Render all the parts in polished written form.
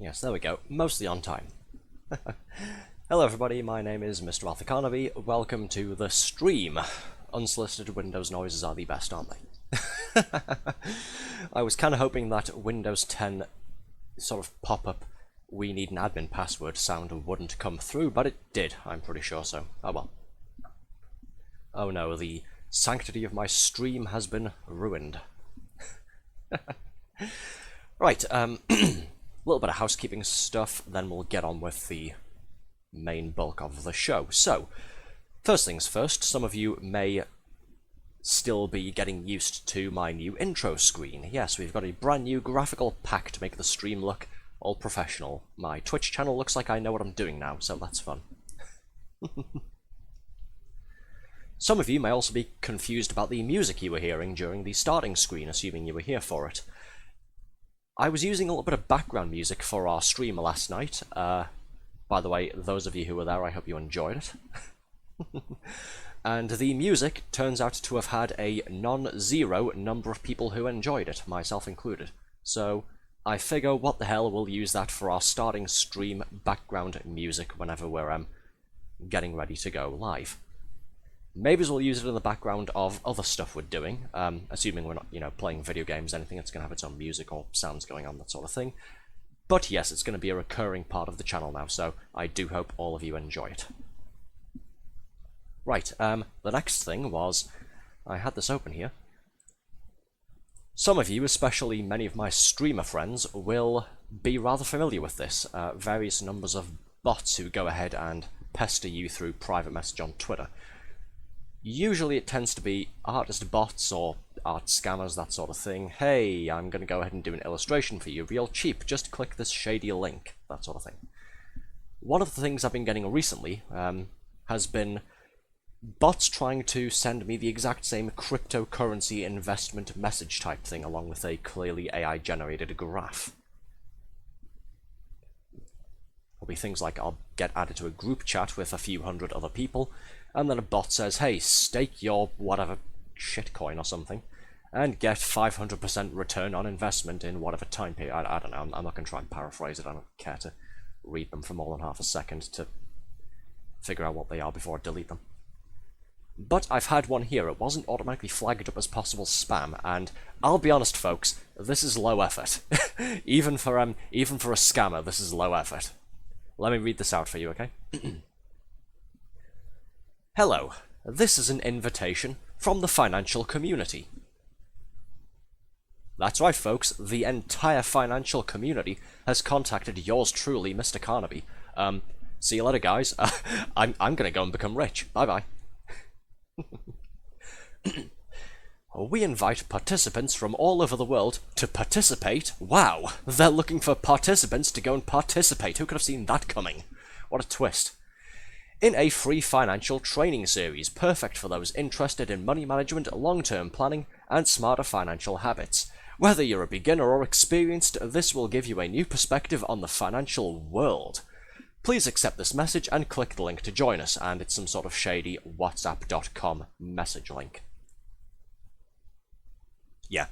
Yes, there we go. Mostly on time. Hello everybody, my name is Mr. Arthur Carnaby. Welcome to the stream. Unsolicited Windows noises are the best, aren't they? I was kind of hoping that Windows 10 sort of pop-up "we need an admin password" sound wouldn't come through, but it did, I'm pretty sure so. Oh well. Oh no, the sanctity of my stream has been ruined. Right, a little bit of housekeeping stuff, then we'll get on with the main bulk of the show. So, first things first, some of you may still be getting used to my new intro screen. Yes, we've got a brand new graphical pack to make the stream look all professional. My Twitch channel looks like I know what I'm doing now, so that's fun. Some of you may also be confused about the music you were hearing during the starting screen, assuming you were here for it. I was using a little bit of background music for our stream last night. By the way, those of you who were there, I hope you enjoyed it. And the music turns out to have had a non-zero number of people who enjoyed it, myself included. So I figure, what the hell, we'll use that for our starting stream background music whenever we're getting ready to go live. Maybe we'll use it in the background of other stuff we're doing, assuming we're not, playing video games, anything that's going to have its own music or sounds going on, that sort of thing. But yes, it's going to be a recurring part of the channel now, so I do hope all of you enjoy it. Right, the next thing was, I had this open here. Some of you, especially many of my streamer friends, will be rather familiar with this. Various numbers of bots who go ahead and pester you through private message on Twitter. Usually it tends to be artist bots or art scammers, that sort of thing. Hey, I'm going to go ahead and do an illustration for you, real cheap, just click this shady link, that sort of thing. One of the things I've been getting recently has been bots trying to send me the exact same cryptocurrency investment message type thing, along with a clearly AI-generated graph. There'll be things like I'll get added to a group chat with a few hundred other people, and then a bot says, hey, stake your whatever shitcoin or something, and get 500% return on investment in whatever time period. I don't know, I'm not going to try and paraphrase it, I don't care to read them for more than half a second to figure out what they are before I delete them. But I've had one here. It wasn't automatically flagged up as possible spam, and I'll be honest, folks, this is low effort. even for a scammer, this is low effort. Let me read this out for you, okay? Hello, this is an invitation from the financial community. That's right, folks, the entire financial community has contacted yours truly, Mr. Carnaby. See you later, guys. I'm gonna go and become rich. Bye-bye. We invite participants from all over the world to participate. Wow, they're looking for participants to go and participate. Who could have seen that coming? What a twist. In a free financial training series, perfect for those interested in money management, long-term planning, and smarter financial habits. Whether you're a beginner or experienced, this will give you a new perspective on the financial world. Please accept this message and click the link to join us, and it's some sort of shady whatsapp.com message link. Yeah.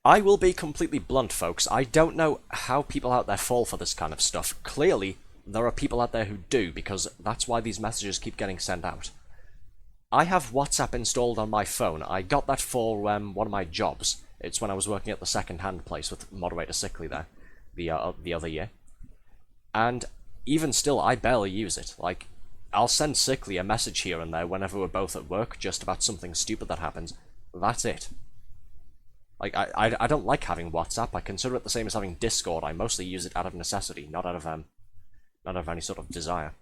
I will be completely blunt, folks. I don't know how people out there fall for this kind of stuff. Clearly, there are people out there who do, because that's why these messages keep getting sent out. I have WhatsApp installed on my phone. I got that for one of my jobs. It's when I was working at the second-hand place with Moderator Sickly there, the other year. And even still, I barely use it. Like, I'll send Sickly a message here and there whenever we're both at work, just about something stupid that happens. That's it. Like, I don't like having WhatsApp. I consider it the same as having Discord. I mostly use it out of necessity, not out of any sort of desire.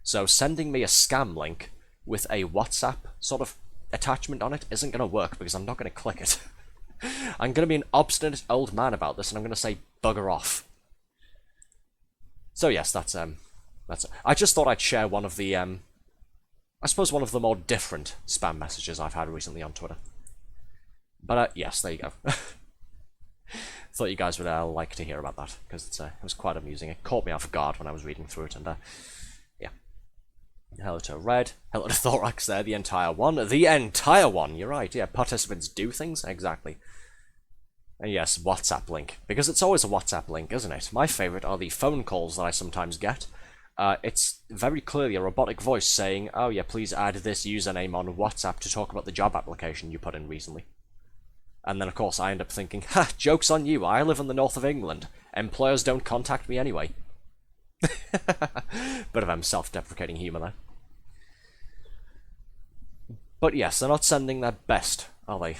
So sending me a scam link with a WhatsApp sort of attachment on it isn't going to work, because I'm not going to click it. I'm going to be an obstinate old man about this, and I'm going to say bugger off. So yes, that's I just thought I'd share one of the, I suppose one of the more different spam messages I've had recently on Twitter. But yes, there you go. Thought you guys would like to hear about that, because it was quite amusing. It caught me off guard when I was reading through it, and yeah. Hello to Red, hello to Thorax there, the entire one. The entire one, you're right, yeah, participants do things, exactly. And yes, WhatsApp link, because it's always a WhatsApp link, isn't it? My favourite are the phone calls that I sometimes get. It's very clearly a robotic voice saying, oh yeah, please add this username on WhatsApp to talk about the job application you put in recently. And then, of course, I end up thinking, ha, joke's on you, I live in the north of England. Employers don't contact me anyway. Bit of self-deprecating humour there. But yes, they're not sending their best, are they?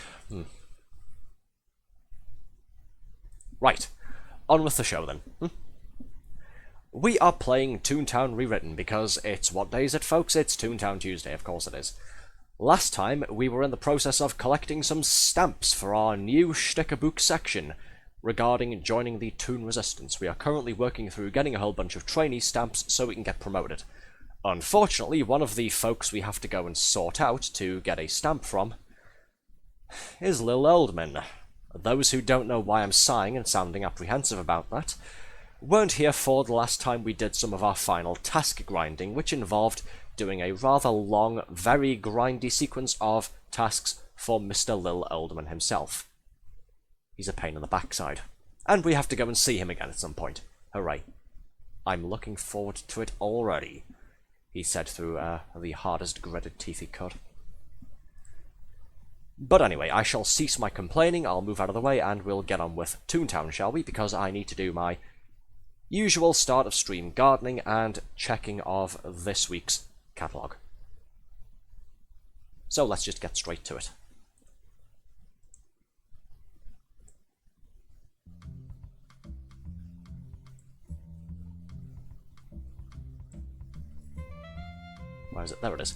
Right, on with the show then. We are playing Toontown Rewritten, because it's, what day is it, folks? It's Toontown Tuesday, of course it is. Last time, we were in the process of collecting some stamps for our new sticker book section regarding joining the Toon Resistance. We are currently working through getting a whole bunch of trainee stamps so we can get promoted. Unfortunately, one of the folks we have to go and sort out to get a stamp from is Lil Oldman. Those who don't know why I'm sighing and sounding apprehensive about that weren't here for the last time we did some of our final task grinding, which involved doing a rather long, very grindy sequence of tasks for Mr. Lil Oldman himself. He's a pain in the backside. And we have to go and see him again at some point. Hooray. I'm looking forward to it already, he said through the hardest gritted teeth he could. But anyway, I shall cease my complaining, I'll move out of the way, and we'll get on with Toontown, shall we? Because I need to do my usual start of stream gardening and checking of this week's catalogue. So let's just get straight to it. Where is it? There it is.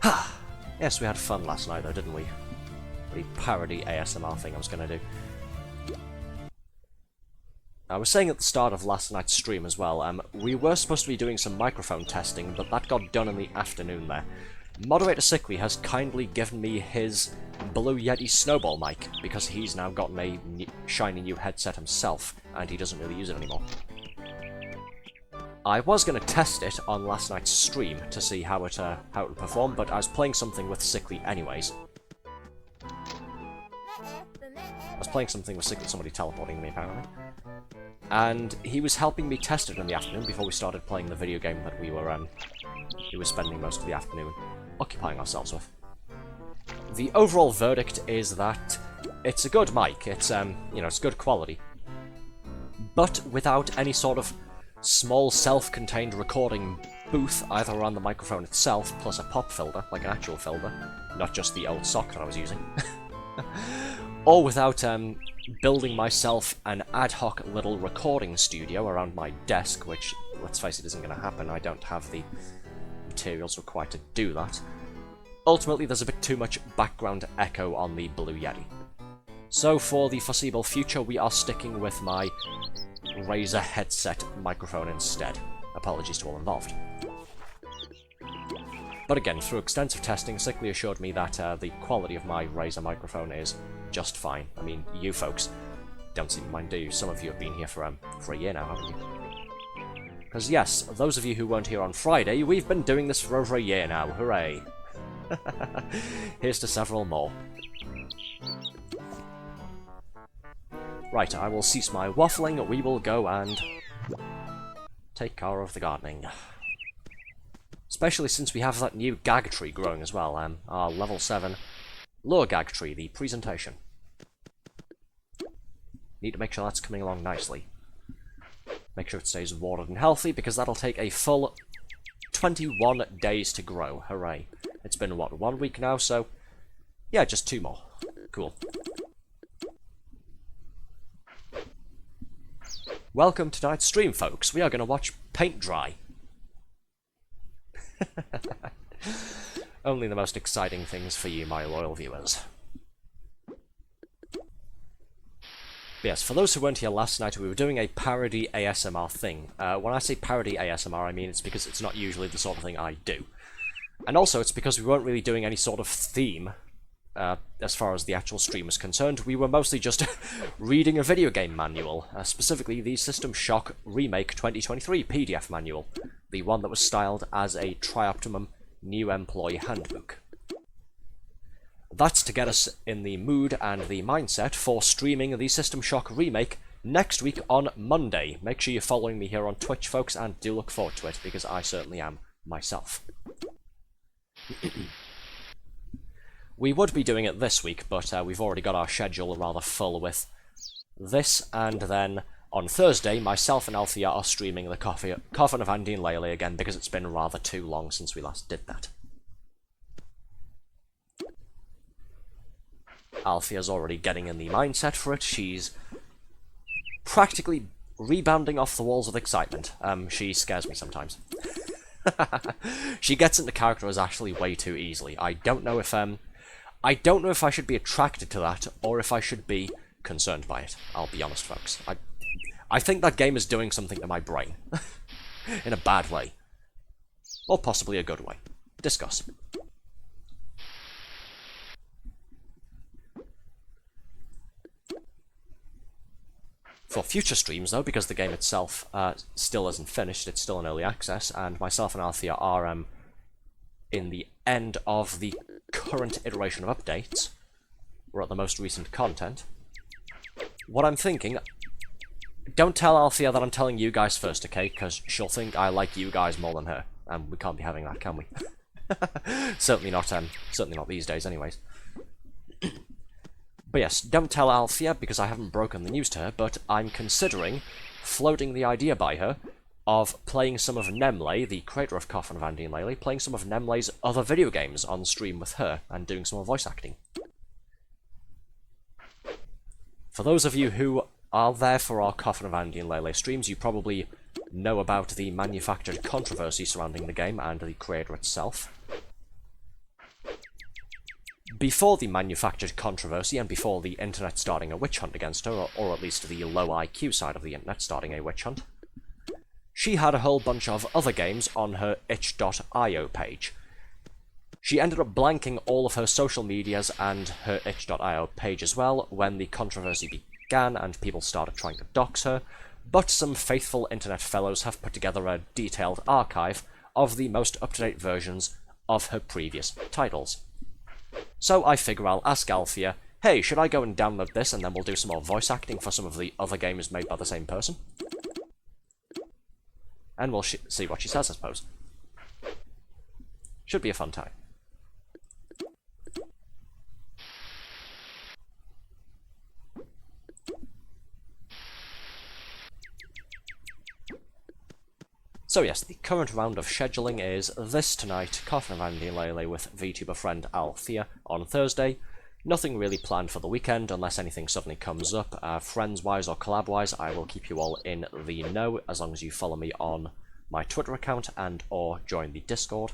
Ha! Yes, we had fun last night though, didn't we? The parody ASMR thing I was going to do. I was saying at the start of last night's stream as well, we were supposed to be doing some microphone testing, but that got done in the afternoon there. Moderator Sickly has kindly given me his Blue Yeti Snowball mic, because he's now gotten a shiny new headset himself, and he doesn't really use it anymore. I was going to test it on last night's stream to see how it would perform, but I was playing something with Sickly anyways. I was playing something with Sickly, somebody teleporting to me apparently. And he was helping me test it in the afternoon before we started playing the video game that we were spending most of the afternoon occupying ourselves with. The overall verdict is that it's a good mic, it's, you know, it's good quality. But without any sort of small self-contained recording booth either around the microphone itself, plus a pop filter, like an actual filter, not just the old sock that I was using. Or without building myself an ad hoc little recording studio around my desk, which, let's face it, isn't going to happen. I don't have the materials required to do that. Ultimately, there's a bit too much background echo on the Blue Yeti. So for the foreseeable future, we are sticking with my Razer headset microphone instead. Apologies to all involved. But again, through extensive testing, Sickly assured me that the quality of my Razer microphone is just fine. I mean, you folks don't seem to mind, do you? Some of you have been here for a year now, haven't you? Because yes, those of you who weren't here on Friday, we've been doing this for over a year now. Hooray! Here's to several more. Right, I will cease my waffling, we will go and take care of the gardening. Especially since we have that new gag tree growing as well, our level 7 lure gag tree, the presentation. Need to make sure that's coming along nicely. Make sure it stays watered and healthy, because that'll take a full 21 days to grow. Hooray. It's been, what, 1 week now, so yeah, just 2 more. Cool. Welcome to tonight's stream, folks. We are going to watch paint dry. Only the most exciting things for you, my loyal viewers. But yes, for those who weren't here last night, we were doing a parody ASMR thing. When I say parody ASMR, I mean it's because it's not usually the sort of thing I do. And also, it's because we weren't really doing any sort of theme, as far as the actual stream is concerned. We were mostly just reading a video game manual, specifically the System Shock Remake 2023 PDF manual, the one that was styled as a Trioptimum New Employee Handbook. That's to get us in the mood and the mindset for streaming the System Shock Remake next week on Monday. Make sure you're following me here on Twitch, folks, and do look forward to it, because I certainly am myself. We would be doing it this week, but we've already got our schedule rather full with this, and then on Thursday, myself and Althea are streaming the Coffin of Andy and Laylee again, because it's been rather too long since we last did that. Althea's already getting in the mindset for it. She's practically rebounding off the walls with excitement. She scares me sometimes. She gets into character as Ashley way too easily. I don't know if I should be attracted to that, or if I should be concerned by it. I'll be honest, folks. I think that game is doing something to my brain. In a bad way. Or possibly a good way. Discuss. for future streams, though, because the game itself still isn't finished, it's still in early access, and myself and Althea are in the end of the current iteration of updates. We're at the most recent content. What I'm thinking... Don't tell Althea that I'm telling you guys first, okay? Because she'll think I like you guys more than her. And we can't be having that, can we? certainly not these days, anyways. But yes, don't tell Althea, because I haven't broken the news to her, but I'm considering floating the idea by her of playing some of Nemle, the creator of Coffin Van Dien Lely, playing some of Nemle's other video games on stream with her, and doing some more voice acting. For those of you who are there for our Coffin Van Dien Lely streams, you probably know about the manufactured controversy surrounding the game and the creator itself. Before the manufactured controversy, and before the internet starting a witch hunt against her, or at least the low IQ side of the internet starting a witch hunt, she had a whole bunch of other games on her itch.io page. She ended up blanking all of her social medias and her itch.io page as well when the controversy began and people started trying to dox her, but some faithful internet fellows have put together a detailed archive of the most up-to-date versions of her previous titles. So I figure I'll ask Althea, hey, should I go and download this and then we'll do some more voice acting for some of the other games made by the same person? And we'll see what she says, I suppose. Should be a fun time. So yes, the current round of scheduling is this tonight, Coffin Van Dien Lely with VTuber friend Althea on Thursday. Nothing really planned for the weekend, unless anything suddenly comes up. Friends-wise or collab-wise, I will keep you all in the know, as long as you follow me on my Twitter account and or join the Discord.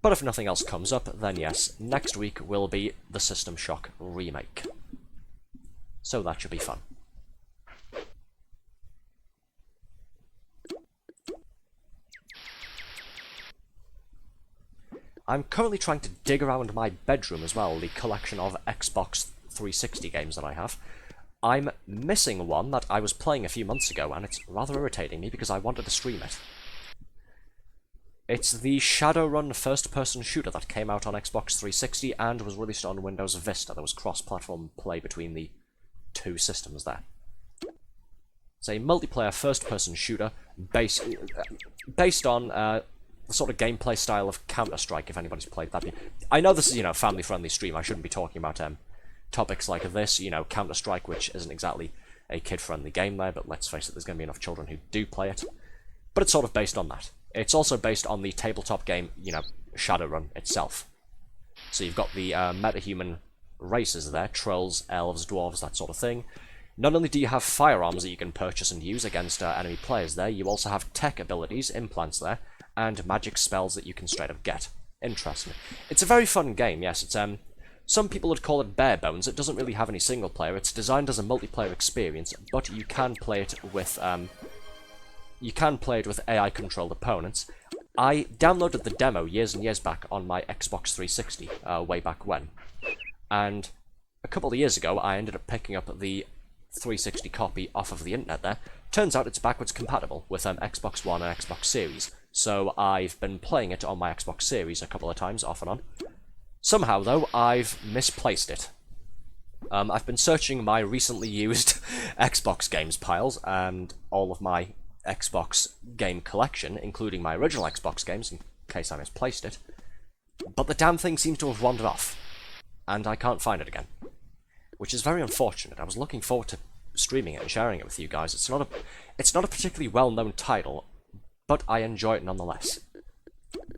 But if nothing else comes up, then yes, next week will be the System Shock remake. So that should be fun. I'm currently trying to dig around my bedroom as well, the collection of Xbox 360 games that I have. I'm missing one that I was playing a few months ago, and it's rather irritating me because I wanted to stream it. It's the Shadowrun first-person shooter that came out on Xbox 360 and was released on Windows Vista. There was cross-platform play between the two systems there. It's a multiplayer first-person shooter based on the sort of gameplay style of Counter-Strike, if anybody's played that. I know this is, a family-friendly stream. I shouldn't be talking about topics like this, Counter-Strike, which isn't exactly a kid-friendly game there, but let's face it, there's going to be enough children who do play it. But it's sort of based on that. It's also based on the tabletop game, Shadowrun itself. So you've got the metahuman races there, trolls, elves, dwarves, that sort of thing. Not only do you have firearms that you can purchase and use against enemy players there, you also have tech abilities, implants there, and magic spells that you can straight up get. Interesting. It's a very fun game, yes. It's some people would call it bare bones. It doesn't really have any single player. It's designed as a multiplayer experience, but you can play it with AI controlled opponents. I downloaded the demo years and years back on my Xbox 360, way back when. And a couple of years ago, I ended up picking up the 360 copy off of the internet there. Turns out it's backwards compatible with Xbox One and Xbox Series. So I've been playing it on my Xbox Series a couple of times, off and on. Somehow, though, I've misplaced it. I've been searching my recently used Xbox games piles and all of my Xbox game collection, including my original Xbox games, in case I misplaced it. But the damn thing seems to have wandered off, and I can't find it again. Which is very unfortunate. I was looking forward to streaming it and sharing it with you guys. It's not a particularly well-known title, but I enjoy it nonetheless.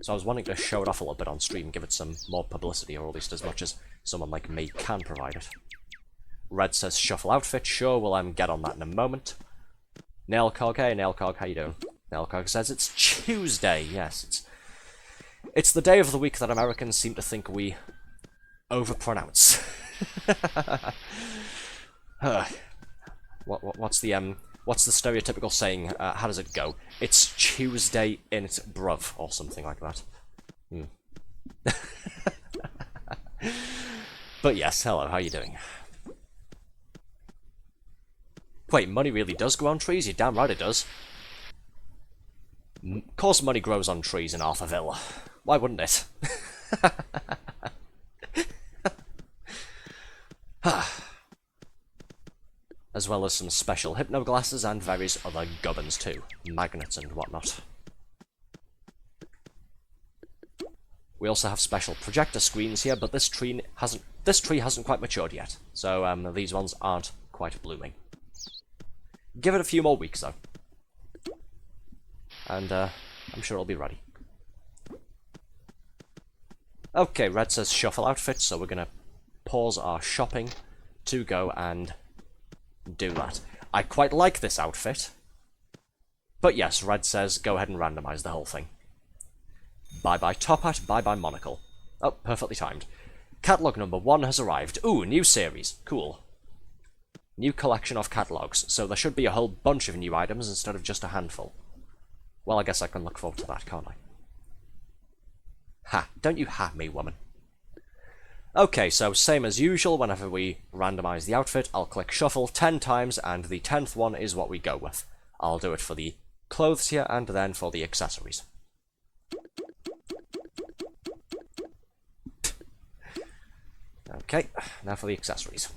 So I was wanting to show it off a little bit on stream, give it some more publicity, or at least as much as someone like me can provide it. Red says shuffle outfit. Sure, we'll get on that in a moment. Nailcog, hey Nailcog, how you doing? Nailcog says it's Tuesday. Yes, it's the day of the week that Americans seem to think we overpronounce. What's the stereotypical saying? How does it go? It's Tuesday in it, bruv, or something like that. But yes, hello, how you doing? Wait, money really does grow on trees? You're damn right it does. Of course money grows on trees in Arthurville. Why wouldn't it? As well as some special hypno glasses and various other gubbins too. Magnets and whatnot. We also have special projector screens here, but this tree hasn't quite matured yet. So these ones aren't quite blooming. Give it a few more weeks though. And I'm sure it'll be ready. Okay, Red says shuffle outfit, so we're gonna pause our shopping to go and do that. I quite like this outfit. But yes, Red says go ahead and randomize the whole thing. Bye-bye top hat, bye-bye monocle. Oh, perfectly timed. Catalog number 1 has arrived. Ooh, new series. Cool. New collection of catalogs, so there should be a whole bunch of new items instead of just a handful. Well, I guess I can look forward to that, can't I? Ha, don't you have me, woman. Okay, so same as usual, whenever we randomize the outfit, I'll click shuffle 10 times, and the 10th one is what we go with. I'll do it for the clothes here, and then for the accessories. Okay, now for the accessories.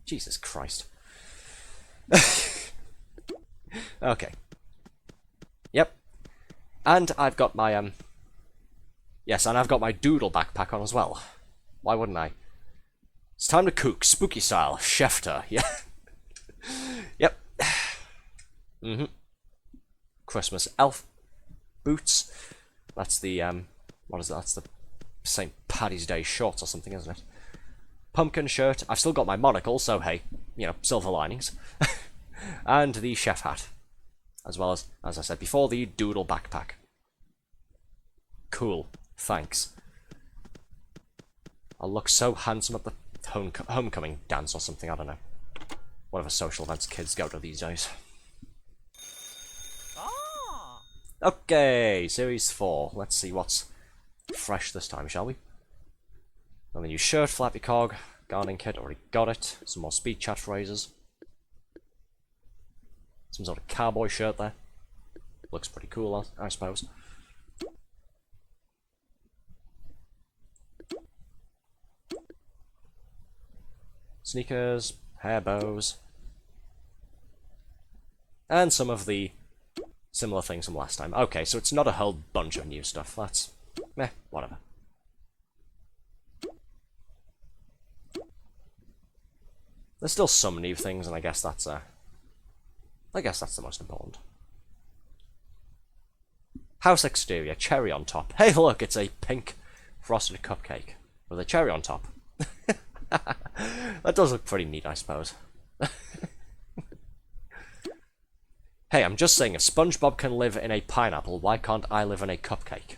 Jesus Christ. Okay. Yep. And I've got my, yes, and I've got my doodle backpack on as well. Why wouldn't I? It's time to cook, spooky style, chefter, yeah. Yep. Christmas elf boots. That's the, what is that? That's the St. Paddy's Day shorts or something, isn't it? Pumpkin shirt. I've still got my monocle, so hey, you know, silver linings. And the chef hat. As well as I said before, the doodle backpack. Cool. Thanks. I'll look so handsome at the homecoming dance or something, I don't know. Whatever social events kids go to these days. Okay, Series 4. Let's see what's fresh this time, shall we? Got the new shirt, flappy cog, gardening kit, already got it. Some more speed chat phrases. Some sort of cowboy shirt there. Looks pretty cool, I suppose. Sneakers, hair bows. And some of the similar things from last time. Okay, so it's not a whole bunch of new stuff. That's meh, whatever. There's still some new things, and I guess that's the most important. House exterior, cherry on top. Hey, look, it's a pink frosted cupcake with a cherry on top. That does look pretty neat, I suppose. Hey, I'm just saying, if SpongeBob can live in a pineapple, why can't I live in a cupcake?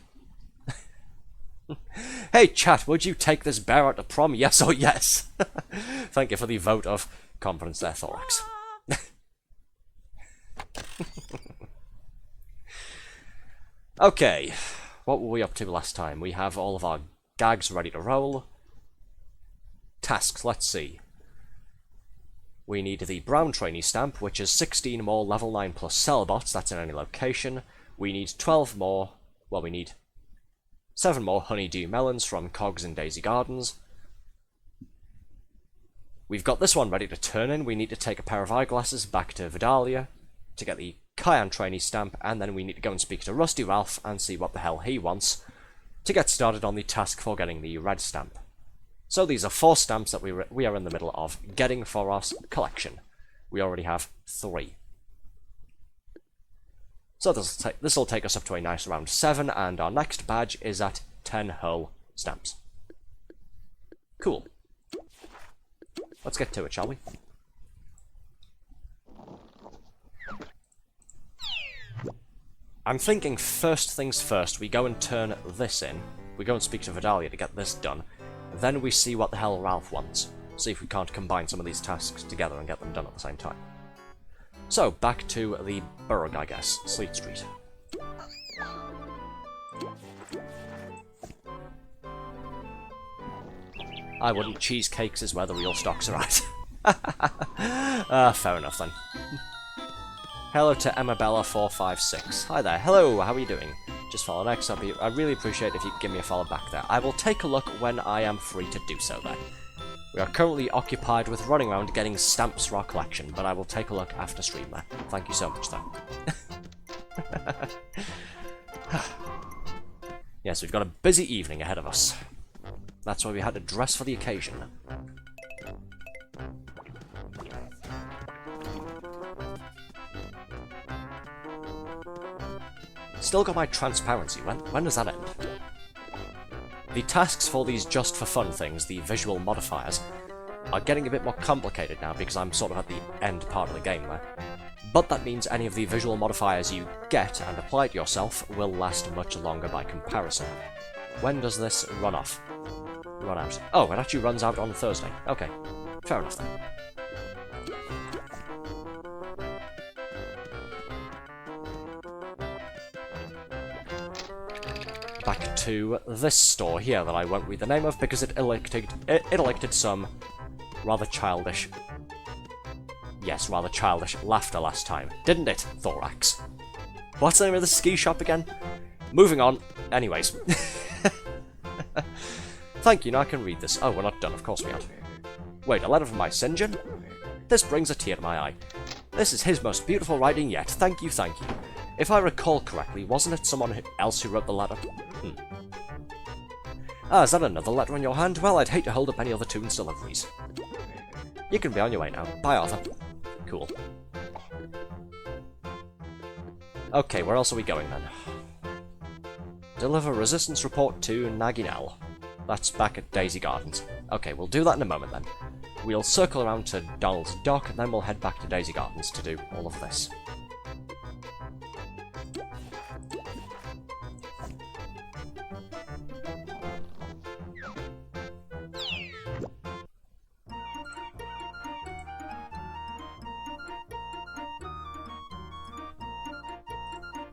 Hey, chat, would you take this bear out to prom? Yes or yes? Thank you for the vote of confidence there, Thorax. Okay, what were we up to last time? We have all of our gags ready to roll. Tasks, let's see. We need the brown trainee stamp, which is 16 more level 9 plus cellbots, that's in any location. We need 12 more, well, we need 7 more honeydew melons from Cogs and Daisy Gardens. We've got this one ready to turn in. We need to take a pair of eyeglasses back to Vidalia to get the Cayenne trainee stamp, and then we need to go and speak to Rusty Ralph and see what the hell he wants to get started on the task for getting the red stamp. So these are 4 stamps that we are in the middle of getting for our collection. We already have 3. So this will take us up to a nice round 7, and our next badge is at 10 whole stamps. Cool. Let's get to it, shall we? I'm thinking first things first, we go and turn this in. We go and speak to Vidalia to get this done. Then we see what the hell Ralph wants. See if we can't combine some of these tasks together and get them done at the same time. So, back to the Burg, I guess. Sleet Street. I wouldn't. Cheesecakes is where the real stocks are at. Fair enough then. Hello to Emmabella456. Hi there. Hello, how are you doing? Just follow next. I'd really appreciate if you could give me a follow back there. I will take a look when I am free to do so there. We are currently occupied with running around getting stamps for our collection, but I will take a look after stream there. Thank you so much though. Yes, we've got a busy evening ahead of us. That's why we had to dress for the occasion. Still got my transparency. When does that end? The tasks for these just for fun things, the visual modifiers, are getting a bit more complicated now because I'm sort of at the end part of the game there. But that means any of the visual modifiers you get and apply to yourself will last much longer by comparison. When does this run off? Run out. Oh, it actually runs out on Thursday. Okay, fair enough then. Back to this store here that I won't read the name of because it elected some rather childish... Yes, rather childish laughter last time. Didn't it, Thorax? What's the name of the ski shop again? Moving on. Anyways. Thank you, now I can read this. Oh, we're not done, of course we aren't. Wait, a letter from my Sinjin? This brings a tear to my eye. This is his most beautiful writing yet. Thank you, thank you. If I recall correctly, wasn't it someone else who wrote the letter? Ah, is that another letter in your hand? Well, I'd hate to hold up any other Toon's deliveries. You can be on your way now. Bye, Arthur. Cool. Okay, where else are we going then? Deliver resistance report to Naginel. That's back at Daisy Gardens. Okay, we'll do that in a moment then. We'll circle around to Donald's Dock, and then we'll head back to Daisy Gardens to do all of this.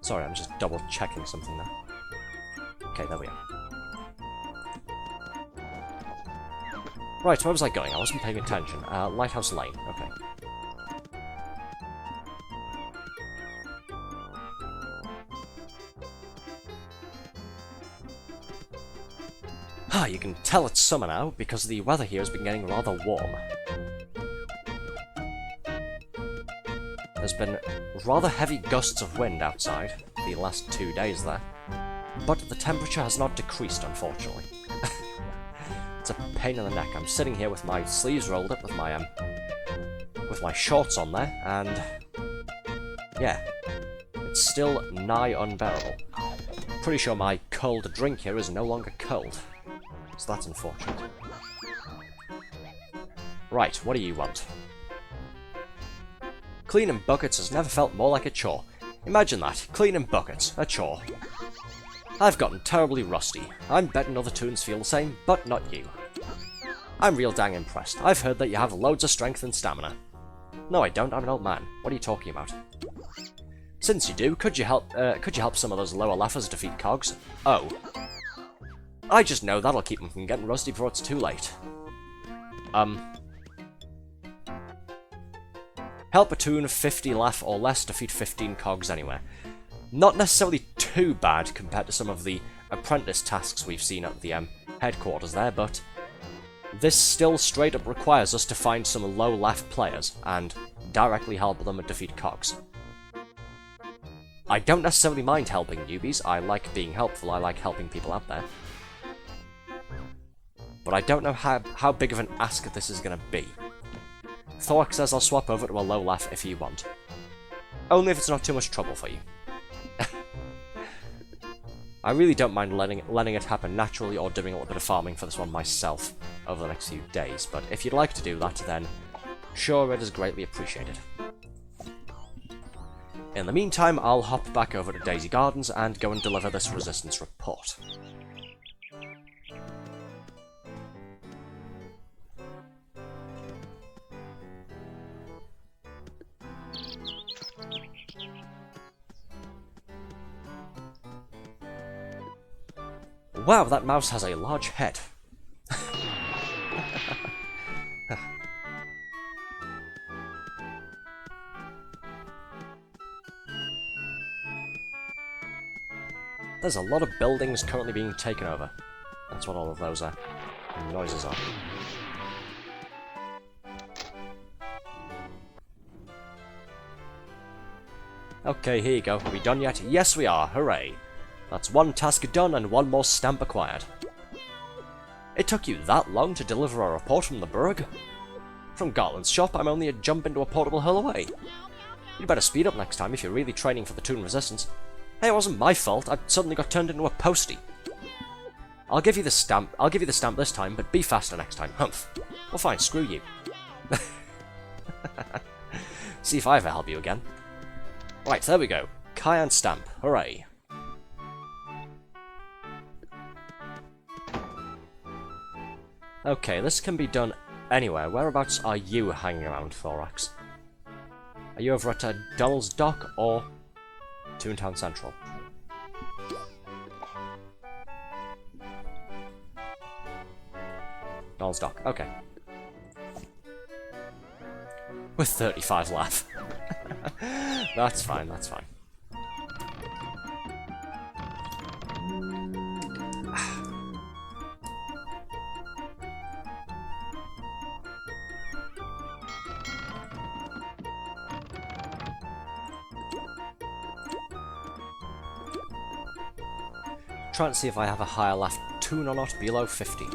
Sorry, I'm just double-checking something there. Okay, there we are. Right, where was I going? I wasn't paying attention. Lighthouse Lane, okay. Ah, you can tell it's summer now, because the weather here has been getting rather warm. There's been rather heavy gusts of wind outside the last 2 days there, but the temperature has not decreased, unfortunately. It's a pain in the neck. I'm sitting here with my sleeves rolled up with my shorts on there, and yeah, it's still nigh unbearable. Pretty sure my cold drink here is no longer cold, so that's unfortunate. Right, what do you want? Cleaning buckets has never felt more like a chore. Imagine that, cleaning buckets, a chore. I've gotten terribly rusty. I'm betting other Toons feel the same, but not you. I'm real dang impressed. I've heard that you have loads of strength and stamina. No, I don't. I'm an old man. What are you talking about? Since you do, could you help some of those lower leffers defeat Cogs? Oh. I just know that'll keep them from getting rusty before it's too late. Help a Toon 50 Leff or less defeat 15 Cogs anywhere. Not necessarily too bad compared to some of the apprentice tasks we've seen at the headquarters there, but this still straight up requires us to find some low Leff players and directly help them defeat Cogs. I don't necessarily mind helping newbies, I like being helpful, I like helping people out there. But I don't know how big of an ask this is going to be. Thork says I'll swap over to a low Leff if you want. Only if it's not too much trouble for you. I really don't mind letting it happen naturally or doing a little bit of farming for this one myself over the next few days, but if you'd like to do that, then sure, it is greatly appreciated. In the meantime, I'll hop back over to Daisy Gardens and go and deliver this resistance report. Wow, that mouse has a large head. There's a lot of buildings currently being taken over. That's what all of those noises are. Okay, here you go. Are we done yet? Yes, we are. Hooray. That's one task done and one more stamp acquired. It took you that long to deliver a report from the Burg? From Garland's shop, I'm only a jump into a portable hole away. You'd better speed up next time if you're really training for the Toon Resistance. Hey, it wasn't my fault. I suddenly got turned into a postie. I'll give you the stamp this time, but be faster next time. Humph. Well, fine, screw you. See if I ever help you again. Right, there we go. Cayenne stamp. Hooray. Okay, this can be done anywhere. Whereabouts are you hanging around, Thorax? Are you over at Donald's Dock or Toontown Central? Donald's Dock, okay. With 35 left. That's fine, that's fine. Trying to see if I have a higher left toon or not below 50.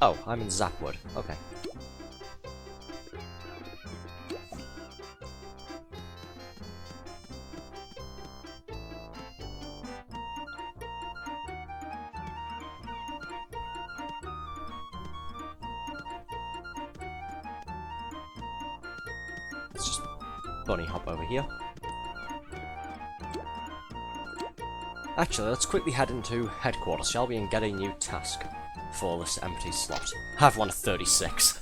Oh, I'm in Zapwood. Okay. Let's just bunny hop over here. Actually, let's quickly head into headquarters, shall we, and get a new task for this empty slot. Have one 36.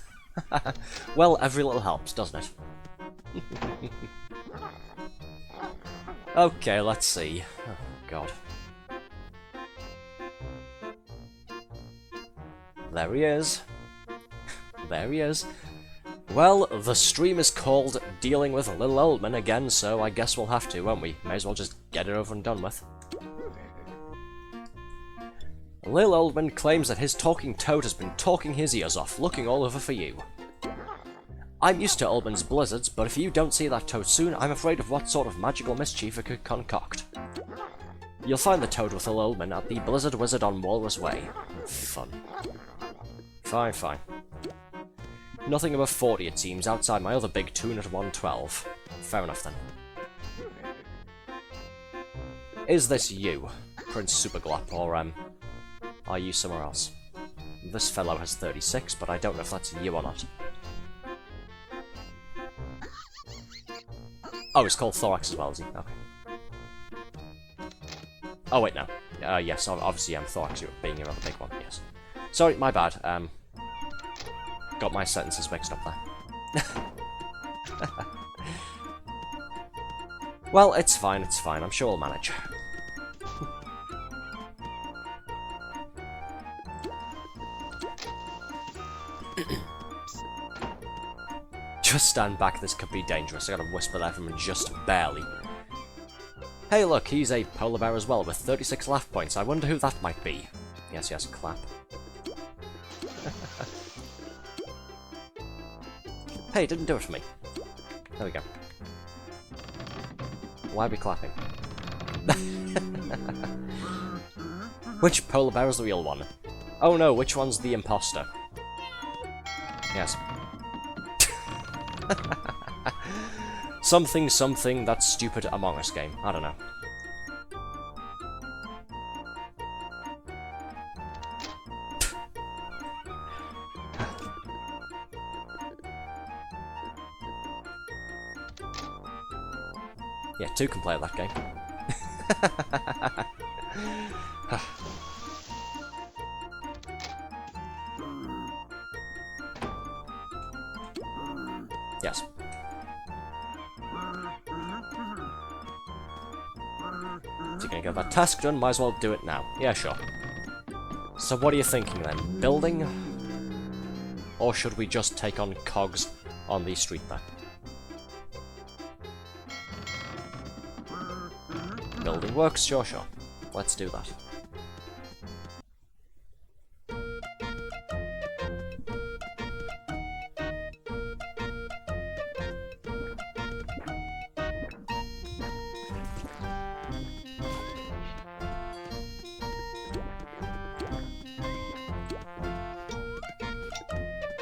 Well, every little helps, doesn't it? Okay, let's see. Oh, God. There he is. There he is. Well, the stream is called Dealing with Lil Oldman again, so I guess we'll have to, won't we? May as well just get it over and done with. Lil Oldman claims that his talking toad has been talking his ears off, looking all over for you. I'm used to Oldman's blizzards, but if you don't see that toad soon, I'm afraid of what sort of magical mischief it could concoct. You'll find the toad with Lil Oldman at the Blizzard Wizard on Walrus Way. Fun. Fine, fine. Nothing above 40, it seems, outside my other big toon at 112. Fair enough, then. Is this you, Prince Superglop, or, are you somewhere else? This fellow has 36, but I don't know if that's you or not. Oh, he's called Thorax as well, is he? Okay. Oh, wait, no. Yes, obviously I'm Thorax, you're being your other big one, yes. Sorry, my bad. Got my sentences mixed up there. Well, it's fine, I'm sure we'll manage. Just stand back, this could be dangerous. I got a whisper there from him just barely. Hey look, he's a polar bear as well, with 36 laugh points. I wonder who that might be. Yes, yes, clap. Hey, it didn't do it for me. There we go. Why are we clapping? Which polar bear is the real one? Oh no, which one's the imposter? Yes. Something, that stupid Among Us game. I don't know. Yeah, two can play that game. Yes. So you're gonna get that task done, might as well do it now. Yeah, sure. So what are you thinking then? Building? Or should we just take on cogs on the street there? Building works? Sure, sure. Let's do that.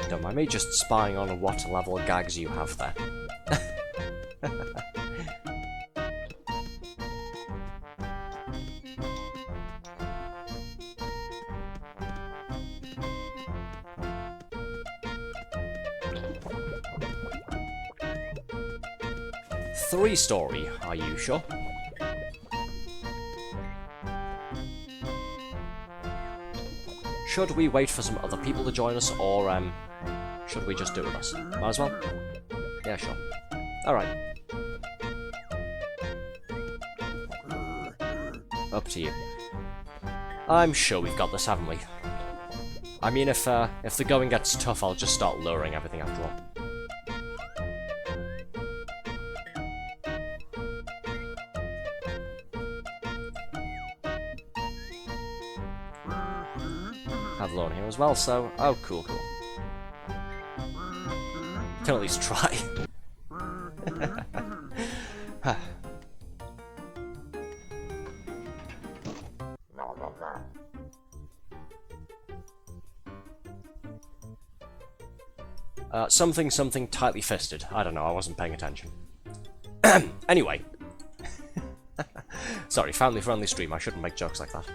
Don't mind me just spying on what level gags you have there. 3-story, are you sure? Should we wait for some other people to join us, or should we just do it with us? Might as well? Yeah, sure. Alright. Up to you. I'm sure we've got this, haven't we? I mean, if the going gets tough, I'll just start luring everything after all. Have Lorne here as well, so... Oh, cool, cool. Can at least try. Something tightly fisted. I don't know, I wasn't paying attention. Anyway. Sorry, family-friendly stream, I shouldn't make jokes like that.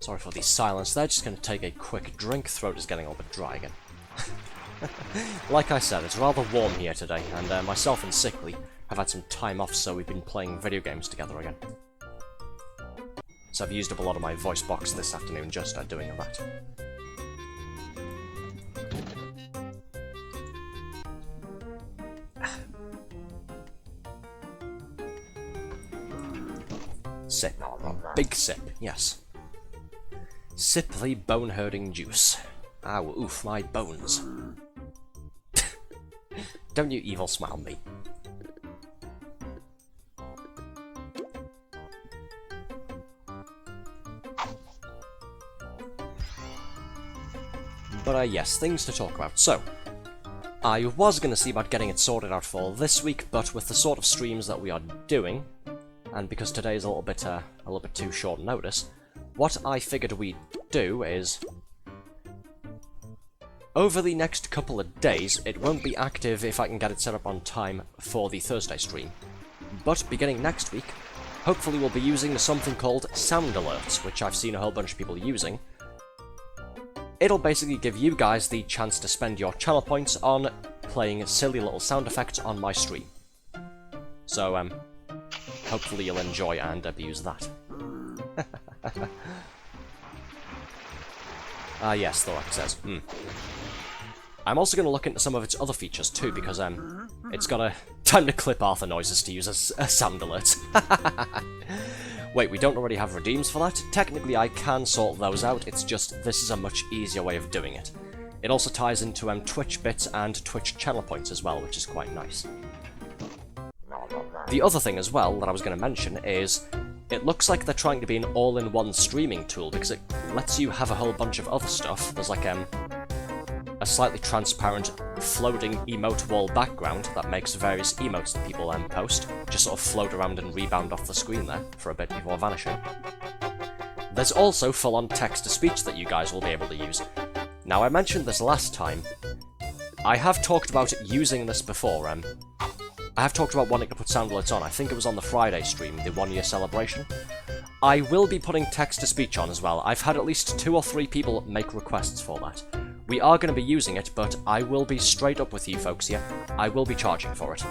Sorry for the silence there, just going to take a quick drink, throat is getting a little bit dry again. Like I said, it's rather warm here today, and myself and Sickly have had some time off, so we've been playing video games together again. So I've used up a lot of my voice box this afternoon just doing that. Sip. Big sip, yes. Sip the bone-hurting juice. Ow, oof, my bones. Don't you evil smile me. But yes, things to talk about. So, I was going to see about getting it sorted out for this week, but with the sort of streams that we are doing, and because today is a little bit too short notice, what I figured we'd do is, over the next couple of days, it won't be active if I can get it set up on time for the Thursday stream. But beginning next week, hopefully we'll be using something called sound alerts, which I've seen a whole bunch of people using. It'll basically give you guys the chance to spend your channel points on playing silly little sound effects on my stream. So, hopefully you'll enjoy and abuse that. Yes, Thorak says. I'm also going to look into some of its other features too, because it's got a time to clip Arthur noises to use as a sound alert. Wait, we don't already have redeems for that? Technically I can sort those out, it's just this is a much easier way of doing it. It also ties into Twitch bits and Twitch channel points as well, which is quite nice. The other thing as well that I was going to mention is, it looks like they're trying to be an all-in-one streaming tool, because it lets you have a whole bunch of other stuff. There's like a a slightly transparent floating emote wall background that makes various emotes that people then post just sort of float around and rebound off the screen there for a bit before vanishing. There's also full-on text-to-speech that you guys will be able to use. Now, I mentioned this last time. I have talked about using this before. I have talked about wanting to put sound alerts on. I think it was on the Friday stream, the 1-year celebration. I will be putting text-to-speech on as well. I've had at least 2 or 3 people make requests for that. We are going to be using it, but I will be straight up with you folks here. I will be charging for it.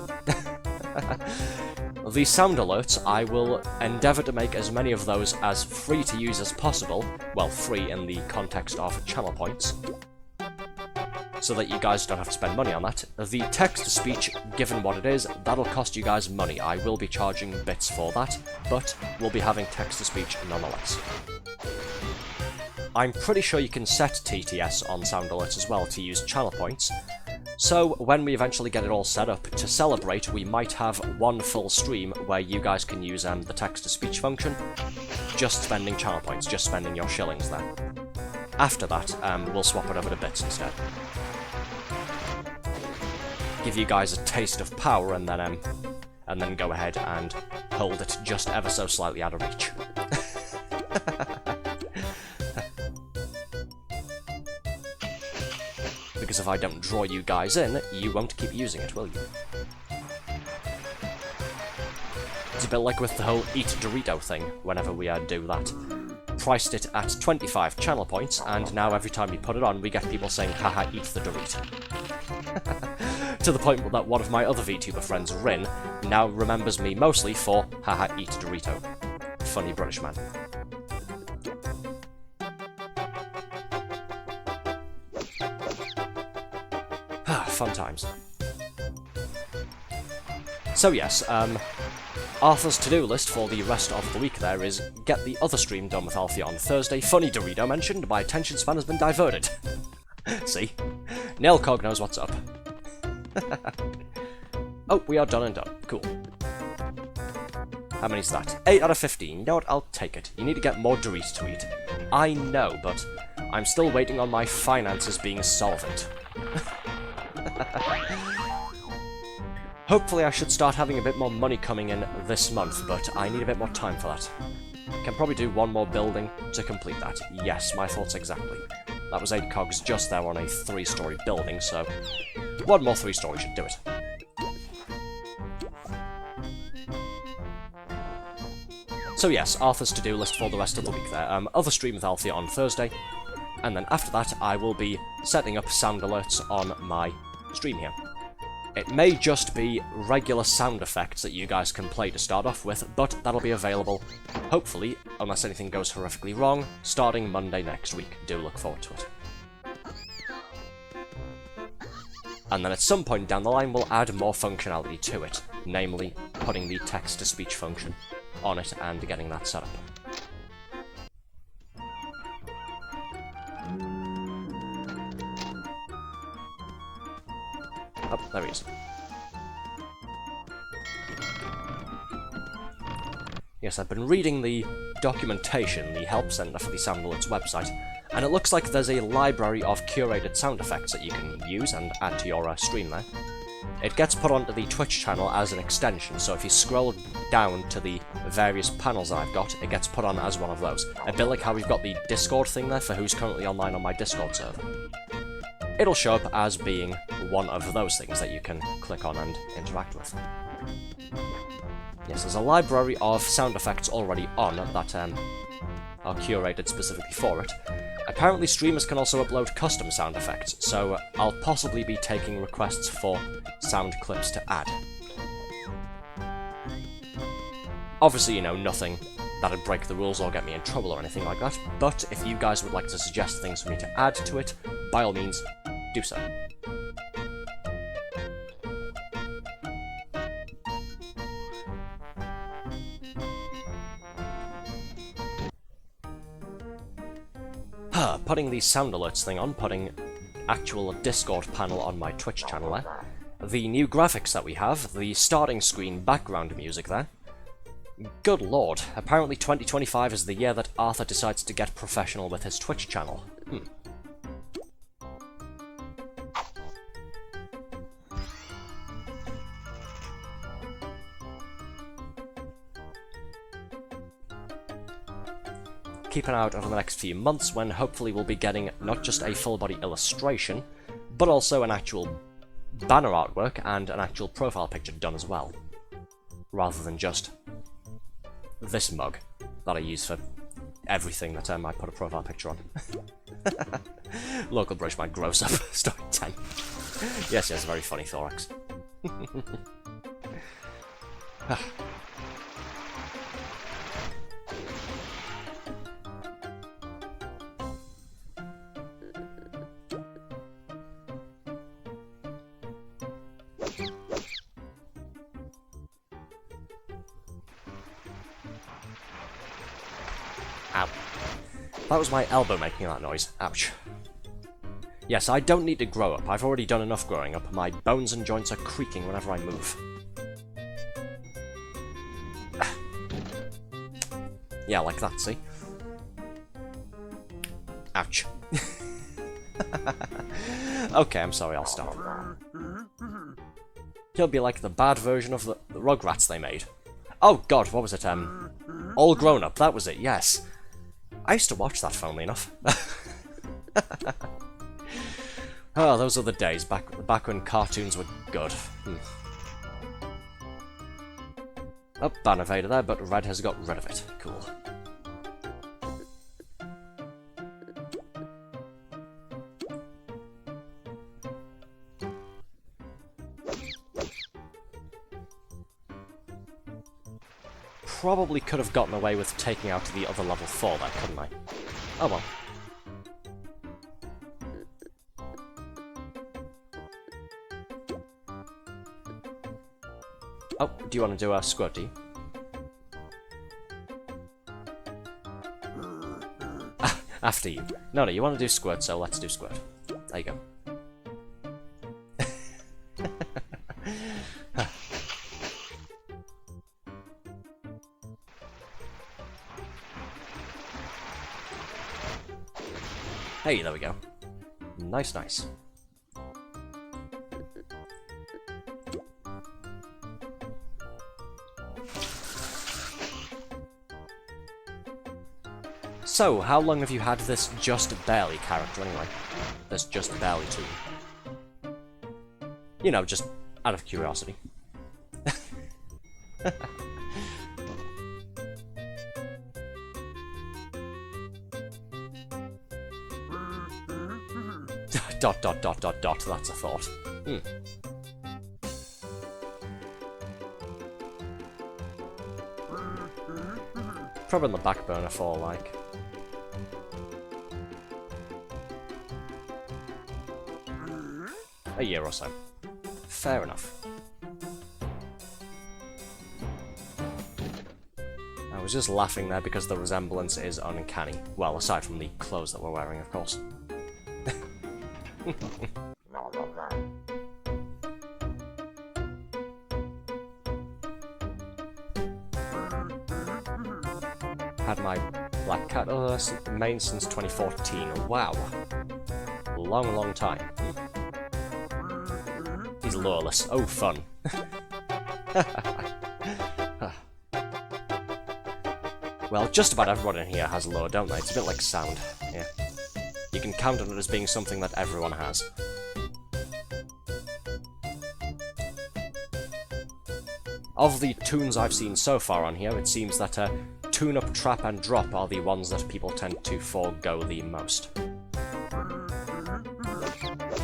The sound alerts, I will endeavour to make as many of those as free to use as possible. Well, free in the context of channel points, so that you guys don't have to spend money on that. The text-to-speech, given what it is, that'll cost you guys money. I will be charging bits for that, but we'll be having text-to-speech nonetheless. I'm pretty sure you can set TTS on sound alerts as well to use channel points, so when we eventually get it all set up, to celebrate, we might have one full stream where you guys can use the text-to-speech function, just spending channel points, just spending your shillings there. After that, we'll swap it over to bits instead. Give you guys a taste of power, and then go ahead and hold it just ever so slightly out of reach. Because if I don't draw you guys in, you won't keep using it, will you? It's a bit like with the whole Eat Dorito thing, whenever we do that. Priced it at 25 channel points, and now every time we put it on, we get people saying, haha, eat the Dorito. To the point that one of my other VTuber friends, Rin, now remembers me mostly for, haha, eat Dorito. Funny British man. Fun times. So yes, Arthur's to-do list for the rest of the week there is get the other stream done with Alfie on Thursday. Funny Dorito mentioned, my attention span has been diverted. See? Nailcog knows what's up. Oh, we are done and done. Cool. How many's that? 8 out of 15. You know what? I'll take it. You need to get more Doritos to eat. I know, but I'm still waiting on my finances being solvent. Hopefully I should start having a bit more money coming in this month, but I need a bit more time for that. Can probably do one more building to complete that. Yes, my thoughts exactly. That was 8 cogs just there on a 3-story building, so one more 3-story should do it. So yes, Arthur's to-do list for the rest of the week there. Other stream with Althea on Thursday, and then after that I will be setting up sound alerts on my stream here. It may just be regular sound effects that you guys can play to start off with, but that'll be available, hopefully, unless anything goes horrifically wrong, starting Monday next week. Do look forward to it. And then at some point down the line we'll add more functionality to it, namely putting the text-to-speech function on it and getting that set up. Oh, there he is. Yes, I've been reading the documentation, the help center for the Sound Alerts website, and it looks like there's a library of curated sound effects that you can use and add to your stream there. It gets put onto the Twitch channel as an extension, so if you scroll down to the various panels that I've got, it gets put on as one of those. A bit like how we've got the Discord thing there for who's currently online on my Discord server. It'll show up as being one of those things that you can click on and interact with. Yes, there's a library of sound effects already on that are curated specifically for it. Apparently streamers can also upload custom sound effects, so I'll possibly be taking requests for sound clips to add. Obviously, you know, nothing that'd break the rules or get me in trouble or anything like that, but if you guys would like to suggest things for me to add to it, by all means, do so. Putting the sound alerts thing on, putting actual Discord panel on my Twitch channel there, the new graphics that we have, the starting screen background music there. Good lord, apparently 2025 is the year that Arthur decides to get professional with his Twitch channel. keep an eye out over the next few months when hopefully we'll be getting not just a full body illustration, but also an actual banner artwork and an actual profile picture done as well. Rather than just this mug that I use for everything that I might put a profile picture on. Local brush might gross up. Story 10. Yes, yes, very funny thorax. Ow. That was my elbow making that noise. Ouch. Yes, I don't need to grow up. I've already done enough growing up. My bones and joints are creaking whenever I move. Yeah, like that, see? Ouch. Okay, I'm sorry, I'll stop. He'll be like the bad version of the Rugrats they made. Oh god, what was it? All Grown Up, that was it, yes. I used to watch that, funnily enough. Oh, those are the days, back when cartoons were good. Oh, ban evader there, but Red has got rid of it. Cool. Probably could have gotten away with taking out the other level 4 there, couldn't I? Oh well. Oh, do you want to do a squirt, do you? After you. No, you want to do squirt, so let's do squirt. There you go. Hey, there we go. Nice, nice. So, how long have you had this Just Barely character anyway? This Just Barely toon? You know, just out of curiosity. Dot, dot, dot, dot, dot, that's a thought. Probably on the back burner for, like... a year or so. Fair enough. I was just laughing there because the resemblance is uncanny. Well, aside from the clothes that we're wearing, of course. Had my black cat main since 2014. Wow. Long, long time. He's lawless. Oh, fun. Well, just about everyone in here has lore, don't they? It's a bit like sound. Yeah. You can count on it as being something that everyone has. Of the toons I've seen so far on here, it seems that Toon Up, Trap, and Drop are the ones that people tend to forego the most.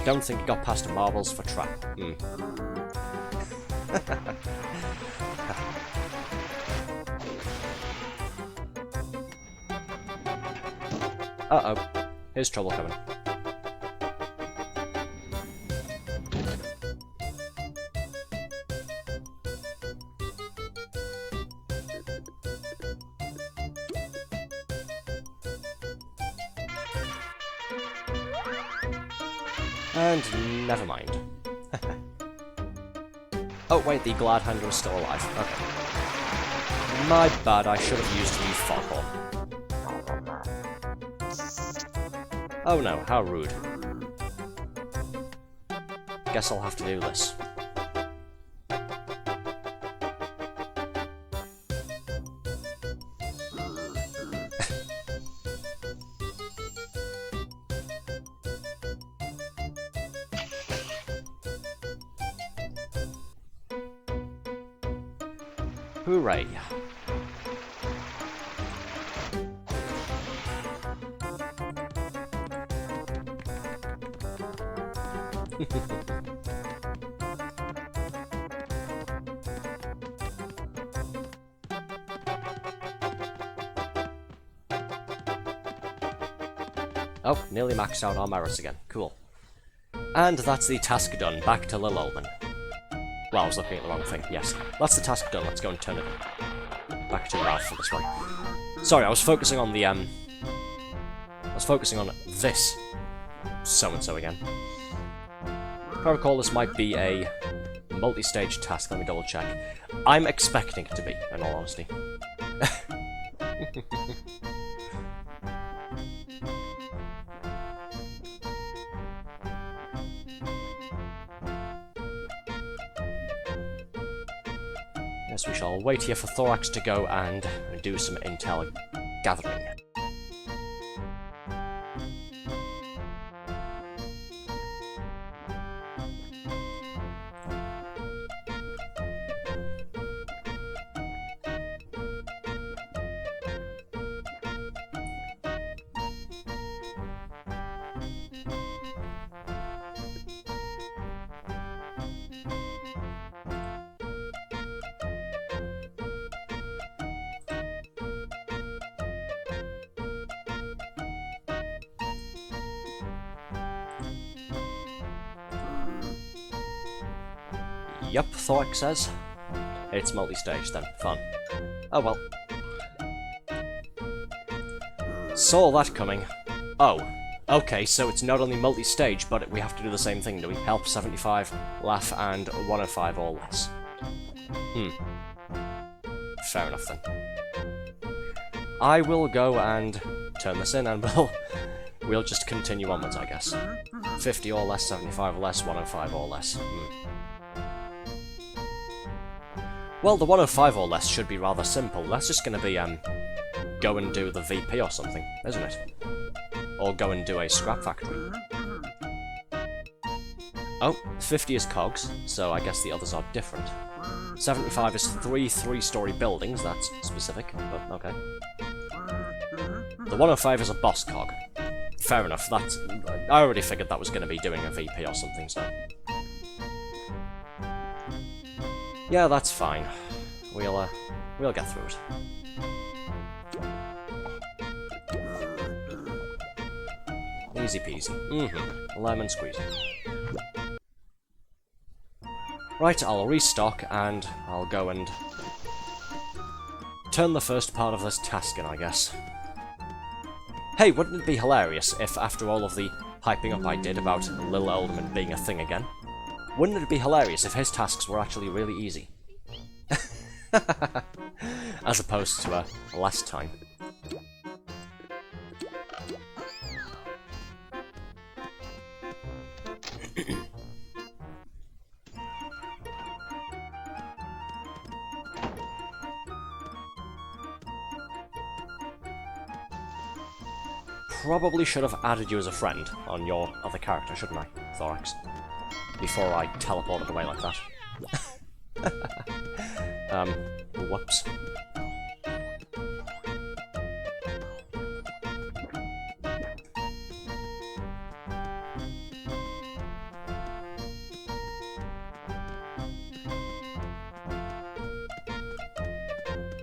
Don't think it got past Marbles for Trap. Uh-oh. Here's trouble coming. And never mind. Oh wait, the Glad Hand was still alive. Okay. My bad, I should have used the Foghorn. Oh no, how rude. Guess I'll have to do this. Hooray. Oh, nearly maxed out our merits again. Cool. And that's the task done. Back to Lil Oldman. Well, I was looking at the wrong thing. Yes, that's the task done. Let's go and turn it back to Ralph for this one. Sorry, I was focusing on the, I was focusing on this so-and-so again. If I recall, this might be a multi-stage task. Let me double-check. I'm expecting it to be, in all honesty. Yes, we shall wait here for Thorax to go and do some intel gathering. Yup, Thorax says. It's multi-stage then. Fun. Oh well. Saw that coming. Oh. Okay, so it's not only multi-stage, but we have to do the same thing, do we? Help 75, laugh, and 105 or less. Fair enough then. I will go and turn this in, and we'll just continue onwards, I guess. 50 or less, 75 or less, 105 or less. Well, the 105 or less should be rather simple. That's just going to be, go and do the VP or something, isn't it? Or go and do a scrap factory. Oh, 50 is cogs, so I guess the others are different. 75 is three-story buildings, that's specific, but okay. The 105 is a boss cog. Fair enough, that's... I already figured that was going to be doing a VP or something, so... Yeah, that's fine. We'll get through it. Easy peasy. Lemon squeezy. Right, I'll restock, and I'll go and turn the first part of this task in, I guess. Hey, wouldn't it be hilarious if, after all of the hyping up I did about Lil Oldman being a thing again, wouldn't it be hilarious if his tasks were actually really easy? As opposed to last time. Probably should have added you as a friend on your other character, shouldn't I, Thorax? Before I teleported away like that. Whoops.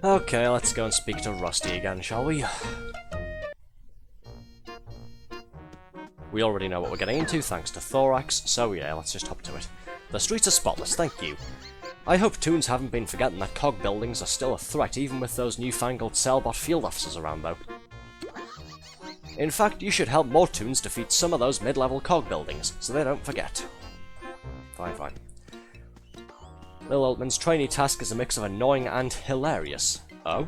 Okay, let's go and speak to Rusty again, shall we? We already know what we're getting into, thanks to Thorax, so yeah, let's just hop to it. The streets are spotless, thank you. I hope Toons haven't been forgetting that cog buildings are still a threat, even with those newfangled Cellbot field officers around, though. In fact, you should help more Toons defeat some of those mid-level cog buildings, so they don't forget. Fine. Lil Oldman's trainee task is a mix of annoying and hilarious. Oh?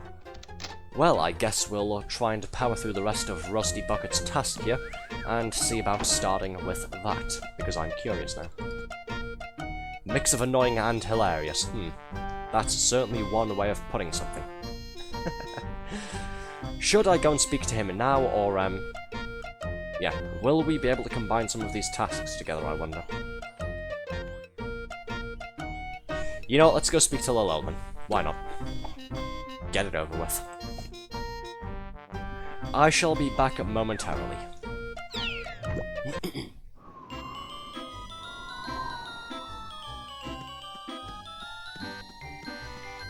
Well, I guess we'll try and power through the rest of Rusty Bucket's task here, and see about starting with that, because I'm curious now. Mix of annoying and hilarious. That's certainly one way of putting something. Should I go and speak to him now, or, yeah, will we be able to combine some of these tasks together, I wonder? You know what, let's go speak to Lil Oldman. Why not? Get it over with. I shall be back momentarily.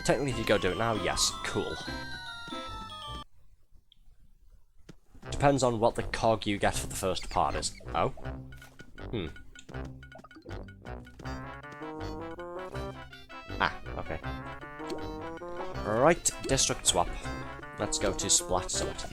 Technically, if you go do it now, yes, cool. Depends on what the cog you get for the first part is. Oh? Ah, okay. Right, district swap. Let's go to Splat Summit.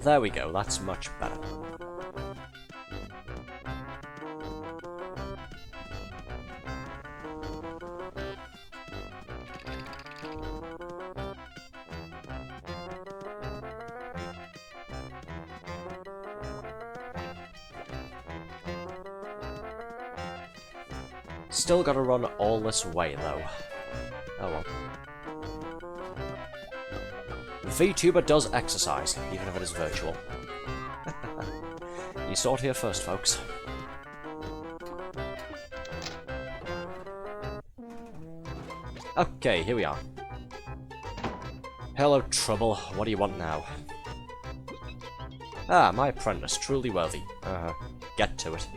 There we go, that's much better. Still gotta run all this way, though. Oh well. VTuber does exercise, even if it is virtual. You saw it here first, folks. Okay, here we are. Hello, Trouble. What do you want now? Ah, my apprentice, truly worthy. Get to it.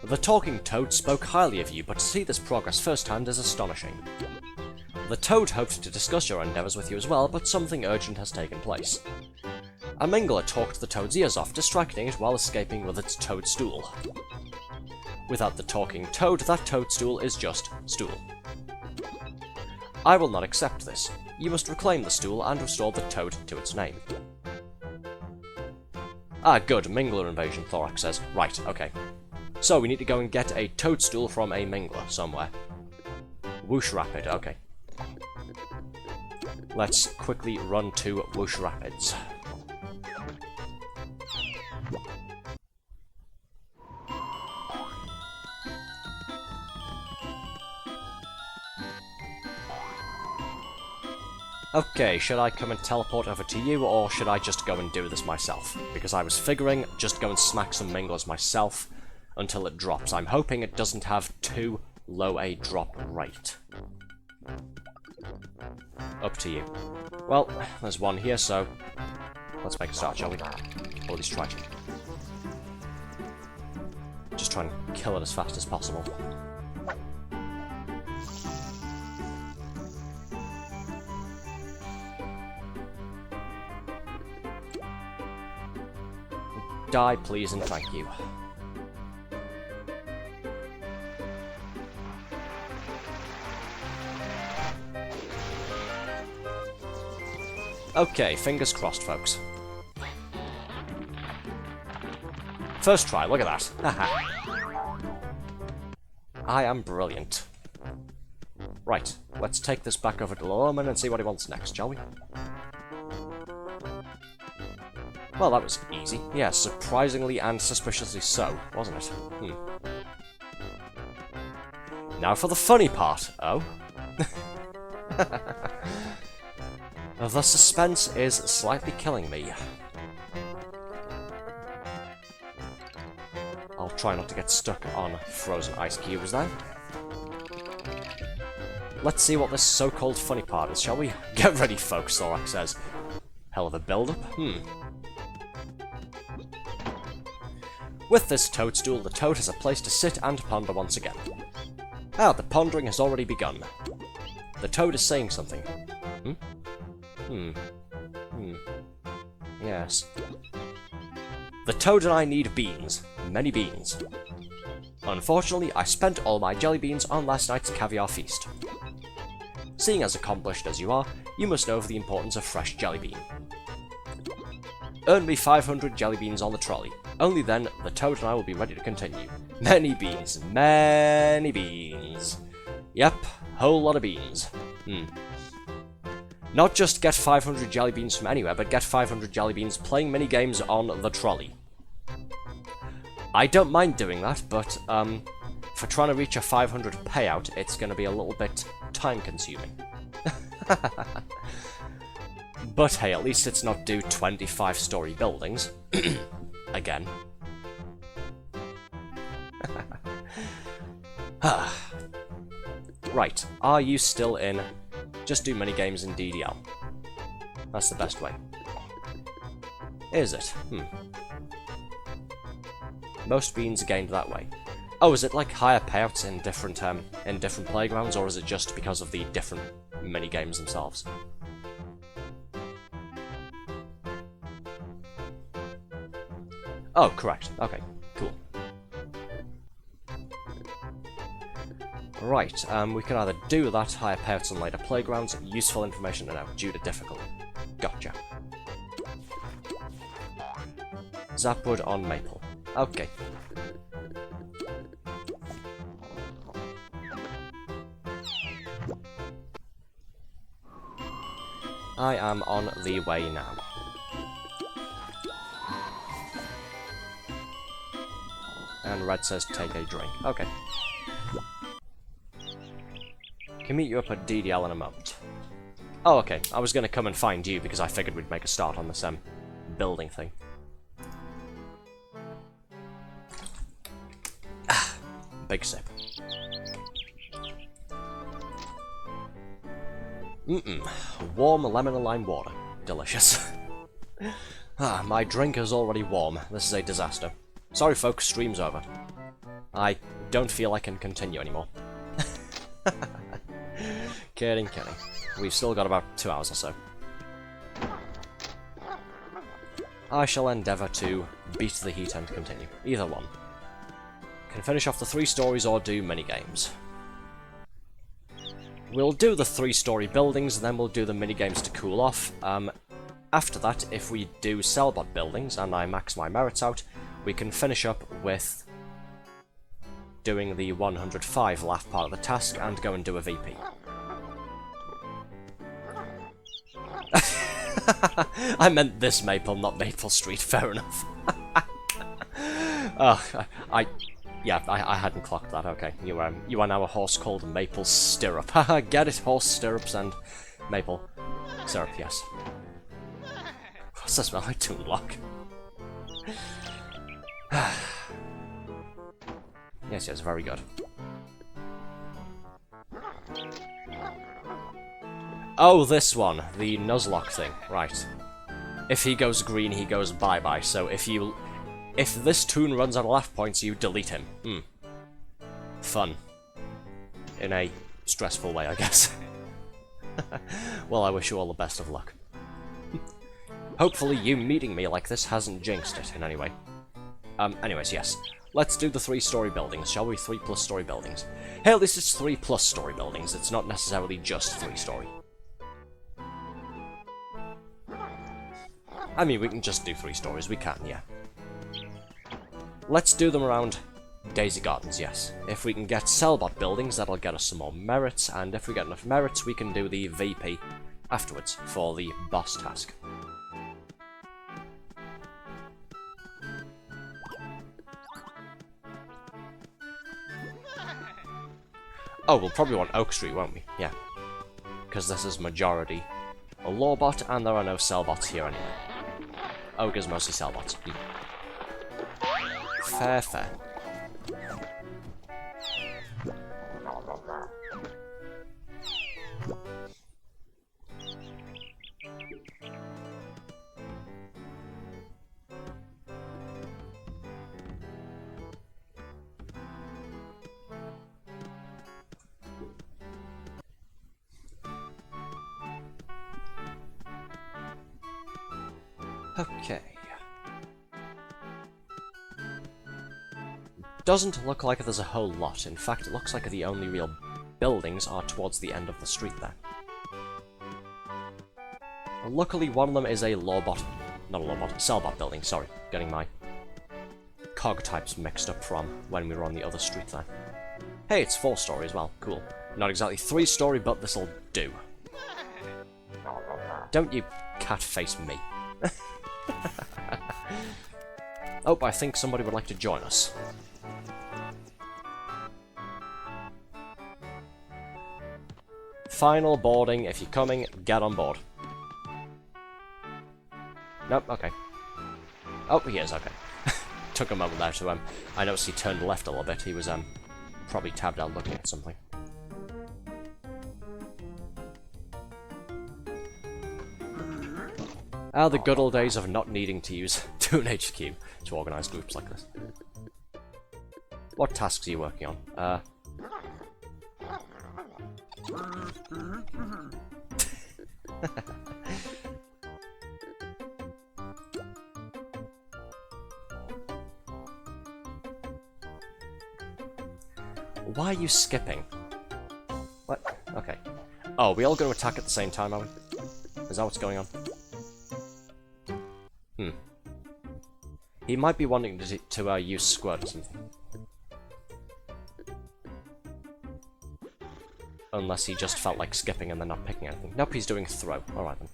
The Talking Toad spoke highly of you, but to see this progress firsthand is astonishing. The Toad hoped to discuss your endeavours with you as well, but something urgent has taken place. A Mingler talked the Toad's ears off, distracting it while escaping with its toadstool. Without the Talking Toad, that toadstool is just stool. I will not accept this. You must reclaim the stool and restore the Toad to its name. Ah, good, Mingler invasion, Thorax says. Right, okay. So we need to go and get a toadstool from a Mingler somewhere. Whoosh Rapid, okay. Let's quickly run to Whoosh Rapids. Okay, should I come and teleport over to you, or should I just go and do this myself? Because I was figuring just go and smack some Minglers myself until it drops. I'm hoping it doesn't have too low a drop rate. Up to you. Well, there's one here, so let's make a start, shall we? Or at least try to. Just try and kill it as fast as possible. Die, please, and thank you. Okay, fingers crossed, folks. First try, look at that. Haha. I am brilliant. Right, let's take this back over to Lil Oldman and see what he wants next, shall we? Well, that was easy. Yeah, surprisingly and suspiciously so, wasn't it? Now for the funny part. Oh? The suspense is slightly killing me. I'll try not to get stuck on frozen ice cubes then. Let's see what this so-called funny part is, shall we? Get ready, folks, Thorax says. Hell of a build-up. With this toadstool, the Toad has a place to sit and ponder once again. Ah, the pondering has already begun. The Toad is saying something. Yes. The Toad and I need beans. Many beans. Unfortunately, I spent all my jelly beans on last night's caviar feast. Seeing as accomplished as you are, you must know of the importance of fresh jelly bean. Earn me 500 jelly beans on the trolley. Only then, the Toad and I will be ready to continue. Many beans. Many beans. Yep, whole lot of beans. Not just get 500 jelly beans from anywhere, but get 500 jelly beans playing mini games on the trolley. I don't mind doing that, but for trying to reach a 500 payout, it's going to be a little bit time-consuming. But hey, at least it's not do 25-story buildings. Again. Right, are you still in? Just do minigames in DDL. That's the best way. Is it? Most beans are gained that way. Oh, is it like higher payouts in different playgrounds, or is it just because of the different minigames themselves? Oh, correct. Okay, cool. Right, we can either do that, higher payouts on later playgrounds, useful information to know, due to difficulty. Gotcha. Zapwood on Maple. Okay. I am on the way now. And Red says take a drink. Okay. Can meet you up at DDL in a moment. Oh, okay. I was going to come and find you because I figured we'd make a start on this building thing. Big sip. Warm lemon and lime water. Delicious. My drink is already warm. This is a disaster. Sorry folks, stream's over. I don't feel I can continue anymore. Kidding. We've still got about 2 hours or so. I shall endeavour to beat the heat and continue. Either one. Can finish off the 3 stories or do minigames. We'll do the 3-story buildings, and then we'll do the minigames to cool off. After that, if we do Cellbot buildings, and I max my merits out, we can finish up with doing the 105 laugh part of the task, and go and do a VP. I meant this Maple, not Maple Street, fair enough. Yeah, I hadn't clocked that, okay. You are now a horse called Maple Stirrup. Haha, get it? Horse stirrups and maple syrup, yes. What's that smell like? Toonlock. Yes, very good. Oh, this one, the Nuzlocke thing, right. If he goes green, he goes bye-bye, so if this toon runs out of laugh points, you delete him. Fun. In a stressful way, I guess. Well, I wish you all the best of luck. Hopefully you meeting me like this hasn't jinxed it in any way. Anyways, yes. Let's do the 3-story buildings, shall we? 3+ story buildings. Hey, at least it's 3+ story buildings, it's not necessarily just 3-story. I mean, we can just do 3 stories, we can, yeah. Let's do them around Daisy Gardens, yes. If we can get Cellbot buildings, that'll get us some more merits, and if we get enough merits, we can do the VP afterwards for the boss task. Oh, we'll probably want Oak Street, won't we? Yeah. Because this is majority a Lawbot, and there are no Cellbots here anyway. Ogre's mostly Cellbots. Fair. Okay. Doesn't look like there's a whole lot. In fact, it looks like the only real buildings are towards the end of the street there. And luckily, one of them is a Lawbot. Not a Lawbot, Cellbot building, sorry. Getting my cog types mixed up from when we were on the other street there. Hey, it's 4-story as well. Cool. Not exactly 3-story, but this'll do. Don't you cat face me. Oh, I think somebody would like to join us. Final boarding. If you're coming, get on board. Nope, okay. Oh, he is, okay. Took a moment there to, I noticed he turned left a little bit. He was, probably tabbed out looking at something. Ah, the good old days of not needing to use Toon HQ to organise groups like this. What tasks are you working on? Why are you skipping? What? Okay. Oh, we all going to attack at the same time, are we? Is that what's going on? Hmm. He might be wanting to use Squirt or something. Unless he just felt like skipping and then not picking anything. Nope, he's doing throw. Alright then.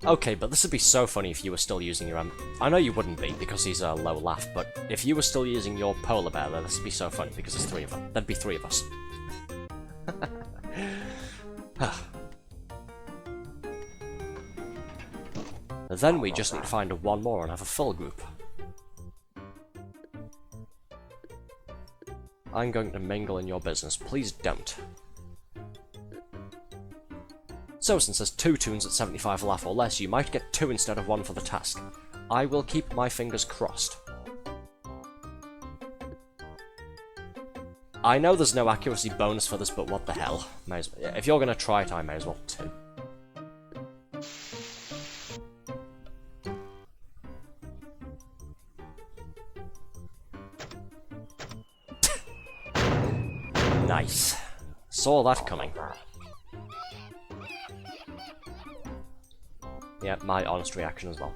Okay, but this would be so funny if you were still using your I know you wouldn't be, because he's a low laugh, but if you were still using your polar bear there, this would be so funny, because there's three of them. There'd be three of us. Then we just need to find one more and have a full group. I'm going to mingle in your business. Please don't. So, since there's 2 tunes at 75 laugh or less, you might get 2 instead of 1 for the task. I will keep my fingers crossed. I know there's no accuracy bonus for this, but what the hell. If you're going to try it, I may as well too. Nice. Saw that coming. Yeah, my honest reaction as well.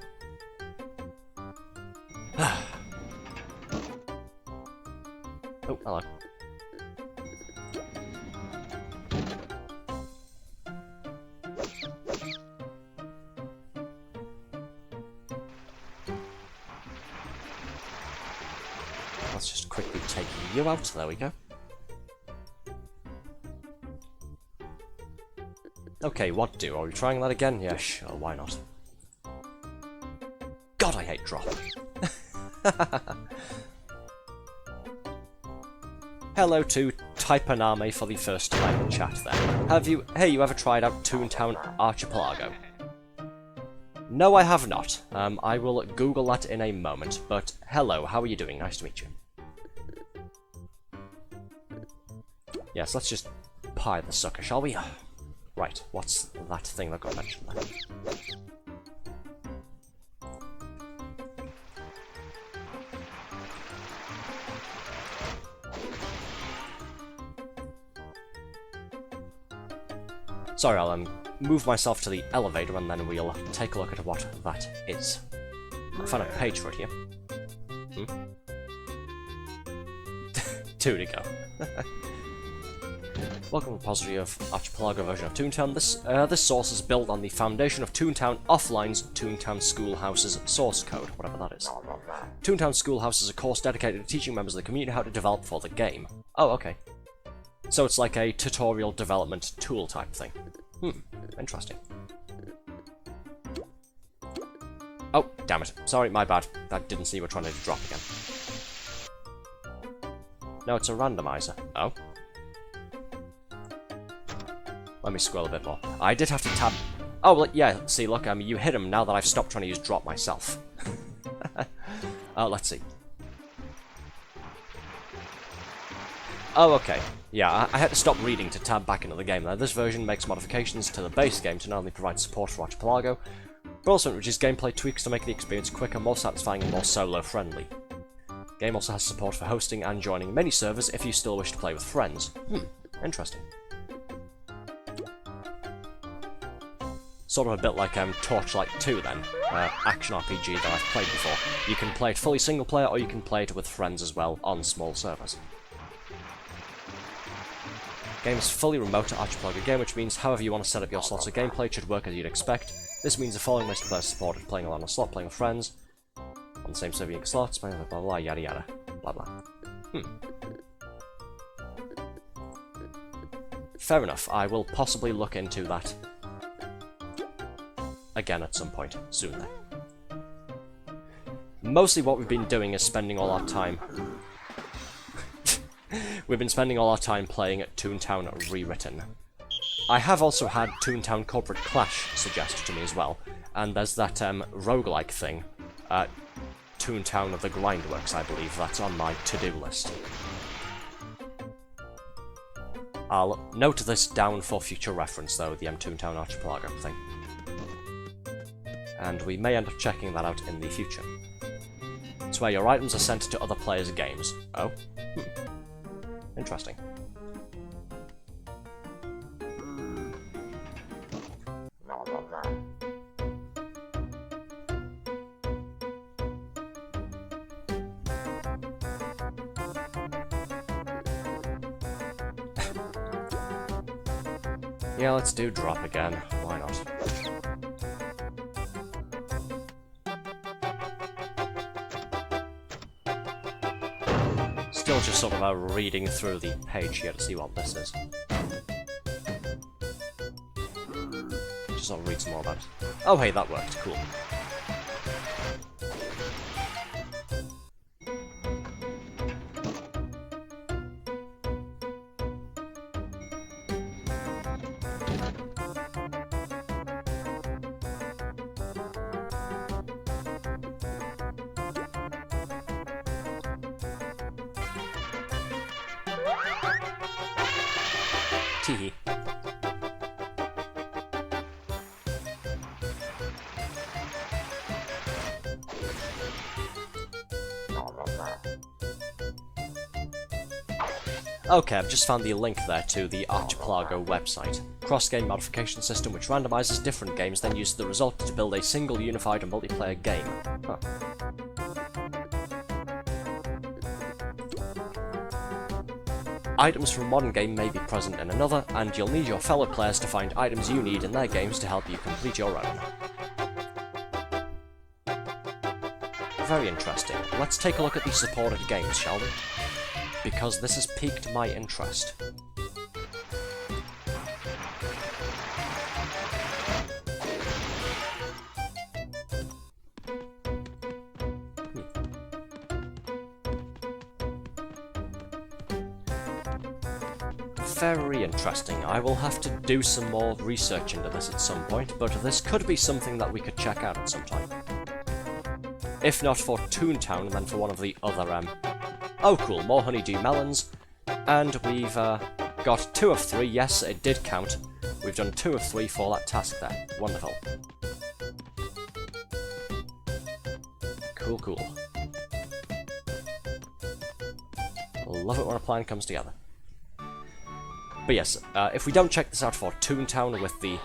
Oh, hello. Let's just quickly take you out. There we go. Okay, what do? Are we trying that again? Yeah, sure, why not? God, I hate drop. Hello to Typaname for the first time in chat there. Hey, you ever tried out Toontown Archipelago? No, I have not. I will Google that in a moment, but hello, how are you doing? Nice to meet you. Yes, let's just pie the sucker, shall we? Right, what's that thing that got mentioned there? Sorry, I'll move myself to the elevator and then we'll take a look at what that is. I'll find a page for it here. Hmm? 2 to go. Welcome to the repository of Archipelago version of Toontown. This source is built on the foundation of Toontown Offline's Toontown Schoolhouse's source code, whatever that is. Toontown Schoolhouse is a course dedicated to teaching members of the community how to develop for the game. Oh, okay. So it's like a tutorial development tool type thing. Interesting. Oh, damn it. Sorry, my bad. I didn't see you were trying to drop again. No, it's a randomizer. Oh. Let me scroll a bit more. I did have to tab... Oh, well, yeah, see, look, you hit him now that I've stopped trying to use drop myself. Let's see. Oh, okay. Yeah, I had to stop reading to tab back into the game. Now, this version makes modifications to the base game to not only provide support for Archipelago, but also introduces gameplay tweaks to make the experience quicker, more satisfying, and more solo-friendly. The game also has support for hosting and joining many servers if you still wish to play with friends. Interesting. Sort of a bit like Torchlight 2 then, action RPG that I've played before. You can play it fully single player, or you can play it with friends as well on small servers. Game is fully remote archipelago game, which means however you want to set up your slots of gameplay should work as you'd expect. This means the following list of players supported: playing alone on a slot, playing with friends, on the same server unique slots, blah blah blah, yada yada, blah blah. Fair enough, I will possibly look into that again at some point, soon then. Mostly what we've been doing is spending all our time... We've been spending all our time playing Toontown Rewritten. I have also had Toontown Corporate Clash suggested to me as well, and there's that roguelike thing, Toontown of the Grindworks, I believe, that's on my to-do list. I'll note this down for future reference though, the Toontown Archipelago thing. And we may end up checking that out in the future. It's where your items are sent to other players' games. Oh? Interesting. Yeah, let's do drop again. Why not? Still just sort of reading through the page here to see what this is. Just sort of read some more about it. Oh hey, that worked. Cool. Teehee. Okay, I've just found the link there to the Archipelago website. Cross-game modification system which randomizes different games, then uses the result to build a single unified multiplayer game. Huh. Items from a modern game may be present in another, and you'll need your fellow players to find items you need in their games to help you complete your own. Very interesting. Let's take a look at the supported games, shall we? Because this has piqued my interest. Very interesting. I will have to do some more research into this at some point, but this could be something that we could check out at some time. If not for Toontown, then for one of the other, Oh cool, more honeydew melons, and we've got 2 of 3, yes, it did count. We've done 2 of 3 for that task there. Wonderful. Cool, cool. Love it when a plan comes together. But yes, if we don't check this out for Toontown with the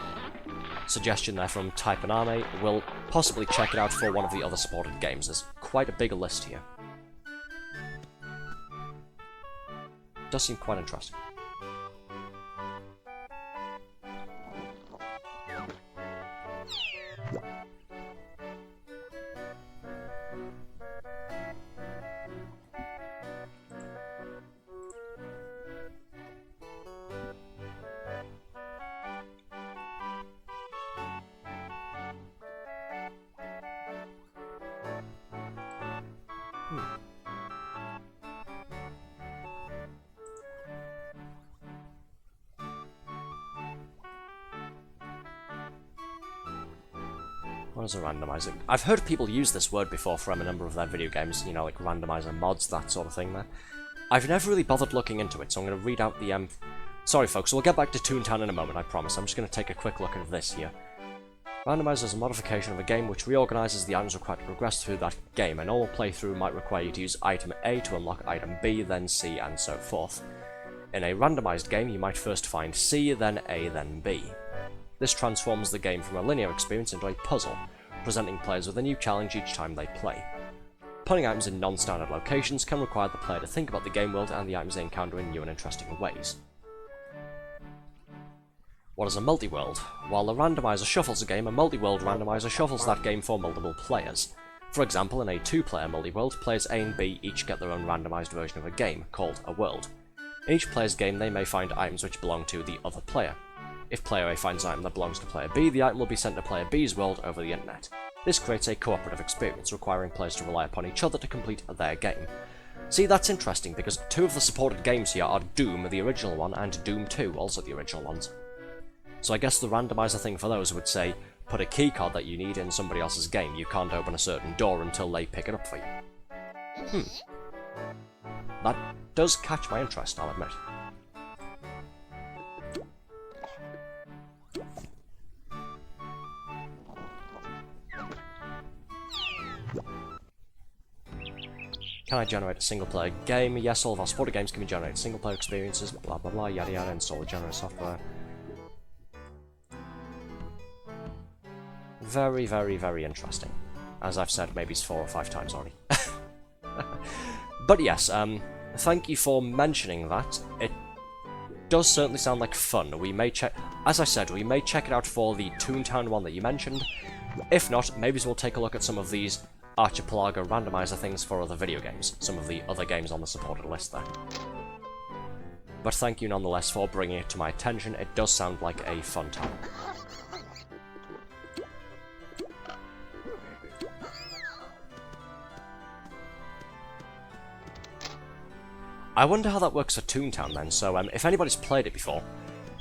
suggestion there from Typaname, we'll possibly check it out for one of the other supported games. There's quite a big list here. Does seem quite interesting. What is a randomizer? I've heard people use this word before from a number of their video games, you know, like randomizer mods, that sort of thing there. I've never really bothered looking into it, so I'm going to read out the, Sorry folks, we'll get back to Toontown in a moment, I promise. I'm just going to take a quick look at this here. Randomizer is a modification of a game which reorganizes the items required to progress through that game. A normal playthrough might require you to use item A to unlock item B, then C, and so forth. In a randomized game, you might first find C, then A, then B. This transforms the game from a linear experience into a puzzle, presenting players with a new challenge each time they play. Putting items in non-standard locations can require the player to think about the game world and the items they encounter in new and interesting ways. What is a multi-world? While a randomizer shuffles a game, a multi-world randomizer shuffles that game for multiple players. For example, in a two-player multi-world, players A and B each get their own randomized version of a game, called a world. In each player's game, they may find items which belong to the other player. If player A finds an item that belongs to player B, the item will be sent to player B's world over the internet. This creates a cooperative experience, requiring players to rely upon each other to complete their game. See, that's interesting, because two of the supported games here are Doom, the original one, and Doom 2, also the original ones. So I guess the randomizer thing for those would say, put a keycard that you need in somebody else's game. You can't open a certain door until they pick it up for you. That does catch my interest, I'll admit. Can I generate a single-player game? Yes, all of our supported games can be generated single-player experiences, blah blah blah, yada yada, install the generator software. Very, very, very interesting. As I've said maybe 4 or 5 times already. But yes, thank you for mentioning that. It does certainly sound like fun. We may check, as I said, we may check it out for the Toontown one that you mentioned. If not, maybe we'll take a look at some of these Archipelago randomizer things for other video games, some of the other games on the supported list there. But thank you nonetheless for bringing it to my attention. It does sound like a fun time. I wonder how that works for Toontown then. So if anybody's played it before,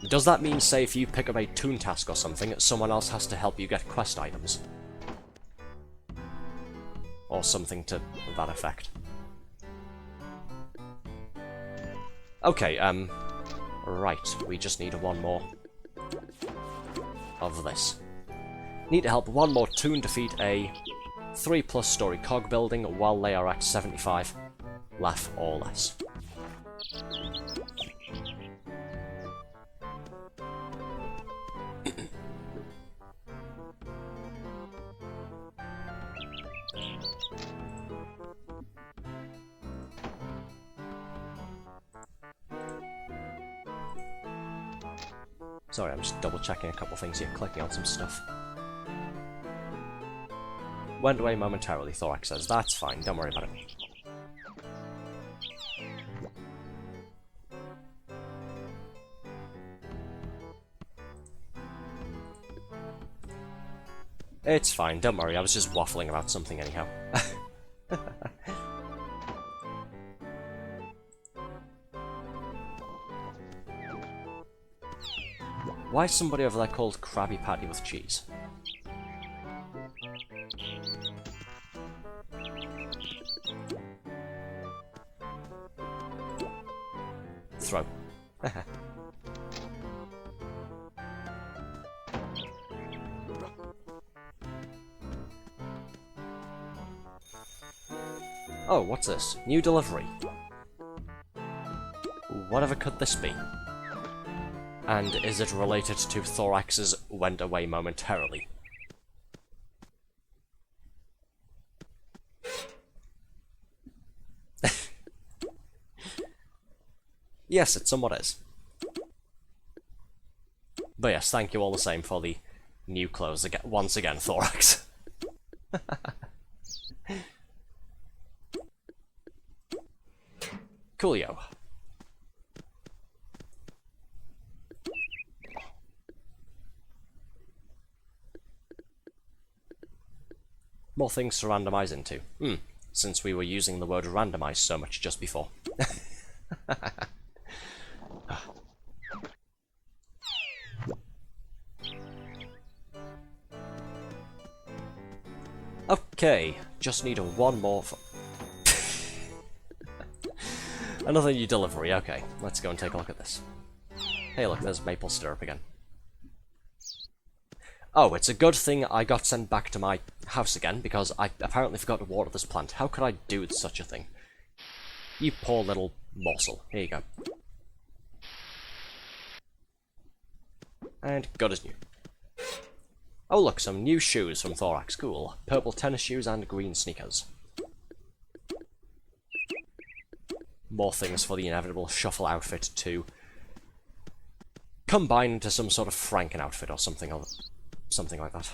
does that mean, say, if you pick up a Toon task or something, someone else has to help you get quest items? Or something to that effect. Okay, right, we just need one more of this. Need to help one more Toon defeat a 3+ story cog building while they are at 75, laugh or less. Sorry, I'm just double checking a couple things here, clicking on some stuff. Went away momentarily, Thorax says. That's fine, don't worry about it. It's fine, don't worry, I was just waffling about something anyhow. Why is somebody over there called Krabby Patty with cheese? Throw. Oh, what's this? New delivery. Whatever could this be? And is it related to Thorax's went away momentarily? Yes, it somewhat is. But yes, thank you all the same for the new clothes again, once again, Thorax. Coolio. More things to randomize into. Since we were using the word randomize so much just before. Okay, just need one more for... Another new delivery, okay. Let's go and take a look at this. Hey look, there's maple syrup again. Oh, it's a good thing I got sent back to my house again, because I apparently forgot to water this plant. How could I do such a thing? You poor little morsel. Here you go. And good as new. Oh look, some new shoes from Thorax. Cool. Purple tennis shoes and green sneakers. More things for the inevitable shuffle outfit to combine into some sort of Franken outfit or something like that.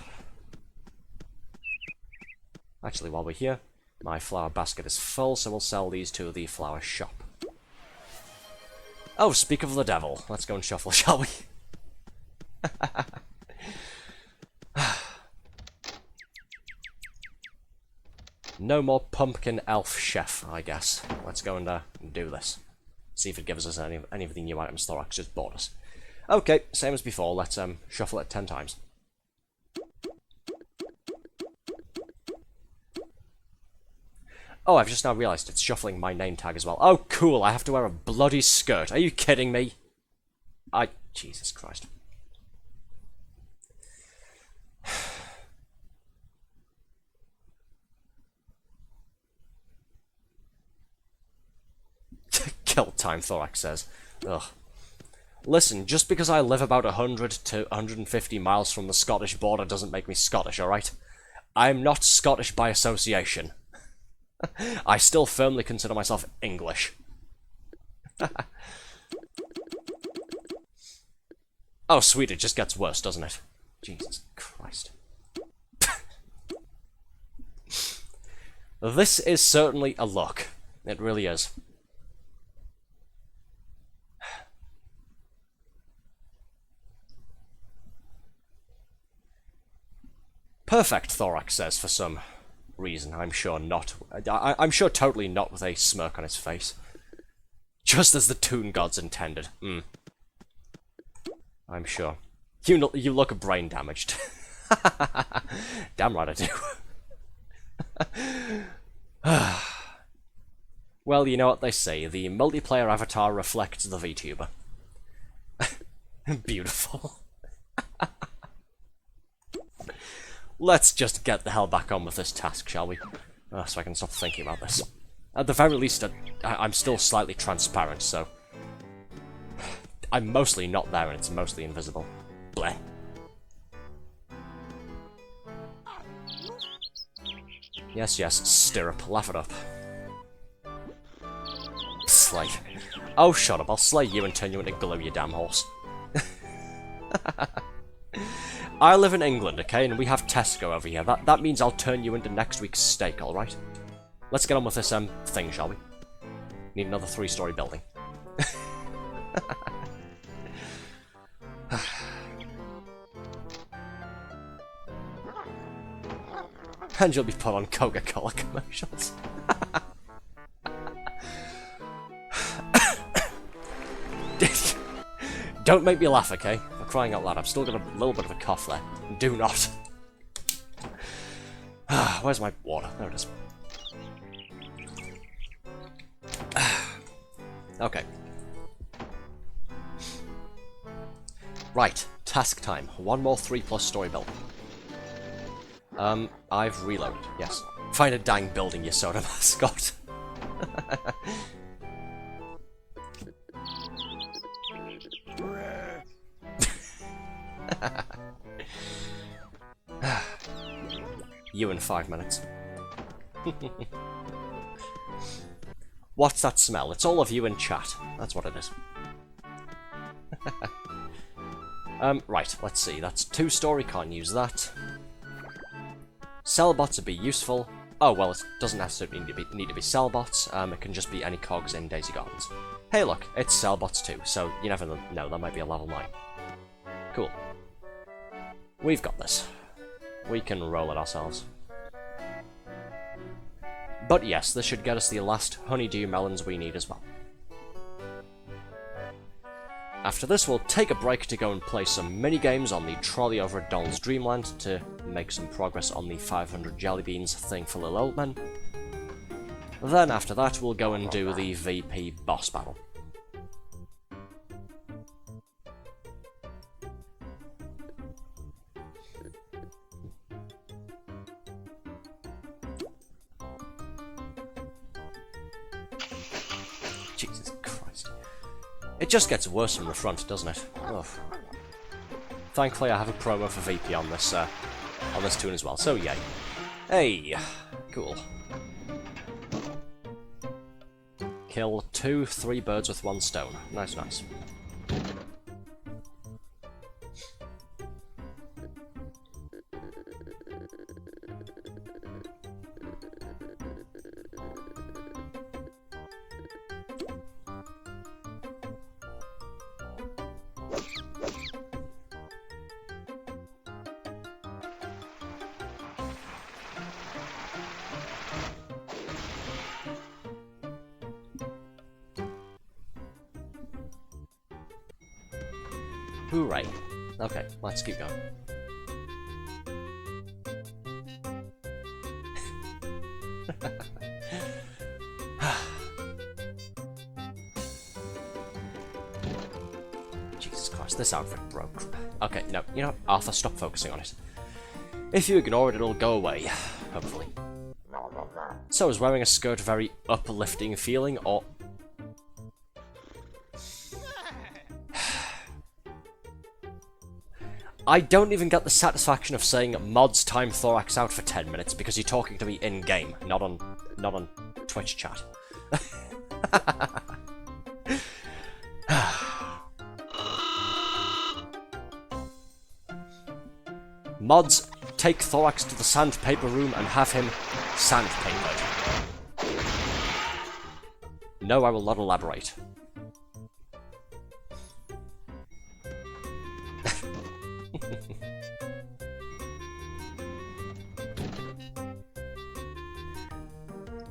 Actually, while we're here, my flower basket is full, so we'll sell these to the flower shop. Oh, speak of the devil. Let's go and shuffle, shall we? No more pumpkin elf chef, I guess. Let's go and do this. See if it gives us any of the new items Thorax just bought us. Okay, same as before. Let's shuffle it 10 times. Oh, I've just now realised it's shuffling my name tag as well. Oh, cool, I have to wear a bloody skirt. Are you kidding me? Jesus Christ. Kill time, Thorax says. Ugh. Listen, just because I live about 100 to 150 miles from the Scottish border doesn't make me Scottish, alright? I'm not Scottish by association. I still firmly consider myself English. Oh, sweet, it just gets worse, doesn't it? Jesus Christ. This is certainly a look. It really is. Perfect, Thorax says for some reason. I'm sure not. I'm sure totally not with a smirk on his face. Just as the Toon gods intended. I'm sure. You look brain damaged. Damn right I do. Well, you know what they say. The multiplayer avatar reflects the VTuber. Beautiful. Let's just get the hell back on with this task, shall we? So I can stop thinking about this. At the very least, I'm still slightly transparent, so... I'm mostly not there and it's mostly invisible. Bleh. Yes, yes, stirrup, laugh it up. Slay. Oh, shut up, I'll slay you and turn you into glue, you damn horse. I live in England, okay, and we have Tesco over here. That means I'll turn you into next week's steak, alright? Let's get on with this, thing, shall we? Need another 3-story building. And you'll be put on Coca-Cola commercials. Don't make me laugh, okay? For crying out loud, I've still got a little bit of a cough there. Do not. Where's my water? There it is. Okay. Right, task time. One more 3+ story building. I've reloaded, yes. Find a dang building, you soda mascot. You in 5 minutes. What's that smell? It's all of you in chat. That's what it is. Right, let's see. That's 2-story, can't use that. Cell bots would be useful. Oh, well, it doesn't necessarily need to be cell bots. It can just be any cogs in Daisy Gardens. Hey, look, it's cell bots too, so you never know, that might be a level 9. Cool. We've got this. We can roll it ourselves. But yes, this should get us the last honeydew melons we need as well. After this, we'll take a break to go and play some mini-games on the trolley over at Donald's Dreamland to make some progress on the 500 jelly beans thing for Lil Oldman. Then after that, we'll go and do the VP boss battle. Jesus Christ. It just gets worse from the front, doesn't it? Ugh. Thankfully, I have a promo for VP on this toon as well, so yay. Hey, cool. Kill 3 birds with 1 stone. Nice, nice. Hooray. Okay, let's keep going. Jesus Christ, this outfit broke. Okay, no, you know what? Arthur, stop focusing on it. If you ignore it, it'll go away. Hopefully. So, is wearing a skirt a very uplifting feeling, or... I don't even get the satisfaction of saying mods time Thorax out for 10 minutes because you're talking to me in-game, not on Twitch chat. Mods, take Thorax to the sandpaper room and have him sandpapered. No, I will not elaborate.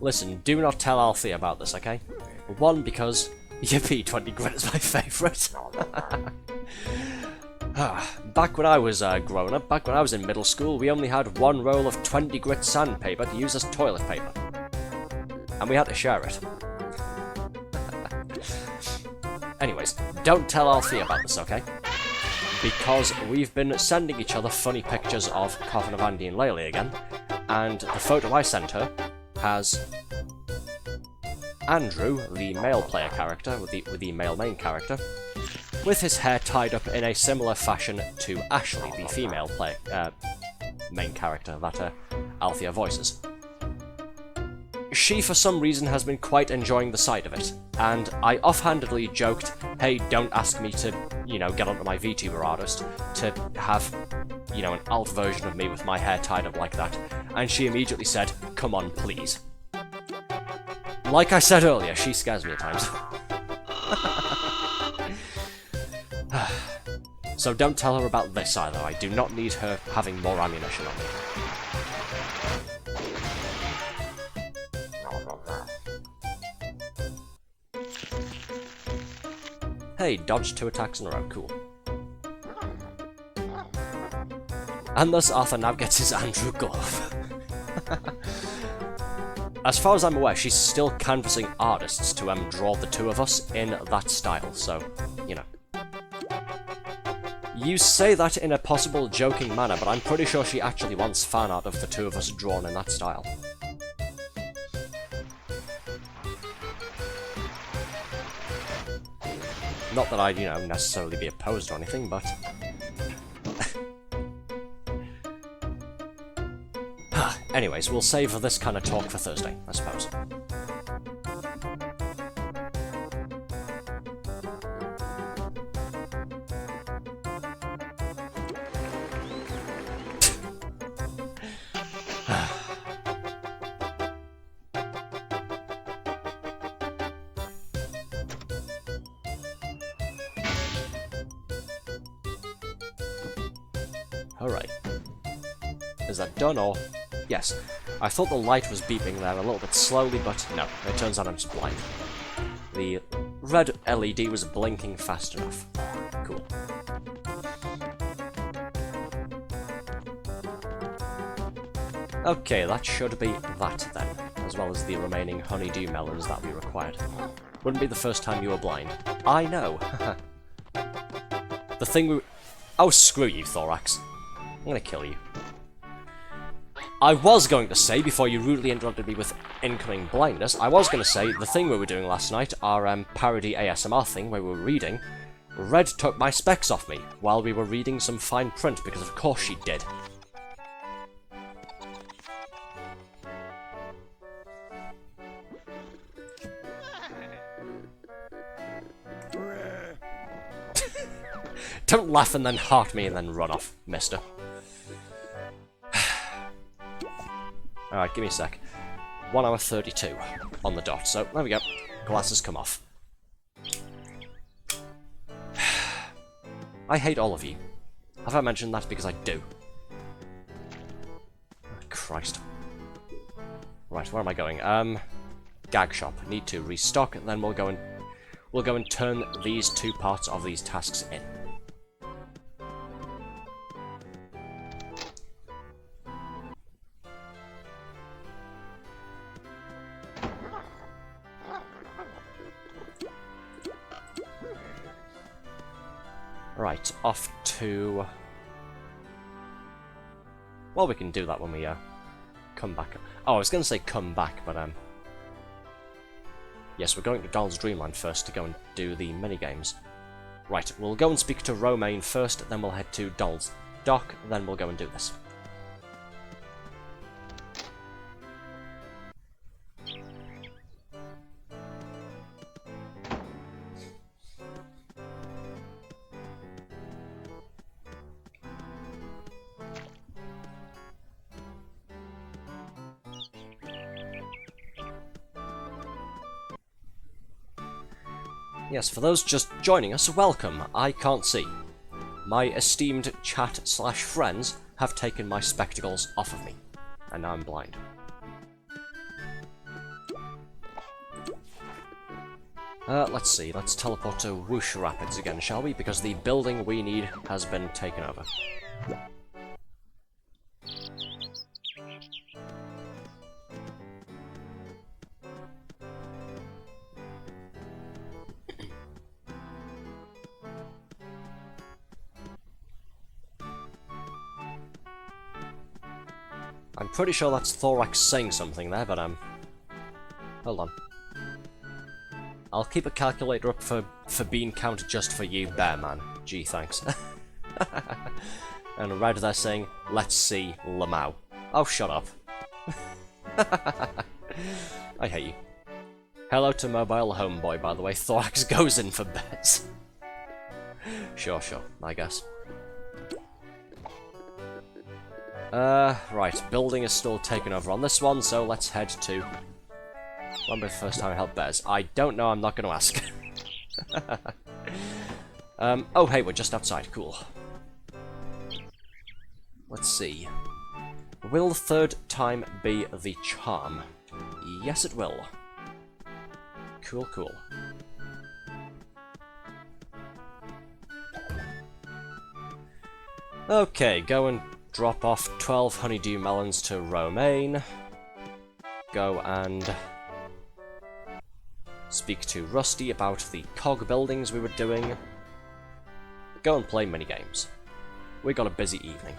Listen, do not tell Althea about this, okay? 1, because Yippee 20 grit is my favourite. Back when I was growing up, back when I was in middle school, we only had 1 roll of 20 grit sandpaper to use as toilet paper. And we had to share it. Anyways, don't tell Althea about this, okay? Because we've been sending each other funny pictures of Coffin of Andy and Laylee again, and the photo I sent her has Andrew, the male player character, with the male main character, with his hair tied up in a similar fashion to Ashley, the female main character that Althea voices. She, for some reason, has been quite enjoying the sight of it, and I offhandedly joked, hey, don't ask me to, you know, get onto my VTuber artist to have, you know, an alt version of me with my hair tied up like that, and she immediately said, come on, please. Like I said earlier, she scares me at times. So don't tell her about this either, I do not need her having more ammunition on me. Hey, dodged 2 attacks in a row, cool. And thus Arthur now gets his Andrew glove. As far as I'm aware, she's still canvassing artists to draw the 2 of us in that style, so, you know. You say that in a possible joking manner, but I'm pretty sure she actually wants fan art of the 2 of us drawn in that style. Not that I'd, you know, necessarily be opposed or anything, but... Anyways, we'll save this kind of talk for Thursday, I suppose. Alright. Is that done, or...? Yes. I thought the light was beeping there a little bit slowly, but no. It turns out I'm just blind. The red LED was blinking fast enough. Cool. Okay, that should be that then, as well as the remaining honeydew melons that we required. Wouldn't be the first time you were blind. I know! The thing we... Oh, screw you, Thorax. I'm gonna kill you. I was going to say, before you rudely interrupted me with incoming blindness, I was going to say the thing we were doing last night, our parody ASMR thing where we were reading, Red took my specs off me while we were reading some fine print, because of course she did. Don't laugh and then heart me and then run off, mister. Alright, give me a sec. 1 hour 32 on the dot, so there we go. Glasses come off. I hate all of you. Have I mentioned that? Because I do. Oh, Christ. Right, where am I going? Gag shop. Need to restock, and then we'll go and turn these 2 parts of these tasks in. Right, off to... Well, we can do that when we come back. Oh, I was going to say come back, but yes, we're going to Donald's Dreamland first to go and do the minigames. Right, we'll go and speak to Romaine first, then we'll head to Donald's Dock, then we'll go and do this. Yes, for those just joining us, welcome. I can't see. My esteemed chat/friends have taken my spectacles off of me, and now I'm blind. Let's see, let's teleport to Whoosh Rapids again, shall we? Because the building we need has been taken over. I'm pretty sure that's Thorax saying something there, but hold on. I'll keep a calculator up for bean count just for you, Bear Man. Gee, thanks. And Red there saying, let's see Lamau. Oh, shut up. I hate you. Hello to Mobile Homeboy, by the way. Thorax goes in for bets. Sure, I guess. Right, building is still taken over on this one, so let's head to... When was the first time I helped bears? I don't know, I'm not going to ask. Oh hey, we're just outside, cool. Let's see. Will the 3rd time be the charm? Yes, it will. Cool. Okay, go and drop off 12 honeydew melons to Romaine. Go and speak to Rusty about the cog buildings we were doing. Go and play minigames. We got a busy evening.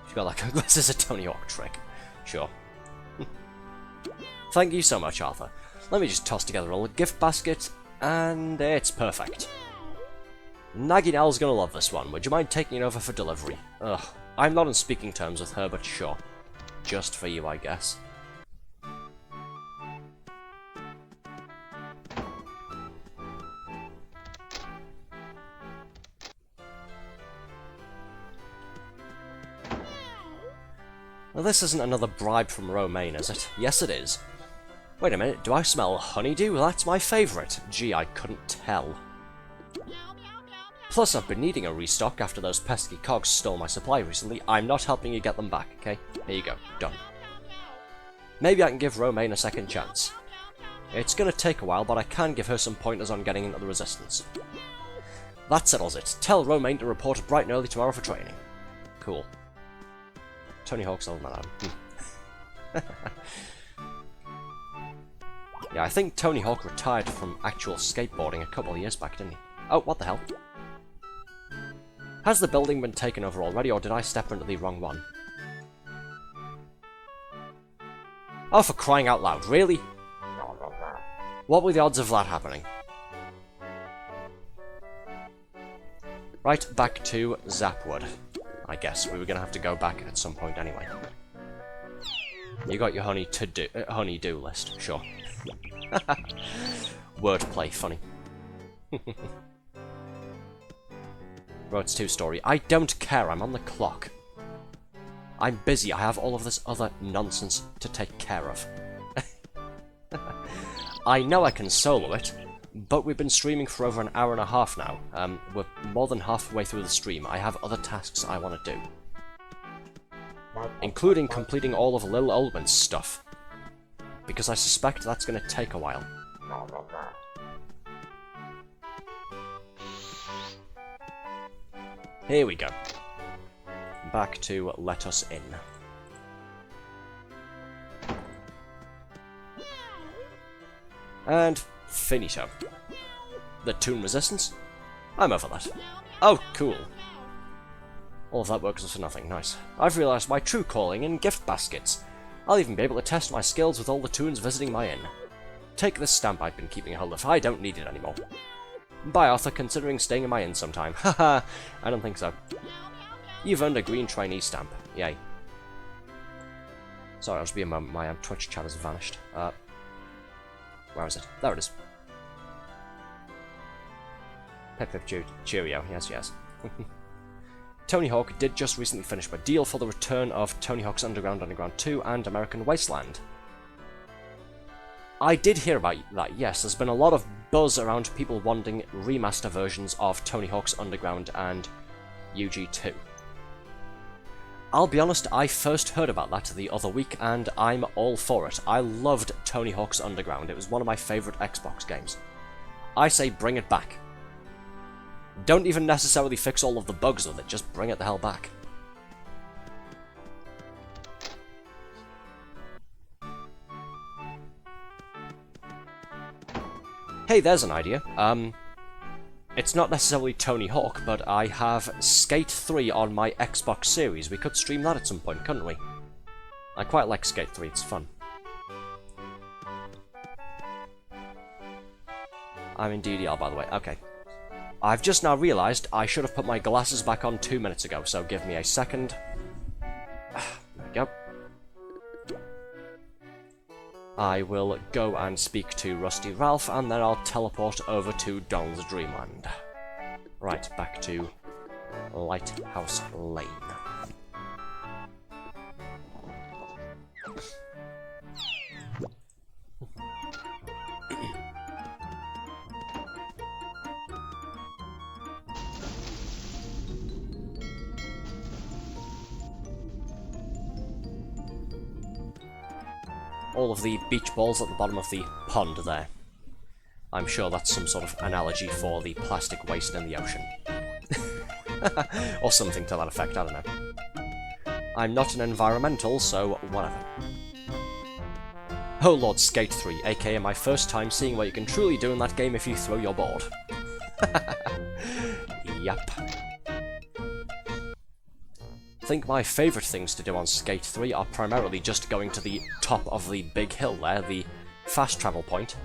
You got like, this is a Tony Hawk trick. Sure. Thank you so much, Arthur. Let me just toss together a little gift basket, and it's perfect. Naggy Nell's gonna love this one. Would you mind taking it over for delivery? Ugh. I'm not on speaking terms with her, but sure. Just for you, I guess. Well, this isn't another bribe from Romaine, is it? Yes, it is. Wait a minute, do I smell honeydew? That's my favourite. Gee, I couldn't tell. Plus, I've been needing a restock after those pesky cogs stole my supply recently. I'm not helping you get them back, okay? Here you go. Done. Maybe I can give Romaine a second chance. It's gonna take a while, but I can give her some pointers on getting into the Resistance. That settles it. Tell Romaine to report bright and early tomorrow for training. Cool. Tony Hawk's old man. Yeah, I think Tony Hawk retired from actual skateboarding a couple of years back, didn't he? Oh, what the hell? Has the building been taken over already, or did I step into the wrong one? Oh, for crying out loud, really? What were the odds of that happening? Right, back to Zapwood. I guess we were going to have to go back at some point anyway. You got your honey-do list, sure. Wordplay, funny. Roads 2 story. I don't care, I'm on the clock. I'm busy, I have all of this other nonsense to take care of. I know I can solo it, but we've been streaming for over an hour and a half now. We're more than halfway through the stream. I have other tasks I want to do. Including completing all of Lil Oldman's stuff. Because I suspect that's going to take a while. Here we go. Back to Let Us In. And finito. The Toon Resistance? I'm over that. Oh, cool. All of that work was for nothing, nice. I've realised my true calling in gift baskets. I'll even be able to test my skills with all the Toons visiting my inn. Take this stamp I've been keeping hold of, I don't need it anymore. Bye Arthur, considering staying in my inn sometime. Haha, I don't think so. You've earned a green trainee stamp, yay. Sorry, I'll just be a moment, my Twitch chat has vanished. Where is it? There it is. Pip pip cheerio, yes yes. Tony Hawk did just recently finish a deal for the return of Tony Hawk's Underground 2 and American Wasteland. I did hear about that, yes. There's been a lot of buzz around people wanting remaster versions of Tony Hawk's Underground and UG2. I'll be honest, I first heard about that the other week, and I'm all for it. I loved Tony Hawk's Underground. It was one of my favourite Xbox games. I say bring it back. Don't even necessarily fix all of the bugs with it, just bring it the hell back. Hey, there's an idea. It's not necessarily Tony Hawk, but I have Skate 3 on my Xbox Series. We could stream that at some point, couldn't we? I quite like Skate 3, it's fun. I'm in DDR, by the way. Okay. I've just now realised I should have put my glasses back on 2 minutes ago, so give me a second. There we go. I will go and speak to Rusty Ralph, and then I'll teleport over to Donald's Dreamland. Right, back to Lighthouse Lane. All of the beach balls at the bottom of the pond there. I'm sure that's some sort of analogy for the plastic waste in the ocean. Or something to that effect, I don't know. I'm not an environmental, so whatever. Oh Lord, Skate 3, aka my first time seeing what you can truly do in that game if you throw your board. Yup. I think my favourite things to do on Skate 3 are primarily just going to the top of the big hill there, the fast travel point,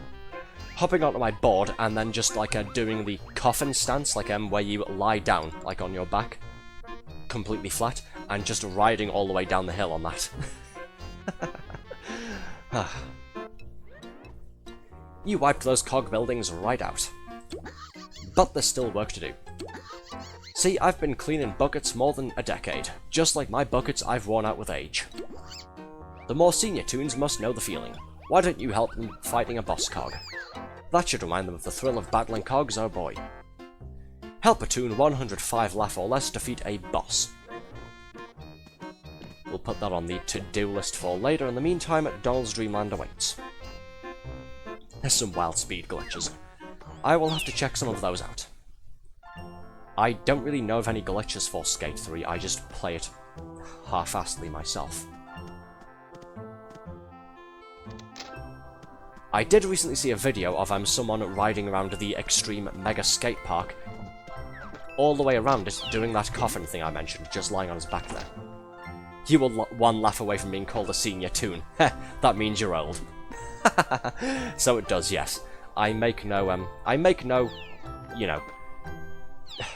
hopping onto my board, and then just like doing the coffin stance, like where you lie down, like on your back, completely flat, and just riding all the way down the hill on that. You wiped those cog buildings right out. But there's still work to do. See, I've been cleaning buckets more than a decade, just like my buckets I've worn out with age. The more senior Toons must know the feeling. Why don't you help them fighting a boss cog? That should remind them of the thrill of battling cogs, oh boy. Help a Toon 105 laugh or less defeat a boss. We'll put that on the to-do list for later. In the meantime, Donald's Dreamland awaits. There's some wild speed glitches. I will have to check some of those out. I don't really know of any glitches for Skate 3, I just play it half-assedly myself. I did recently see a video of someone riding around the Extreme Mega Skate Park, all the way around it, doing that coffin thing I mentioned, just lying on his back there. You were one laugh away from being called a senior Toon. That means you're old. So it does, yes. I make no, you know,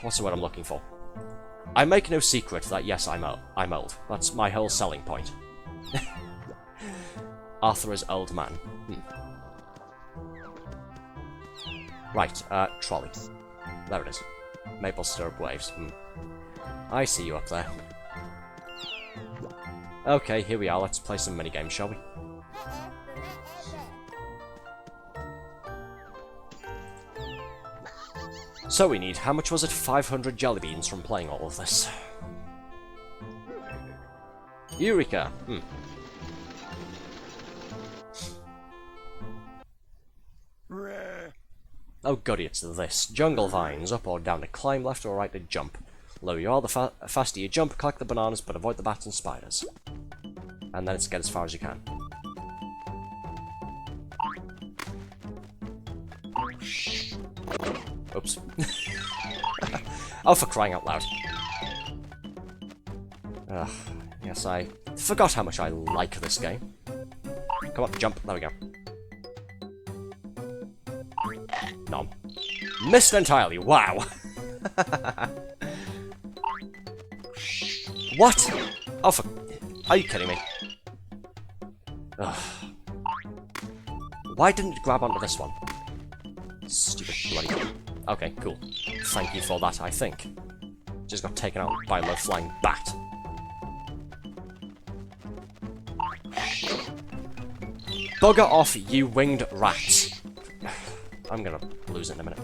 What's the word I'm looking for? I make no secret that, yes, I'm old. That's my whole selling point. Arthur is old man. Right, trolley. There it is. Maple syrup waves. I see you up there. Okay, here we are. Let's play some minigames, shall we? So we need, how much was it? 500 jelly beans from playing all of this. Eureka! Oh goody, it's this. Jungle vines, up or down to climb, left or right to jump. Lower you are, the faster you jump, collect the bananas, but avoid the bats and spiders. And then it's get as far as you can. Oops. Oh, for crying out loud. Ugh, yes, I forgot how much I like this game. Come on, jump. There we go. Nom. Missed entirely. Wow. What? Oh, for... Are you kidding me? Ugh. Why didn't it grab onto this one? Stupid bloody... Okay, cool. Thank you for that, I think. Just got taken out by a low-flying bat. Bugger off, you winged rats. I'm gonna lose it in a minute.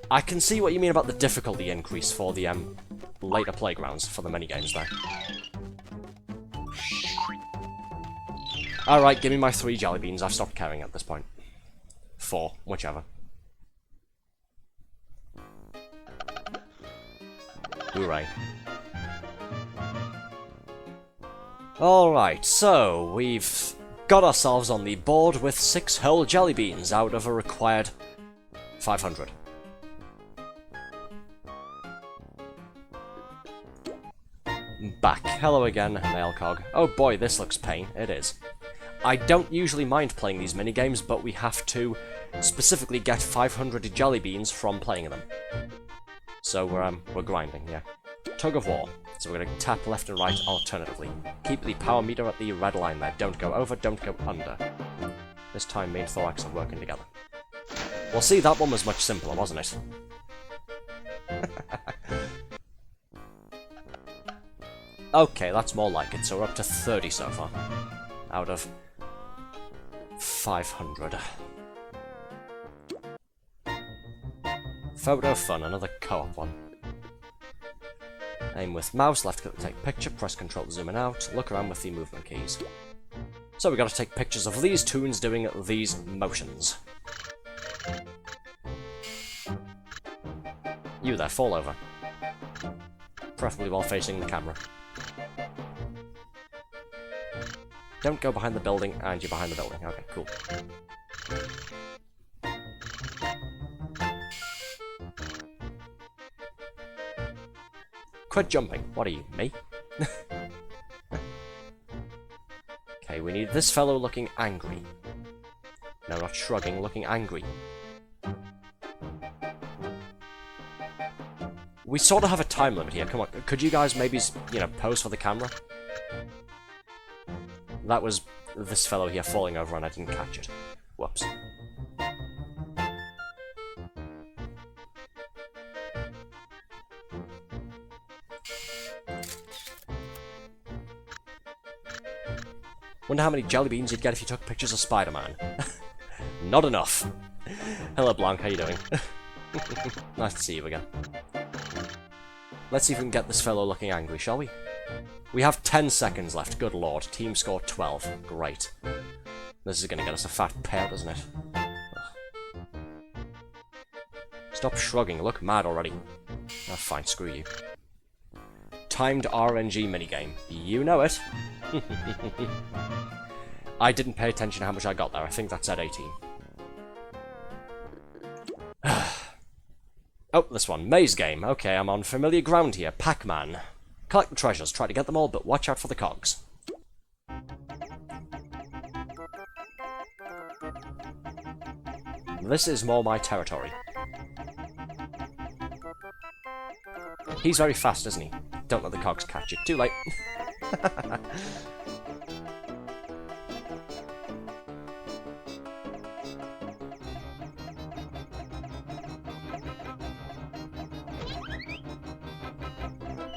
I can see what you mean about the difficulty increase for the later playgrounds, for the minigames there. Alright, give me my 3 jelly beans. I've stopped caring at this point. 4, whichever. Hooray. Alright, so we've got ourselves on the board with 6 whole jelly beans out of a required 500. Back. Hello again, Mailcog. Oh boy, this looks pain. It is. I don't usually mind playing these minigames, but we have to specifically get 500 jelly beans from playing them. So we're grinding, yeah. Tug of war. So we're going to tap left and right alternatively. Keep the power meter at the red line there. Don't go over, don't go under. This time me and Thorax are working together. Well, see, that one was much simpler, wasn't it? Okay, that's more like it. So we're up to 30 so far. Out of 500. Photo fun, another co-op one. Aim with mouse, left click to take picture, press control to zoom in out, look around with the movement keys. So we gotta take pictures of these toons doing these motions. You there, fall over. Preferably while facing the camera. Don't go behind the building, and you're behind the building. Okay, cool. Quit jumping. What are you, me? Okay, we need this fellow looking angry. No, not shrugging, looking angry. We sort of have a time limit here. Come on, could you guys maybe, you know, pose for the camera? That was this fellow here falling over and I didn't catch it. Whoops. Wonder how many jelly beans you'd get if you took pictures of Spider-Man. Not enough. Hello, Blanc, how you doing? Nice to see you again. Let's see if we can get this fellow looking angry, shall we? We have 10 seconds left, good lord. Team score 12. Great. This is gonna get us a fat pair, doesn't it? Ugh. Stop shrugging, look mad already. Oh, fine, screw you. Timed RNG minigame. You know it. I didn't pay attention to how much I got there. I think that said 18. Oh, this one. Maze game. Okay, I'm on familiar ground here. Pac-Man. Collect the treasures. Try to get them all, but watch out for the cogs. This is more my territory. He's very fast, isn't he? Don't let the cogs catch you. Too late.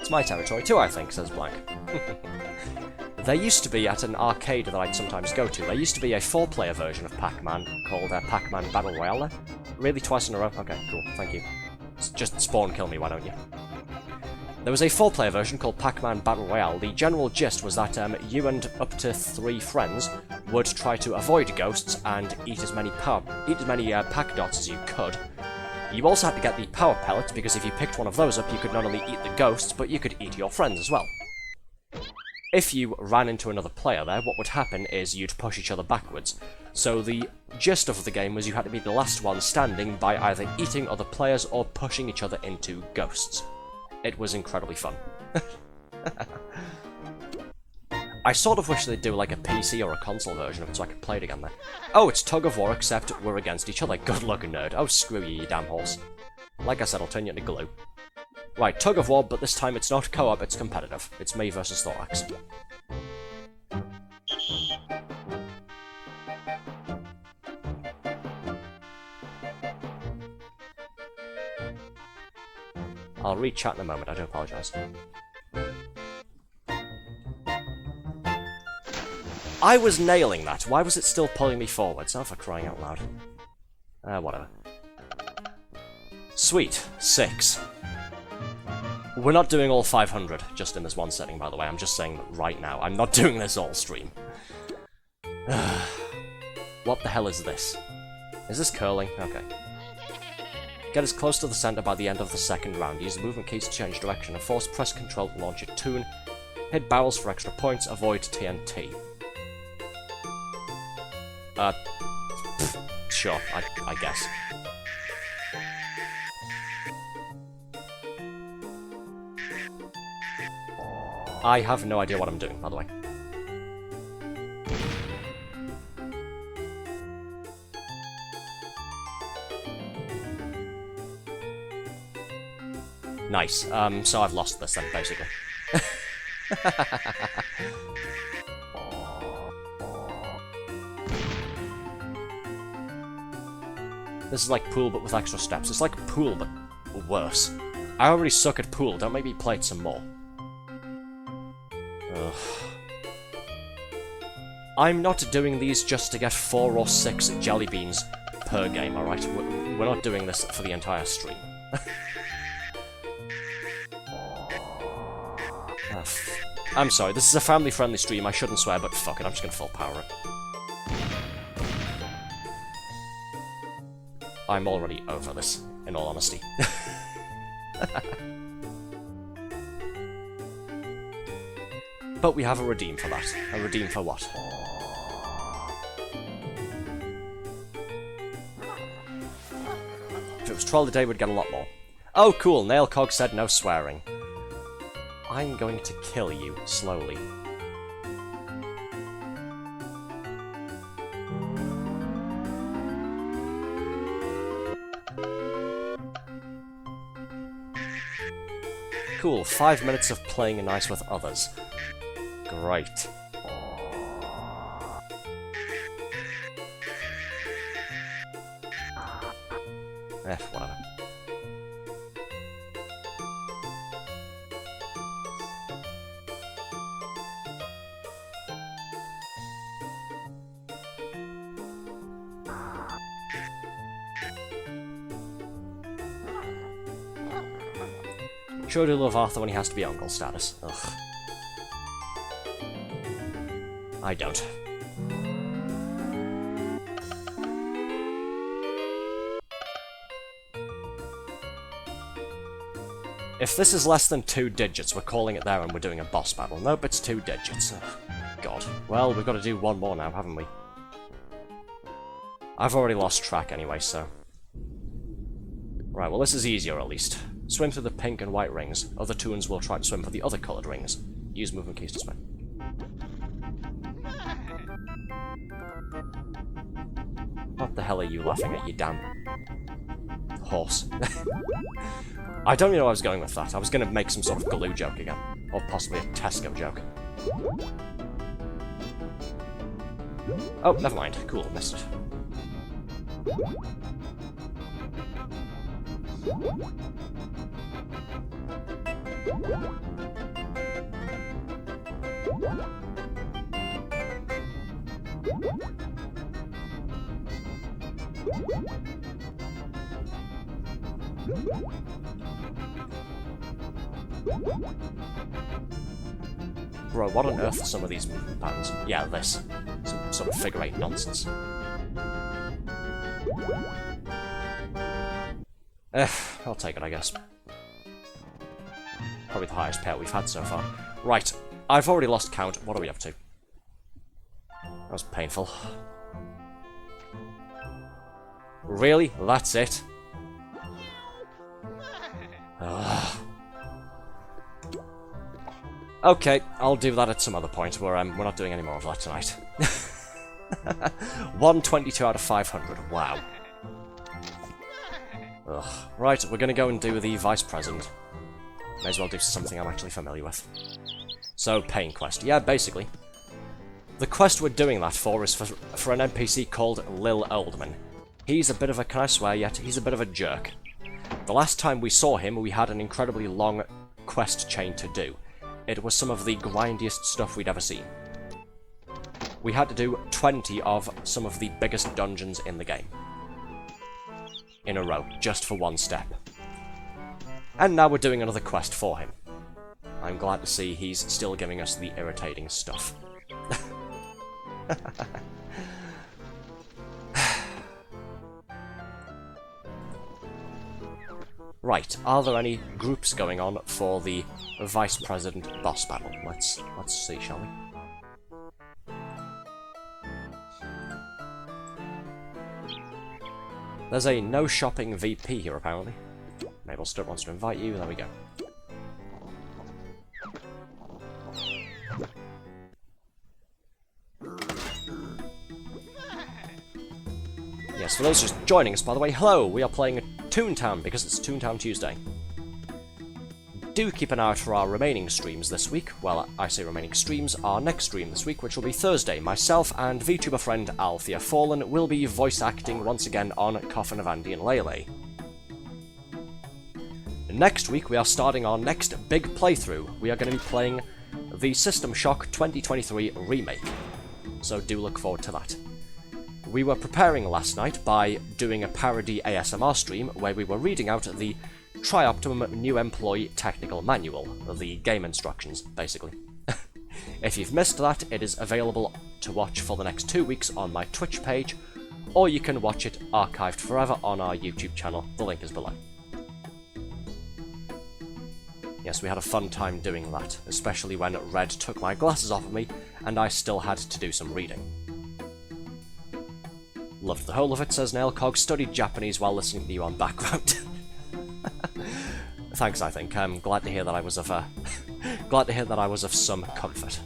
It's my territory too, I think, says Blank. There used to be, at an arcade that I'd sometimes go to, there used to be a 4-player version of Pac-Man called Pac-Man Battle Royale. Really? Twice in a row? Okay, cool, thank you. Just spawn kill me, why don't you? There was a 4-player version called Pac-Man Battle Royale. The general gist was that you and up to 3 friends would try to avoid ghosts and eat as many Pac dots as you could. You also had to get the power pellets, because if you picked one of those up, you could not only eat the ghosts, but you could eat your friends as well. If you ran into another player there, what would happen is you'd push each other backwards. So the gist of the game was you had to be the last one standing by either eating other players or pushing each other into ghosts. It was incredibly fun. I sort of wish they'd do like a PC or a console version of it so I could play it again there. Oh, it's tug of war, except we're against each other. Good luck, nerd. Oh, screw you, you damn horse. Like I said, I'll turn you into glue. Right, tug of war, but this time it's not co-op, it's competitive. It's me versus Thorax. I'll read chat in a moment, I do apologise. I was nailing that. Why was it still pulling me forwards? Oh, for crying out loud. Whatever. Sweet. 6. We're not doing all 500 just in this one setting, by the way. I'm just saying that right now. I'm not doing this all stream. What the hell is this? Is this curling? Okay. Get as close to the center by the end of the second round. Use the movement keys to change direction and force press control to launch a toon. Hit barrels for extra points. Avoid TNT. Sure, I guess. I have no idea what I'm doing, by the way. Nice. So I've lost this then, basically. This is like pool, but with extra steps. It's like pool, but worse. I already suck at pool. Don't make me play it some more. Ugh. I'm not doing these just to get 4 or 6 jelly beans per game, alright? We're not doing this for the entire stream. I'm sorry, this is a family-friendly stream, I shouldn't swear, but fuck it, I'm just gonna full power it. I'm already over this, in all honesty. But we have a redeem for that. A redeem for what? If it was Troll the Day, we'd get a lot more. Oh, cool, Nailcog said no swearing. I'm going to kill you, slowly. Cool, 5 minutes of playing nice with others. Great. Whatever. Sure do love Arthur when he has to be uncle status. Ugh. I don't. If this is less than 2 digits, we're calling it there and we're doing a boss battle. Nope, it's 2 digits. Oh, God. Well, we've got to do one more now, haven't we? I've already lost track anyway, so... Right, well this is easier at least. Swim through the pink and white rings. Other toons will try to swim for the other coloured rings. Use movement keys to swim. The hell are you laughing at, you damn horse? I don't even know where I was going with that. I was going to make some sort of glue joke again. Or possibly a Tesco joke. Oh, never mind. Cool, missed it. Bro, what on earth are some of these movement patterns? Yeah, this. Some sort of figure eight nonsense. I'll take it, I guess. Probably the highest payout we've had so far. Right, I've already lost count. What are we up to? That was painful. Really? That's it? Ugh. Okay, I'll do that at some other point where we're not doing any more of that tonight. 122 out of 500. Wow. Ugh. Right, we're gonna go and do the Vice President. May as well do something I'm actually familiar with. So, paying quest. Yeah, basically. The quest we're doing that for is for an NPC called Lil Oldman. He's a bit of a, can I swear yet, he's a bit of a jerk. The last time we saw him, we had an incredibly long quest chain to do. It was some of the grindiest stuff we'd ever seen. We had to do 20 of some of the biggest dungeons in the game. In a row, just for one step. And now we're doing another quest for him. I'm glad to see he's still giving us the irritating stuff. Right, are there any groups going on for the Vice President boss battle? Let's see, shall we? There's a no shopping VP here, apparently. Mabel still wants to invite you, there we go. Yes, for those just joining us, by the way, hello! We are playing Toontown because it's Toontown Tuesday. Do keep an eye out for our remaining streams this week. Well, I say remaining streams, our next stream this week, which will be Thursday. Myself and VTuber friend Althea Fallen will be voice acting once again on Coffin of Andy and Lele. Next week, we are starting our next big playthrough. We are going to be playing the System Shock 2023 remake. So do look forward to that. We were preparing last night by doing a parody ASMR stream where we were reading out the Trioptimum New Employee Technical Manual, the game instructions, basically. If you've missed that, it is available to watch for the next 2 weeks on my Twitch page, or you can watch it archived forever on our YouTube channel. The link is below. Yes, we had a fun time doing that, especially when Red took my glasses off of me and I still had to do some reading. Loved the whole of it, says Nailcog. Studied Japanese while listening to you on background. Thanks, I think. I'm glad to hear that I was of glad to hear that I was of some comfort.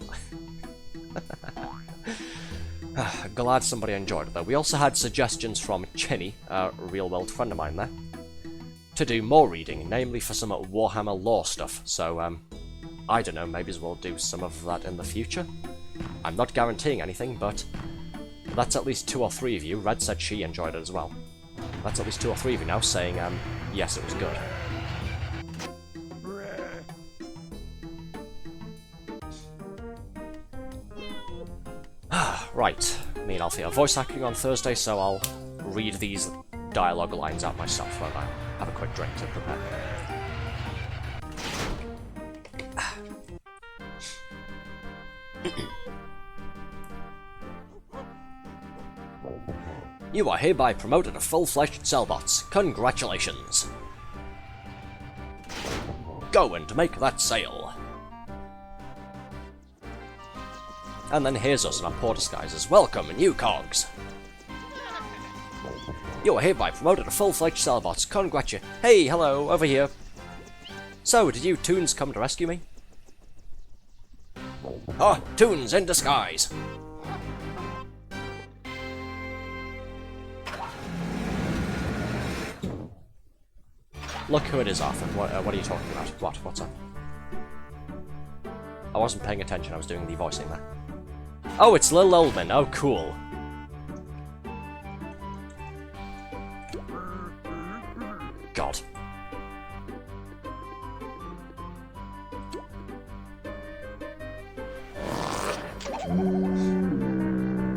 Glad somebody enjoyed it, though. We also had suggestions from Chinny, a real-world friend of mine there, to do more reading, namely for some Warhammer lore stuff. So, I don't know, maybe we'll do some of that in the future. I'm not guaranteeing anything, but that's at least 2 or 3 of you. Red said she enjoyed it as well. That's at least 2 or 3 of you now saying, yes, it was good. Right, me and Alfie are voice acting on Thursday, so I'll read these dialogue lines out myself while I have a quick drink to prepare. You are hereby promoted to full-fledged Cellbots. Congratulations! Go and make that sale! And then here's us in our poor disguises. Welcome, new cogs! You are hereby promoted to full-fledged Cellbots. Congratulations! Hey, hello, over here! So, did you Toons come to rescue me? Oh, Toons in disguise! Look who it is, Arthur. What are you talking about? What's up? I wasn't paying attention, I was doing the voicing there. Oh, it's Lil Oldman. Oh, cool. God.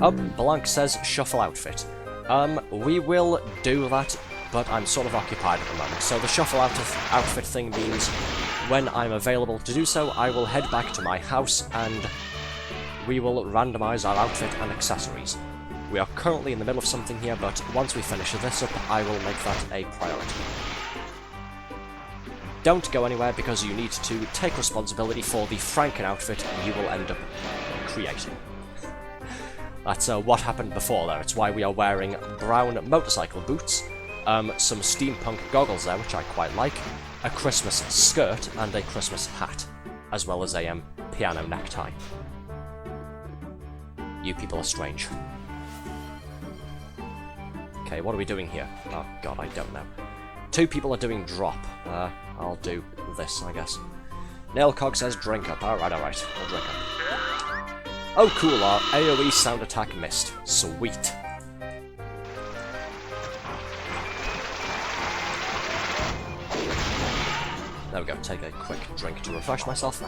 Oh, Blanc says shuffle outfit. We will do that, but I'm sort of occupied at the moment. So the shuffle outfit thing means when I'm available to do so, I will head back to my house and we will randomize our outfit and accessories. We are currently in the middle of something here, but once we finish this up, I will make that a priority. Don't go anywhere because you need to take responsibility for the Franken outfit you will end up creating. That's what happened before there. It's why we are wearing brown motorcycle boots, some steampunk goggles there, which I quite like, a Christmas skirt, and a Christmas hat, as well as a piano necktie. You people are strange. Okay, what are we doing here? Oh god, I don't know. Two people are doing drop. I'll do this, I guess. Nailcog says drink up. Alright, I'll drink up. Oh cool, our AoE sound attack missed. Sweet. There we go, take a quick drink to refresh myself.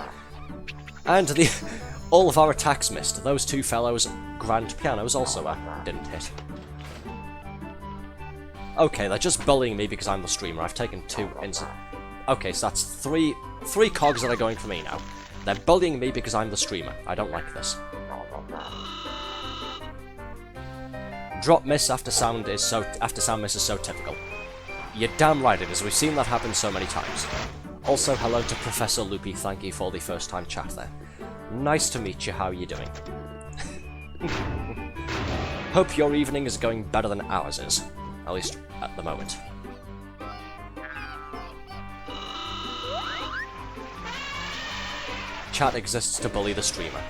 And all of our attacks missed. Those two fellows' grand pianos also didn't hit. Okay, they're just bullying me because I'm the streamer. I've taken two instant... Okay, so that's three cogs that are going for me now. They're bullying me because I'm the streamer. I don't like this. Drop miss after sound miss is so typical. You're damn right it is. We've seen that happen so many times. Also, hello to Professor Loopy. Thank you for the first time chat there. Nice to meet you. How are you doing? Hope your evening is going better than ours is. At least at the moment. Chat exists to bully the streamer.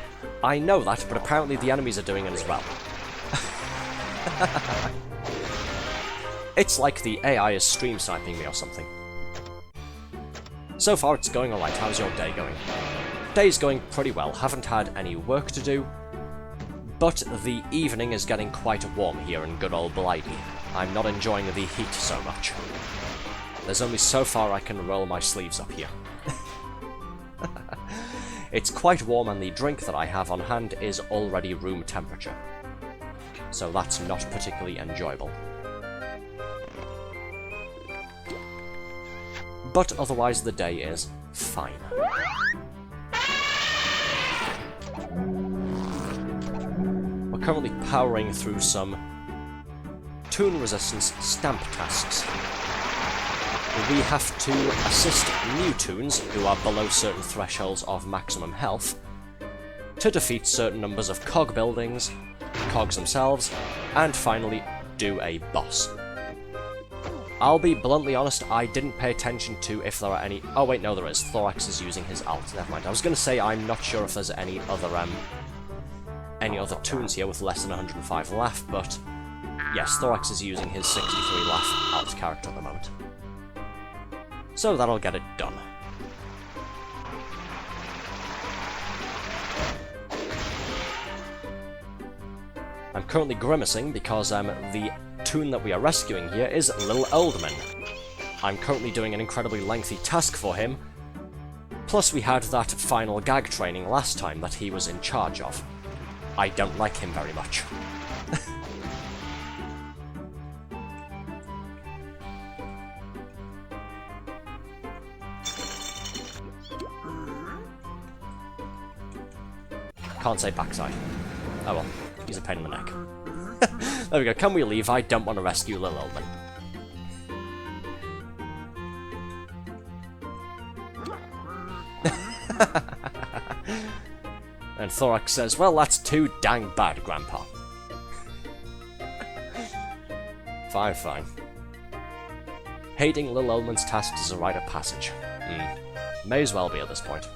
I know that, but apparently the enemies are doing it as well. It's like the AI is stream sniping me or something. So far it's going alright. How's your day going? Day's going pretty well. Haven't had any work to do. But the evening is getting quite warm here in good old Blighty. I'm not enjoying the heat so much. There's only so far I can roll my sleeves up here. It's quite warm and the drink that I have on hand is already room temperature. So that's not particularly enjoyable. But otherwise the day is fine. We're currently powering through some Toon Resistance stamp tasks. We have to assist new Toons, who are below certain thresholds of maximum health, to defeat certain numbers of cog buildings, cogs themselves, and finally do a boss. I'll be bluntly honest, I didn't pay attention to if there are any... Oh wait, no there is. Thorax is using his alt, never mind. I was going to say I'm not sure if there's any other Toons here with less than 105 laugh, but yes, Thorax is using his 63 laugh alt character at the moment. So that'll get it done. I'm currently grimacing because the Toon that we are rescuing here is Lil Oldman. I'm currently doing an incredibly lengthy task for him, plus we had that final gag training last time that he was in charge of. I don't like him very much. Can't say backside. Oh well, he's a pain in the neck. There we go, can we leave? I don't want to rescue Lil Oldman. And Thorax says, well, that's too dang bad, Grandpa. Fine, fine. Hating Lil Oldman's tasks is a rite of passage. May as well be at this point.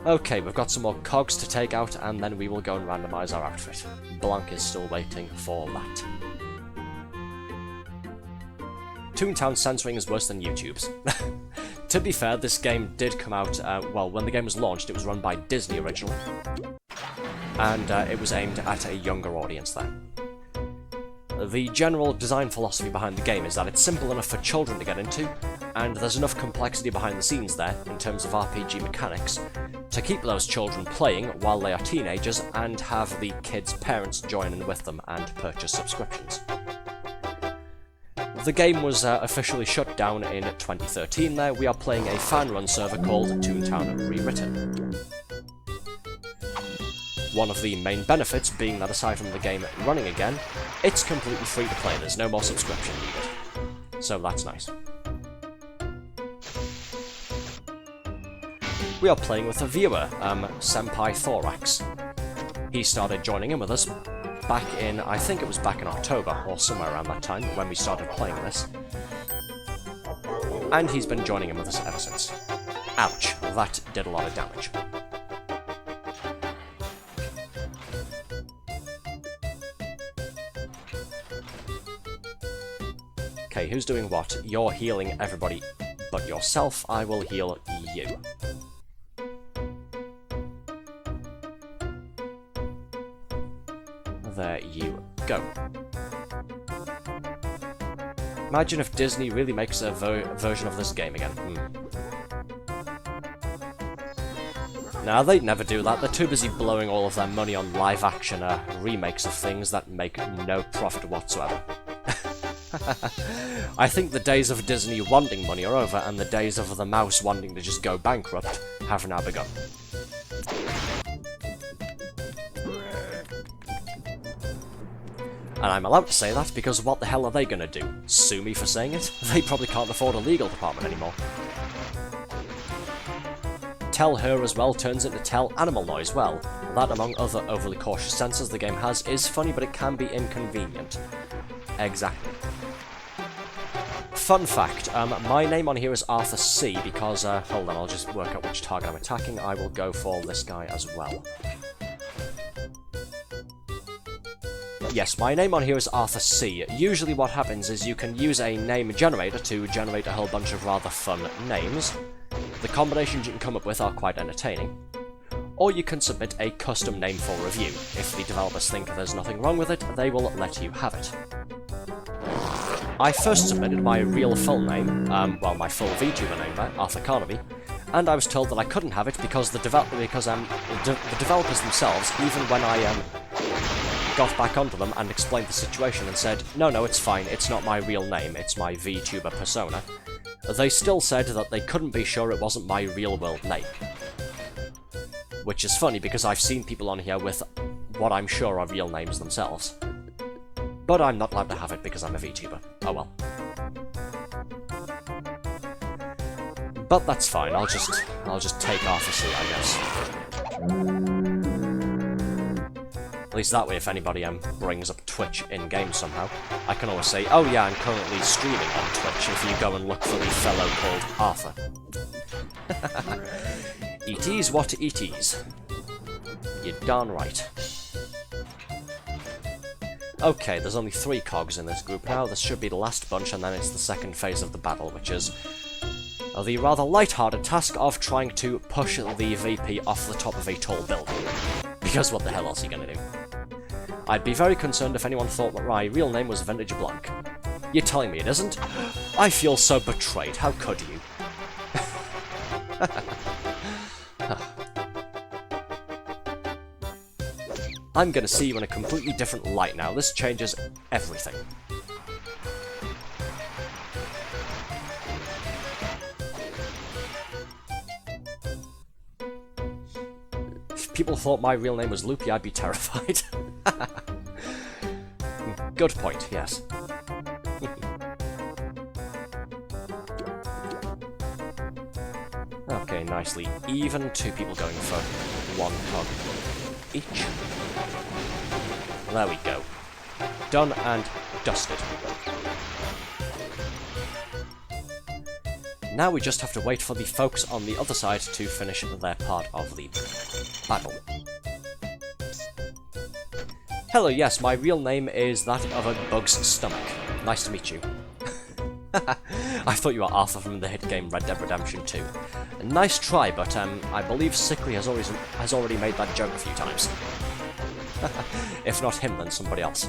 Okay, we've got some more cogs to take out, and then we will go and randomize our outfit. Blanc is still waiting for that. Toontown censoring is worse than YouTube's. To be fair, this game did come out, well, when the game was launched, it was run by Disney originally, and it was aimed at a younger audience then. The general design philosophy behind the game is that it's simple enough for children to get into, and there's enough complexity behind the scenes there, in terms of RPG mechanics, to keep those children playing while they are teenagers and have the kids' parents join in with them and purchase subscriptions. The game was officially shut down in 2013 there. We are playing a fan-run server called Toontown Rewritten. One of the main benefits being that aside from the game running again, it's completely free to play, there's no more subscription needed. So that's nice. We are playing with a viewer, Senpai Thorax. He started joining in with us back in, I think it was back in October, or somewhere around that time, when we started playing this. And he's been joining in with us ever since. Ouch, that did a lot of damage. Okay, who's doing what? You're healing everybody but yourself. I will heal you. There you go. Imagine if Disney really makes a version of this game again. Nah, they'd never do that. They're too busy blowing all of their money on live-action remakes of things that make no profit whatsoever. I think the days of Disney wanting money are over, and the days of the mouse wanting to just go bankrupt have now begun. And I'm allowed to say that because what the hell are they gonna do? Sue me for saying it? They probably can't afford a legal department anymore. Tell Her as well turns into Tell Animal Noise. Well, that among other overly cautious senses the game has is funny, but it can be inconvenient. Exactly. Fun fact, my name on here is Arthur C because, hold on, I'll just work out which target I'm attacking. I will go for this guy as well. Yes, my name on here is Arthur C. Usually what happens is you can use a name generator to generate a whole bunch of rather fun names. The combinations you can come up with are quite entertaining. Or you can submit a custom name for review. If the developers think there's nothing wrong with it, they will let you have it. I first submitted my real full name, well, my full VTuber name there, Arthur Carnaby, and I was told that I couldn't have it because the developers themselves, even when I got back onto them and explained the situation and said, no, it's fine, it's not my real name, it's my VTuber persona, they still said that they couldn't be sure it wasn't my real-world name. Which is funny because I've seen people on here with what I'm sure are real names themselves. But I'm not allowed to have it because I'm a VTuber. Oh well. But that's fine, I'll just take Arthur C, I guess. At least that way if anybody brings up Twitch in-game somehow, I can always say, oh yeah, I'm currently streaming on Twitch if you go and look for the fellow called Arthur. It is what it is. You're darn right. Okay, there's only 3 cogs in this group now. This should be the last bunch, and then it's the second phase of the battle, which is the rather light-hearted task of trying to push the VP off the top of a tall building. Because what the hell else are you gonna do? I'd be very concerned if anyone thought that my real name was Vintage Blanc. You're telling me it isn't? I feel so betrayed, how could you? I'm gonna see you in a completely different light now. This changes everything. If people thought my real name was Loopy, I'd be terrified. Good point, yes. Okay, nicely even. 2 people going for 1 cog each. There we go. Done and dusted. Now we just have to wait for the folks on the other side to finish their part of the battle. Hello, yes, my real name is that of a bug's stomach. Nice to meet you. I thought you were Arthur from the hit game Red Dead Redemption 2. A nice try, but I believe Sickly has already made that joke a few times. If not him, then somebody else.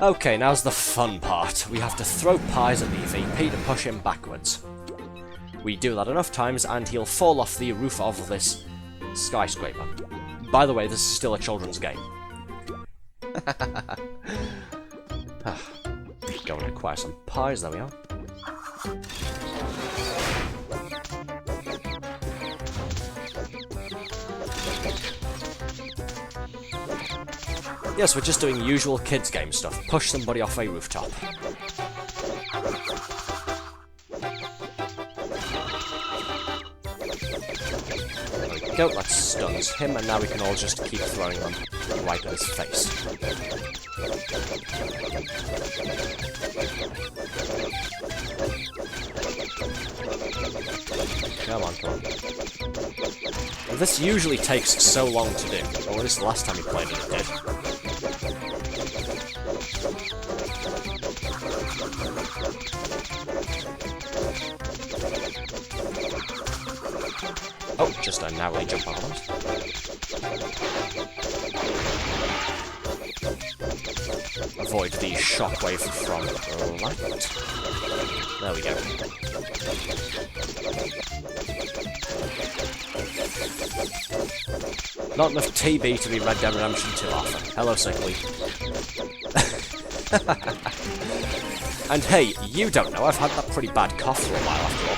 Okay, now's the fun part. We have to throw pies at the VP to push him backwards. We do that enough times and he'll fall off the roof of this skyscraper. By the way, this is still a children's game. Go and acquire some pies, there we are. Yes, we're just doing usual kids game stuff. Push somebody off a rooftop. There we go, that stuns him, and now we can all just keep throwing them right at his face. Come on, come on. This usually takes so long to do, or at least the last time we played it did. Oh, just a narrowly jump on it. Avoid the shockwave from right. There we go. Not enough TB to be Red Dead Redemption 2, Arthur. Hello, Sickly. And hey, you don't know, I've had that pretty bad cough for a while after all.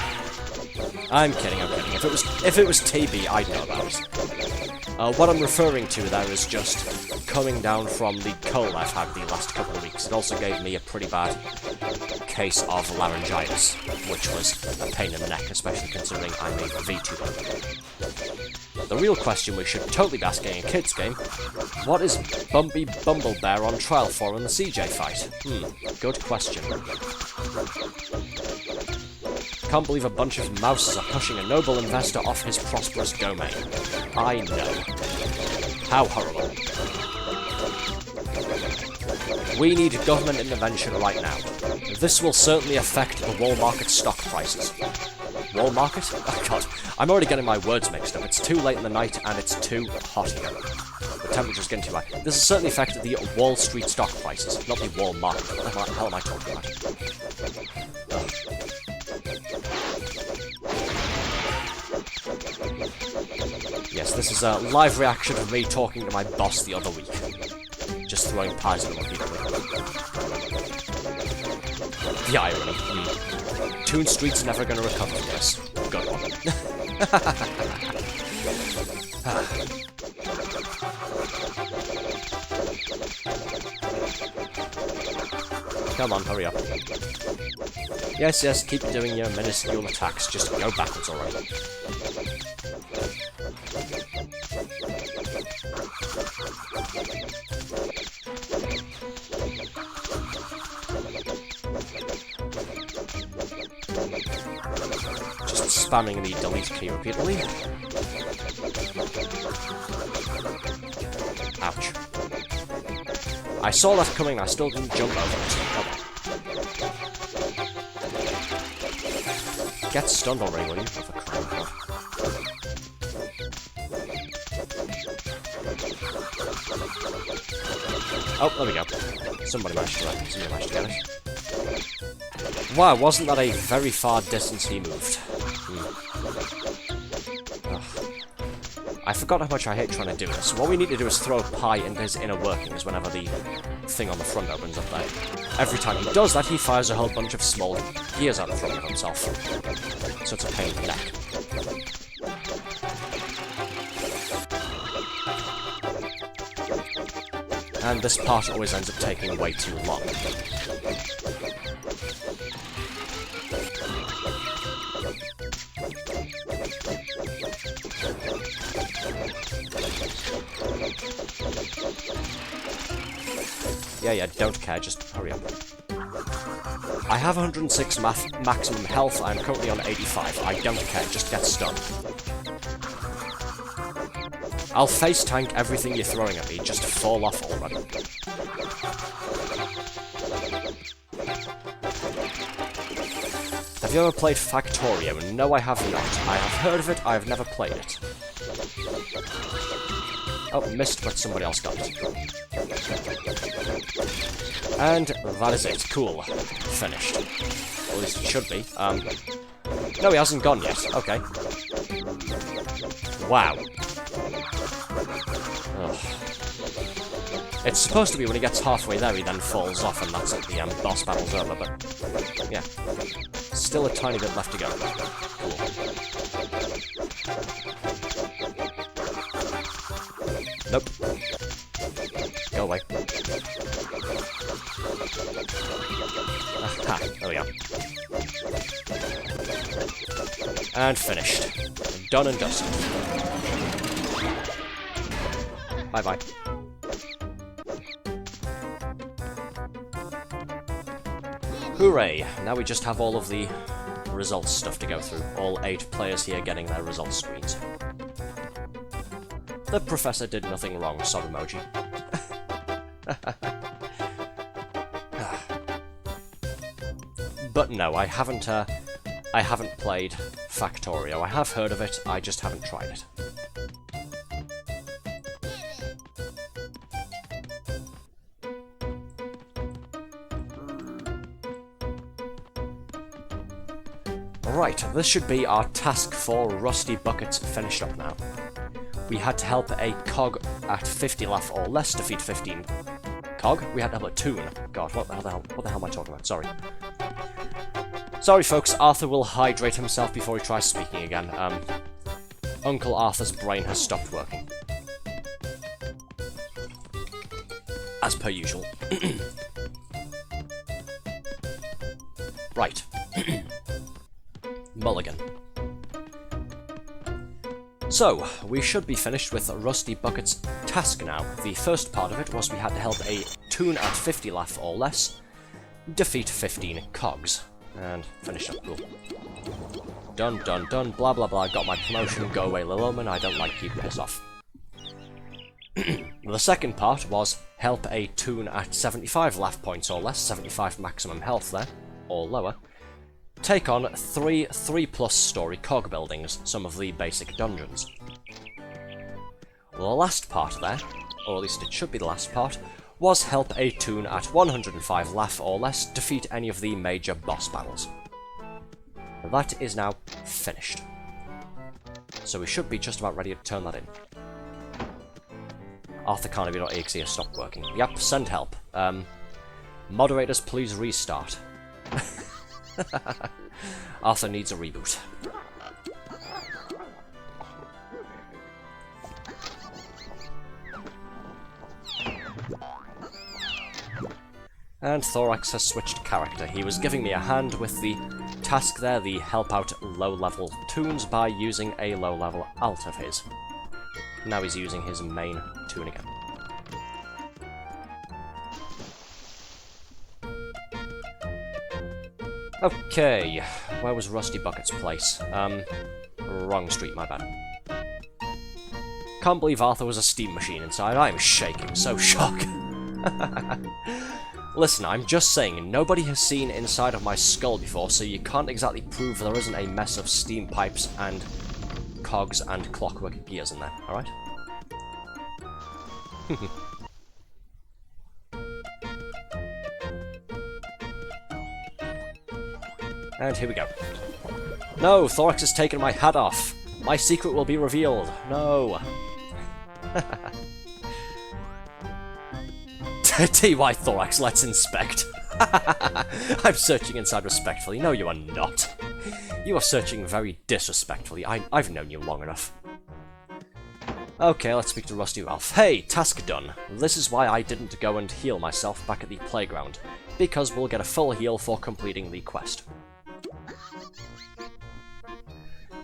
I'm kidding, I'm kidding. If it was TB, I'd know about it. What I'm referring to there is just coming down from the cold I've had the last couple of weeks. It also gave me a pretty bad case of laryngitis, which was a pain in the neck, especially considering I'm a VTuber. The real question we should totally be asking in a kids game, what is Bumpy Bumblebear on trial for in the CJ fight? Good question. Can't believe a bunch of mouses are pushing a noble investor off his prosperous domain. I know. How horrible. We need government intervention right now. This will certainly affect the wall market stock prices. Wall market? Oh god, I'm already getting my words mixed up. It's too late in the night and it's too hot here. The temperature's getting too high. This will certainly affect the Wall Street stock prices, not the wall market. What the hell am I talking about? Ugh. Yes, this is a live reaction of me talking to my boss the other week. Just throwing pies at him repeatedly. The irony. Toon Street's never going to recover from this. Good one. Come on, hurry up. Yes, yes, keep doing your minuscule attacks. Just go backwards already. Just spamming the delete key repeatedly. Ouch. I saw that coming, I still didn't jump over it. Come on. Get stunned already, will you? For crying out loud. Oh, there we go. Somebody managed to get it. Wow, wasn't that a very far distance he moved? I forgot how much I hate trying to do this. What we need to do is throw a pie into his inner workings whenever the thing on the front opens up there. Every time he does that, he fires a whole bunch of small gears out the front of himself. So it's a pain in the neck. And this part always ends up taking way too long. Yeah, don't care, just hurry up. I have 106 maximum health, I'm currently on 85. I don't care, just get stunned. I'll face tank everything you're throwing at me just to fall off already. Have you ever played Factorio? No, I have not. I have heard of it, I have never played it. Oh, missed, but somebody else got it. And that is it. Cool. Finished. At least it should be. No, he hasn't gone yet. Okay. Wow. Ugh. It's supposed to be when he gets halfway there, he then falls off, and that's it, the boss battle's over, but yeah. Still a tiny bit left to go. Cool. Nope. Go away. Aha, there we go. And finished. Done and dusted. Bye-bye. Hooray! Now we just have all of the results stuff to go through. All 8 players here getting their results screens. The professor did nothing wrong, sob emoji. But no, I haven't played Factorio. I have heard of it, I just haven't tried it. Right, this should be our task for Rusty Buckets finished up now. We had to help a cog at 50 laugh or less defeat 15 cog. We had to help a toon. God, what the hell am I talking about? Sorry. Sorry folks, Arthur will hydrate himself before he tries speaking again. Uncle Arthur's brain has stopped working. As per usual. Right. Mulligan. So, we should be finished with Rusty Bucket's task now. The first part of it was we had to help a toon at 50 laugh or less defeat 15 cogs. And finish up, cool. Done, done, done, blah blah blah, got my promotion, go away Lil Oldman, I don't like you, piss off. The second part was help a toon at 75 laugh points or less, 75 maximum health there, or lower, take on 3 3+ story cog buildings, some of the basic dungeons. The last part there, or at least it should be the last part, was help a toon at 105 laugh or less defeat any of the major boss battles. That is now finished. So we should be just about ready to turn that in. Arthur Carnaby.exe has stopped working. Yep, send help. Moderators, please restart. Arthur needs a reboot. And Thorax has switched character. He was giving me a hand with the task there, the help out low-level toons by using a low-level alt of his. Now he's using his main toon again. Okay, where was Rusty Bucket's place? Wrong street, my bad. Can't believe Arthur was a steam machine inside. I'm shaking, so shocked. Listen, I'm just saying, nobody has seen inside of my skull before, so you can't exactly prove there isn't a mess of steam pipes and cogs and clockwork gears in there, alright? And here we go. No, Thorax has taken my hat off! My secret will be revealed! No! TY Thorax, let's inspect. I'm searching inside respectfully. No, you are not. You are searching very disrespectfully. I've known you long enough. Okay, let's speak to Rusty Ralph. Hey, task done. This is why I didn't go and heal myself back at the playground. Because we'll get a full heal for completing the quest.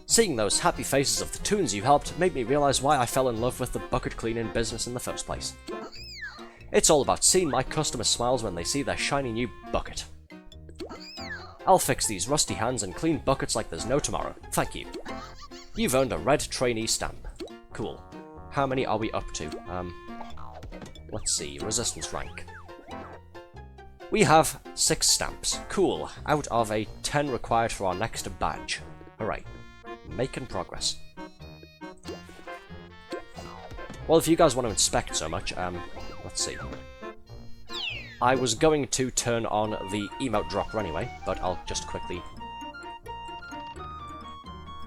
Seeing those happy faces of the toons you helped made me realize why I fell in love with the bucket cleaning business in the first place. It's all about seeing my customers' smiles when they see their shiny new bucket. I'll fix these rusty hands and clean buckets like there's no tomorrow. Thank you. You've earned a red trainee stamp. Cool. How many are we up to? Let's see, resistance rank. We have 6 stamps. Cool. Out of a 10 required for our next badge. Hooray. Making progress. Well, if you guys want to inspect so much, let's see. I was going to turn on the emote dropper anyway, but I'll just quickly...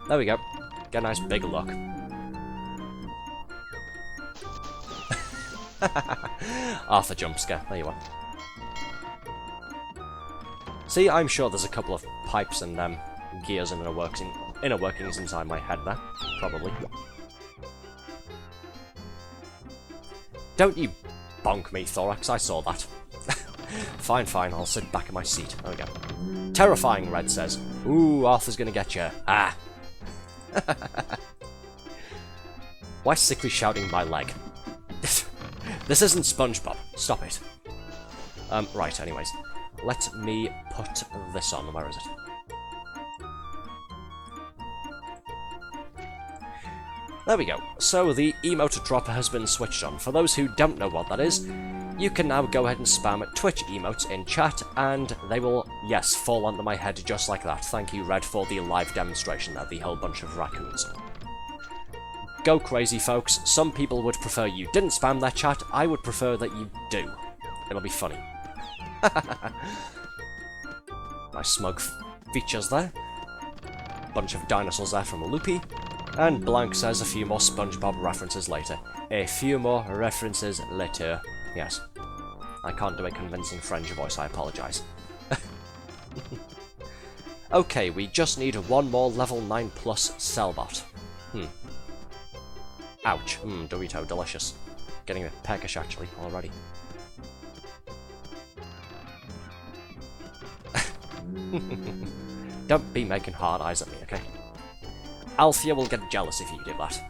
There we go. Get a nice big look. Arthur jump scare. There you are. See, I'm sure there's a couple of pipes and gears and inner workings inside my head there. Probably. Don't you bonk me, Thorax. I saw that. Fine, fine. I'll sit back in my seat. There we go. Terrifying, Red says. Ooh, Arthur's gonna get you. Ah. Why sickly shouting my leg? This isn't SpongeBob. Stop it. Right, anyways. Let me put this on. Where is it? There we go. So the emote dropper has been switched on. For those who don't know what that is, you can now go ahead and spam Twitch emotes in chat, and they will, yes, fall onto my head just like that. Thank you, Red, for the live demonstration there, the whole bunch of raccoons. Go crazy, folks. Some people would prefer you didn't spam their chat. I would prefer that you do. It'll be funny. Nice smug features there. Bunch of dinosaurs there from Loopy. And Blank says a few more SpongeBob references later. A few more references later. Yes. I can't do a convincing French voice, I apologise. Okay, we just need one more level 9 plus Cellbot. Ouch. Dorito, delicious. Getting a bit peckish, actually, already. Don't be making hard eyes at me, okay? Althea will get jealous if you do that.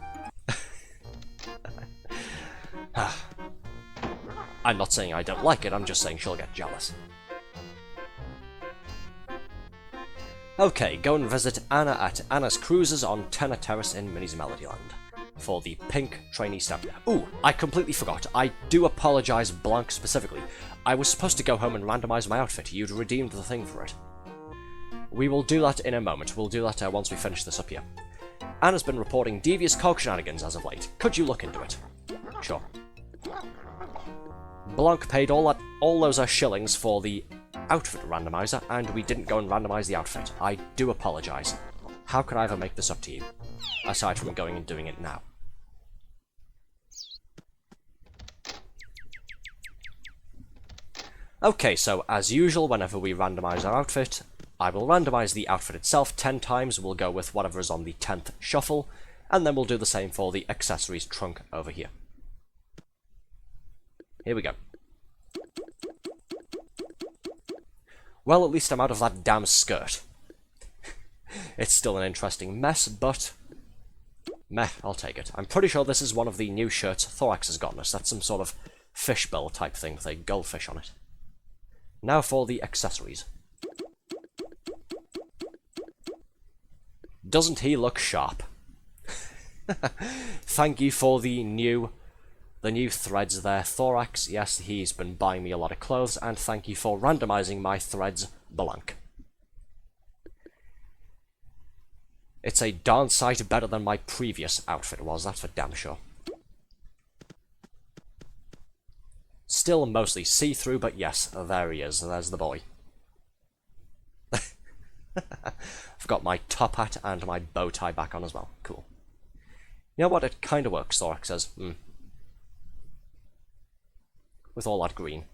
I'm not saying I don't like it, I'm just saying she'll get jealous. Okay, go and visit Anna at Anna's Cruises on Tenor Terrace in Minnie's Melodyland for the pink trainee stamp. Ooh, I completely forgot. I do apologise, Blanc specifically. I was supposed to go home and randomise my outfit. You'd redeemed the thing for it. We will do that in a moment. We'll do that once we finish this up here. Anna's been reporting devious cog shenanigans as of late. Could you look into it? Sure. Blanc paid all those shillings for the outfit randomizer, and we didn't go and randomise the outfit. I do apologise. How could I ever make this up to you? Aside from going and doing it now. Okay, so as usual, whenever we randomise our outfit, I will randomise the outfit itself 10 times. We'll go with whatever is on the 10th shuffle, and then we'll do the same for the accessories trunk over here. Here we go. Well, at least I'm out of that damn skirt. It's still an interesting mess, but... meh, I'll take it. I'm pretty sure this is one of the new shirts Thorax has gotten us. That's some sort of fishbill type thing with a goldfish on it. Now for the accessories. Doesn't he look sharp? Thank you for the new threads there, Thorax. Yes, he's been buying me a lot of clothes, and thank you for randomizing my threads, Blanc. It's a darn sight better than my previous outfit was, that's for damn sure. Still mostly see-through, but yes, there he is. There's the boy. I've got my top hat and my bow tie back on as well. Cool. You know what? It kind of works, Thorax says. With all that green.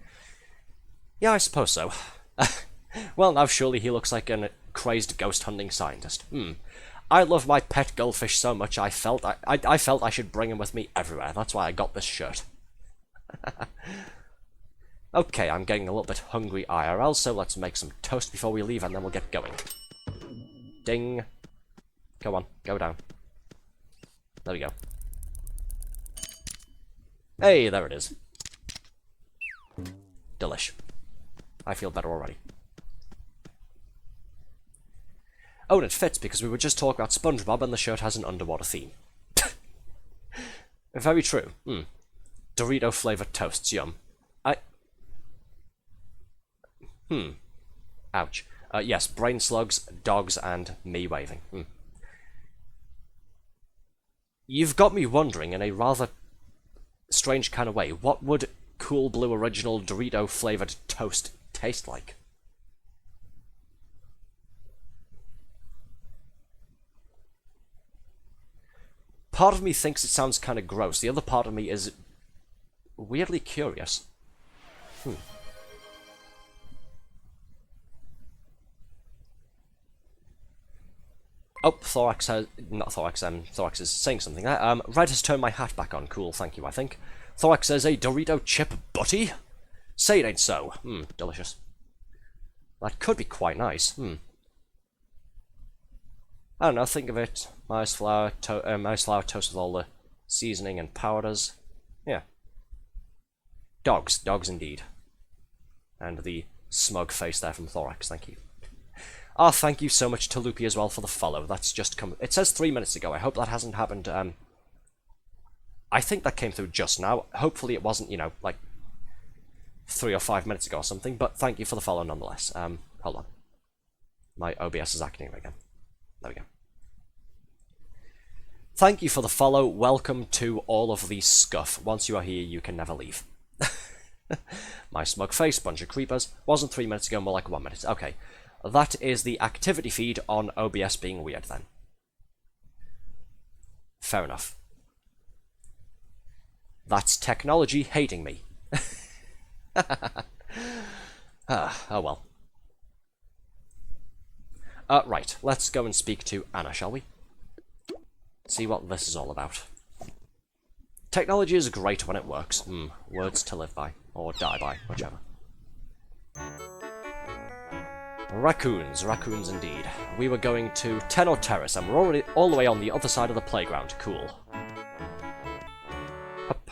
Yeah, I suppose so. Well, now surely he looks like a crazed ghost hunting scientist. I love my pet goldfish so much I felt I should bring him with me everywhere. That's why I got this shirt. Okay, I'm getting a little bit hungry IRL, so let's make some toast before we leave and then we'll get going. Ding. Go on, go down. There we go. Hey, there it is. Delish. I feel better already. Oh, and it fits because we were just talking about SpongeBob and the shirt has an underwater theme. Very true. Dorito flavored toasts, yum. Ouch. Yes, brain slugs, dogs, and me waving. You've got me wondering in a rather strange kind of way, what would Cool Blue Original Dorito flavored toast taste like? Part of me thinks it sounds kind of gross. The other part of me is weirdly curious. Oh, Thorax has... not Thorax, Thorax is saying something there. Red has turned my hat back on. Cool, thank you, I think. Thorax says, a Dorito chip butty? Say it ain't so. Delicious. That could be quite nice. I don't know, think of it. Mouse flour toast with all the seasoning and powders. Yeah. Dogs. Dogs indeed. And the smug face there from Thorax, thank you. Ah, thank you so much to Loopy as well for the follow. That's just come... It says 3 minutes ago. I hope that hasn't happened, I think that came through just now. Hopefully it wasn't, you know, like 3 or 5 minutes ago or something, but thank you for the follow nonetheless. Hold on. My OBS is acting again. There we go. Thank you for the follow. Welcome to all of the scuff. Once you are here, you can never leave. My smug face, bunch of creepers. Wasn't 3 minutes ago, more like 1 minute. Okay. That is the activity feed on OBS being weird, then. Fair enough. That's technology hating me. Oh well. Right, let's go and speak to Anna, shall we? See what this is all about. Technology is great when it works. Words to live by, or die by, whichever. Raccoons, raccoons indeed. We were going to Tenor Terrace, and we're already all the way on the other side of the playground. Cool. Up.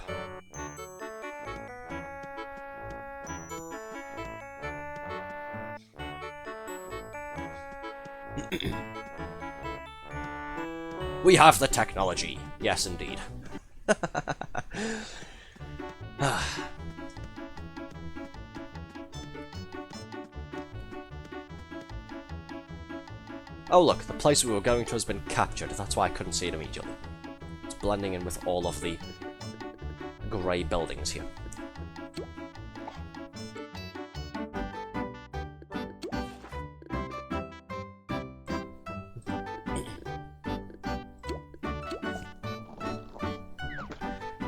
We have the technology. Yes, indeed. Oh look, the place we were going to has been captured, that's why I couldn't see it immediately. It's blending in with all of the grey buildings here.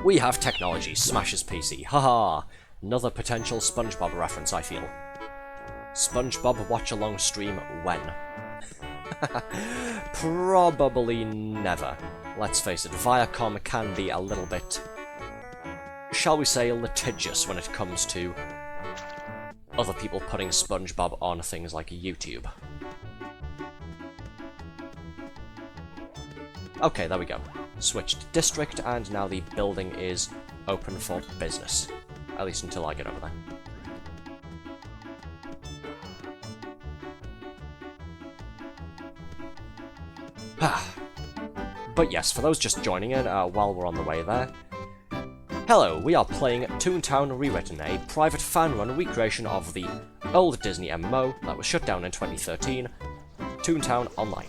We have technology, smashes PC, haha! Another potential SpongeBob reference, I feel. SpongeBob watch-along stream when? Probably never. Let's face it, Viacom can be a little bit, shall we say, litigious when it comes to other people putting SpongeBob on things like YouTube. Okay, there we go. Switched district, and now the building is open for business. At least until I get over there. But yes, for those just joining in while we're on the way there, hello, we are playing Toontown Rewritten, a private fan-run recreation of the old Disney MMO that was shut down in 2013, Toontown Online.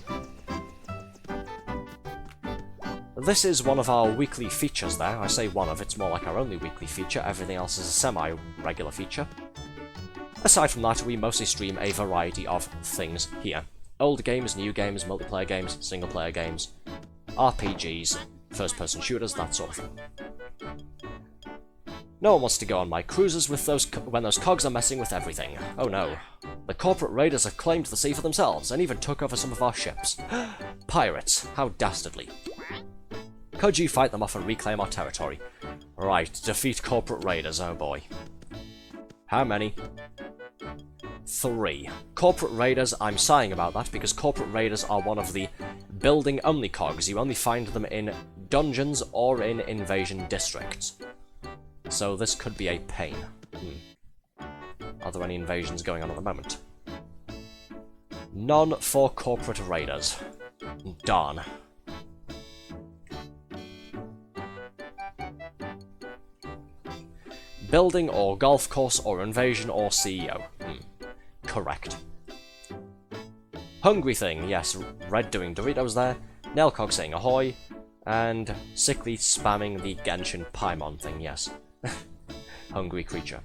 This is one of our weekly features there. I say one of, it's more like our only weekly feature, everything else is a semi-regular feature. Aside from that, we mostly stream a variety of things here. Old games, new games, multiplayer games, single-player games, RPGs, first-person shooters, that sort of thing. No one wants to go on my cruises with when those cogs are messing with everything. Oh no. The corporate raiders have claimed the sea for themselves, and even took over some of our ships. Pirates, how dastardly. Could you fight them off and reclaim our territory? Right, defeat corporate raiders, oh boy. How many? 3. Corporate raiders, I'm sighing about that, because corporate raiders are one of the building-only cogs. You only find them in dungeons or in invasion districts. So this could be a pain. Are there any invasions going on at the moment? None for corporate raiders. Darn. building or golf course or invasion or CEO. Correct. Hungry thing, yes, Red doing Doritos there, Nailcog saying ahoy, and sickly spamming the Genshin Paimon thing, yes. Hungry creature.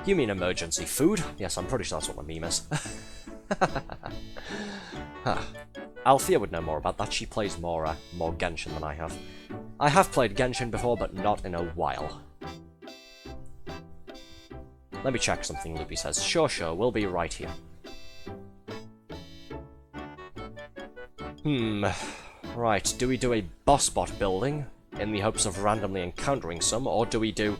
You mean emergency food? Yes, I'm pretty sure that's what my meme is. Huh. Althea would know more about that. She plays more Genshin than I have. I have played Genshin before, but not in a while. Let me check something, Loopy says. Sure, we'll be right here. Right, do we do a boss bot building in the hopes of randomly encountering some, or do we do...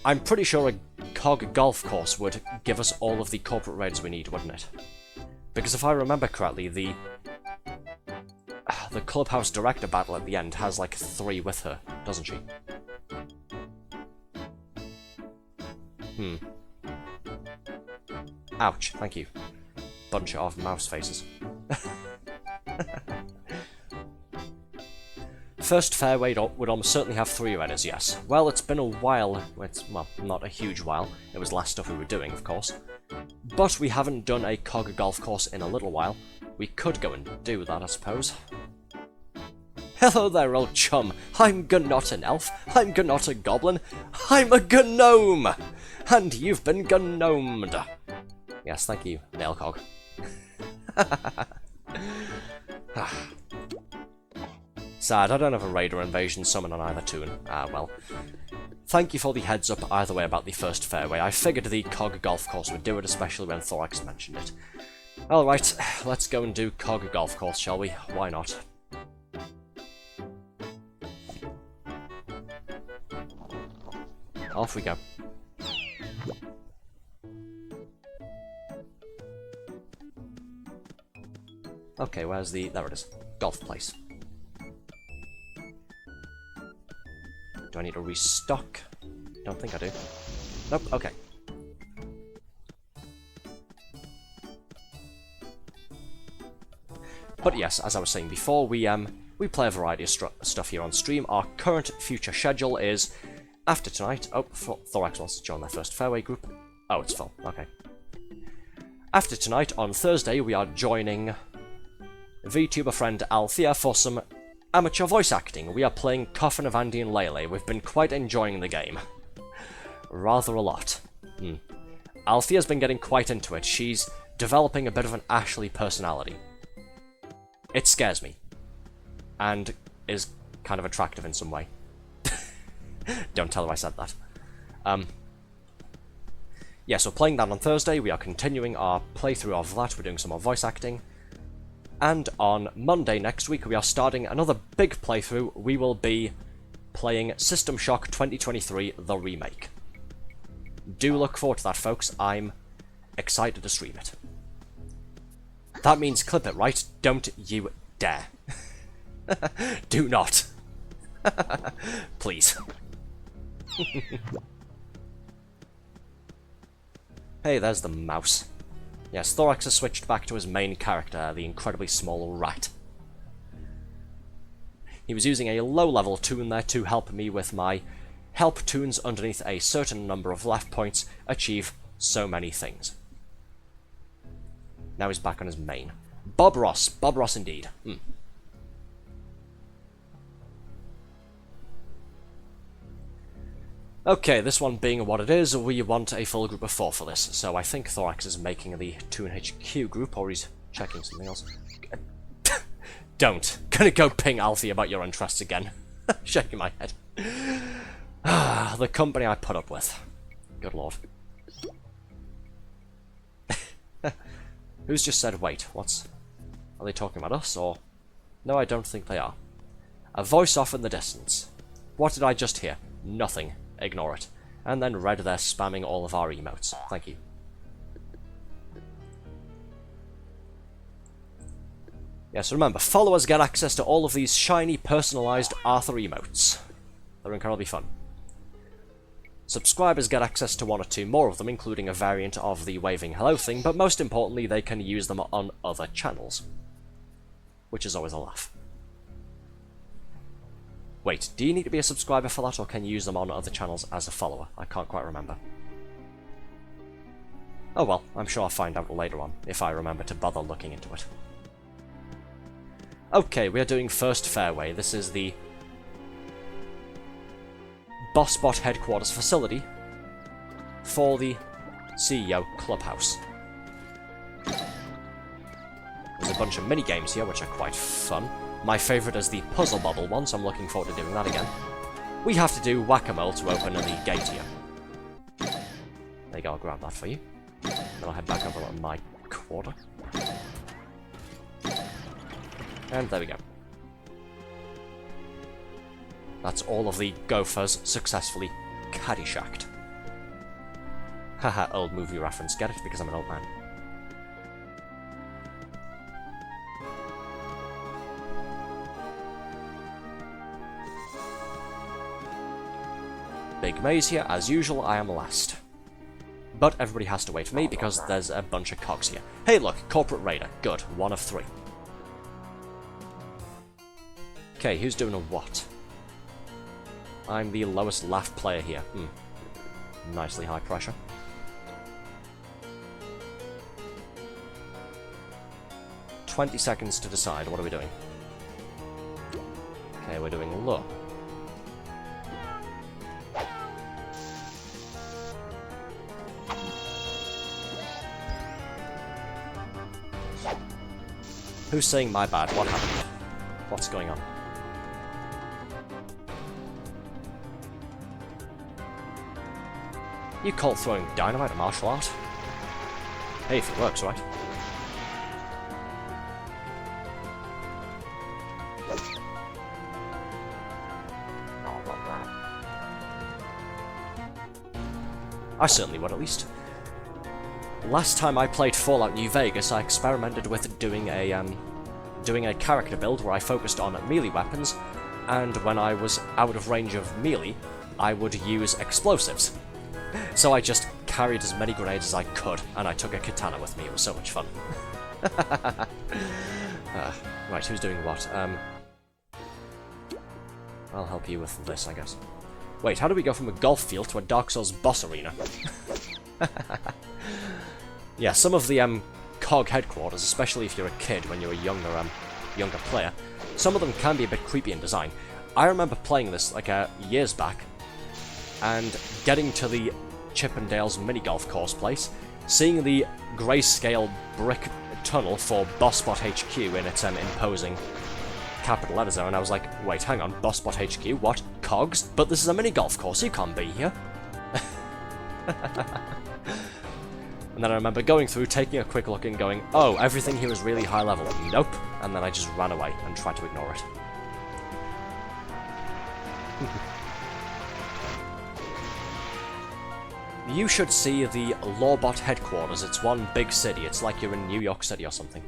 I'm pretty sure a COG golf course would give us all of the corporate raids we need, wouldn't it? Because if I remember correctly, the clubhouse director battle at the end has like 3 with her, doesn't she? Ouch, thank you. Bunch of mouse faces. First fairway would almost certainly have 3 redders, yes. Well, it's been a while. Well, not a huge while. It was last stuff we were doing, of course. But we haven't done a COG golf course in a little while. We could go and do that, I suppose. Hello there, old chum. I'm not an elf. I'm not a goblin. I'm a gnome! And you've been gnomed. Yes, thank you, Nailcog. Sad, I don't have a raid or invasion summon on either toon. Ah, well. Thank you for the heads up either way about the first fairway. I figured the COG golf course would do it, especially when Thorax mentioned it. Alright, let's go and do COG golf course, shall we? Why not? Off we go. Okay, where's the... there it is. Golf place. Do I need to restock? Don't think I do. Nope, okay. But yes, as I was saying before, we play a variety of stuff here on stream. Our current future schedule is after tonight. Oh, Thorax wants to join their first fairway group. Oh, it's full. Okay. After tonight, on Thursday, we are joining VTuber friend Althea for some amateur voice acting. We are playing Coffin of Andy and Lele. We've been quite enjoying the game. Rather a lot. Althea's been getting quite into it. She's developing a bit of an Ashley personality. It scares me. And is kind of attractive in some way. Don't tell her I said that. Yeah, so playing that on Thursday, we are continuing our playthrough of that. We're doing some more voice acting. And on Monday next week, we are starting another big playthrough. We will be playing System Shock 2023, the remake. Do look forward to that, folks. I'm excited to stream it. That means clip it, right? Don't you dare. Do not. Please. Hey, there's the mouse. Yes, Thorax has switched back to his main character, the incredibly small rat. He was using a low-level toon there to help me with my help toons underneath a certain number of left points achieve so many things. Now he's back on his main. Bob Ross indeed. Okay, this one being what it is, we want a full group of 4 for this, so I think Thorax is making the Toon HQ group, or he's checking something else. Don't. Gonna go ping Alfie about your interests again. Shaking my head. The company I put up with. Good lord. Who's just said wait? Are they talking about us, or... No, I don't think they are. A voice off in the distance. What did I just hear? Nothing. Ignore it. And then Red there spamming all of our emotes. Thank you. Yes, remember, followers get access to all of these shiny, personalised Arthur emotes. They're incredibly fun. Subscribers get access to one or two more of them, including a variant of the waving hello thing, but most importantly, they can use them on other channels. Which is always a laugh. Wait, do you need to be a subscriber for that, or can you use them on other channels as a follower? I can't quite remember. Oh well, I'm sure I'll find out later on, if I remember to bother looking into it. Okay, we are doing First Fairway. This is the Bossbot headquarters facility for the CEO Clubhouse. There's a bunch of mini-games here, which are quite fun. My favourite is the Puzzle Bubble one, so I'm looking forward to doing that again. We have to do Whack-A-Mole to open the gate here. There you go, I'll grab that for you. Then I'll head back over on my quarter. And there we go. That's all of the Gophers successfully caddyshacked. Haha, old movie reference. Get it? Because I'm an old man. Big maze here. As usual, I am last. But everybody has to wait for me because there's a bunch of cogs here. Hey look, Corporate Raider. Good. 1 of 3. Okay, who's doing a what? I'm the lowest laugh player here. Nicely high pressure. "20 seconds to decide. What are we doing?" Okay, we're doing low. Who's saying my bad? What happened? What's going on? You call throwing dynamite a martial art? Hey, if it works, right? I certainly would, at least. Last time I played Fallout New Vegas, I experimented with doing a character build where I focused on melee weapons, and when I was out of range of melee, I would use explosives. So I just carried as many grenades as I could, and I took a katana with me. It was so much fun. Right, who's doing what? I'll help you with this, I guess. Wait, how do we go from a golf field to a Dark Souls boss arena? Yeah, some of the COG headquarters, especially if you're a kid when you're a younger player, some of them can be a bit creepy in design. I remember playing this like years back, and getting to the Chippendales mini golf course place, seeing the grayscale brick tunnel for Bossbot HQ in its imposing capital letters there, and I was like, wait, hang on, Bossbot HQ? What? Cogs? But this is a mini golf course, you can't be here. And then I remember going through, taking a quick look and going, oh, everything here is really high level. Nope. And then I just ran away and tried to ignore it. You should see the Lawbot headquarters. It's one big city. It's like you're in New York City or something.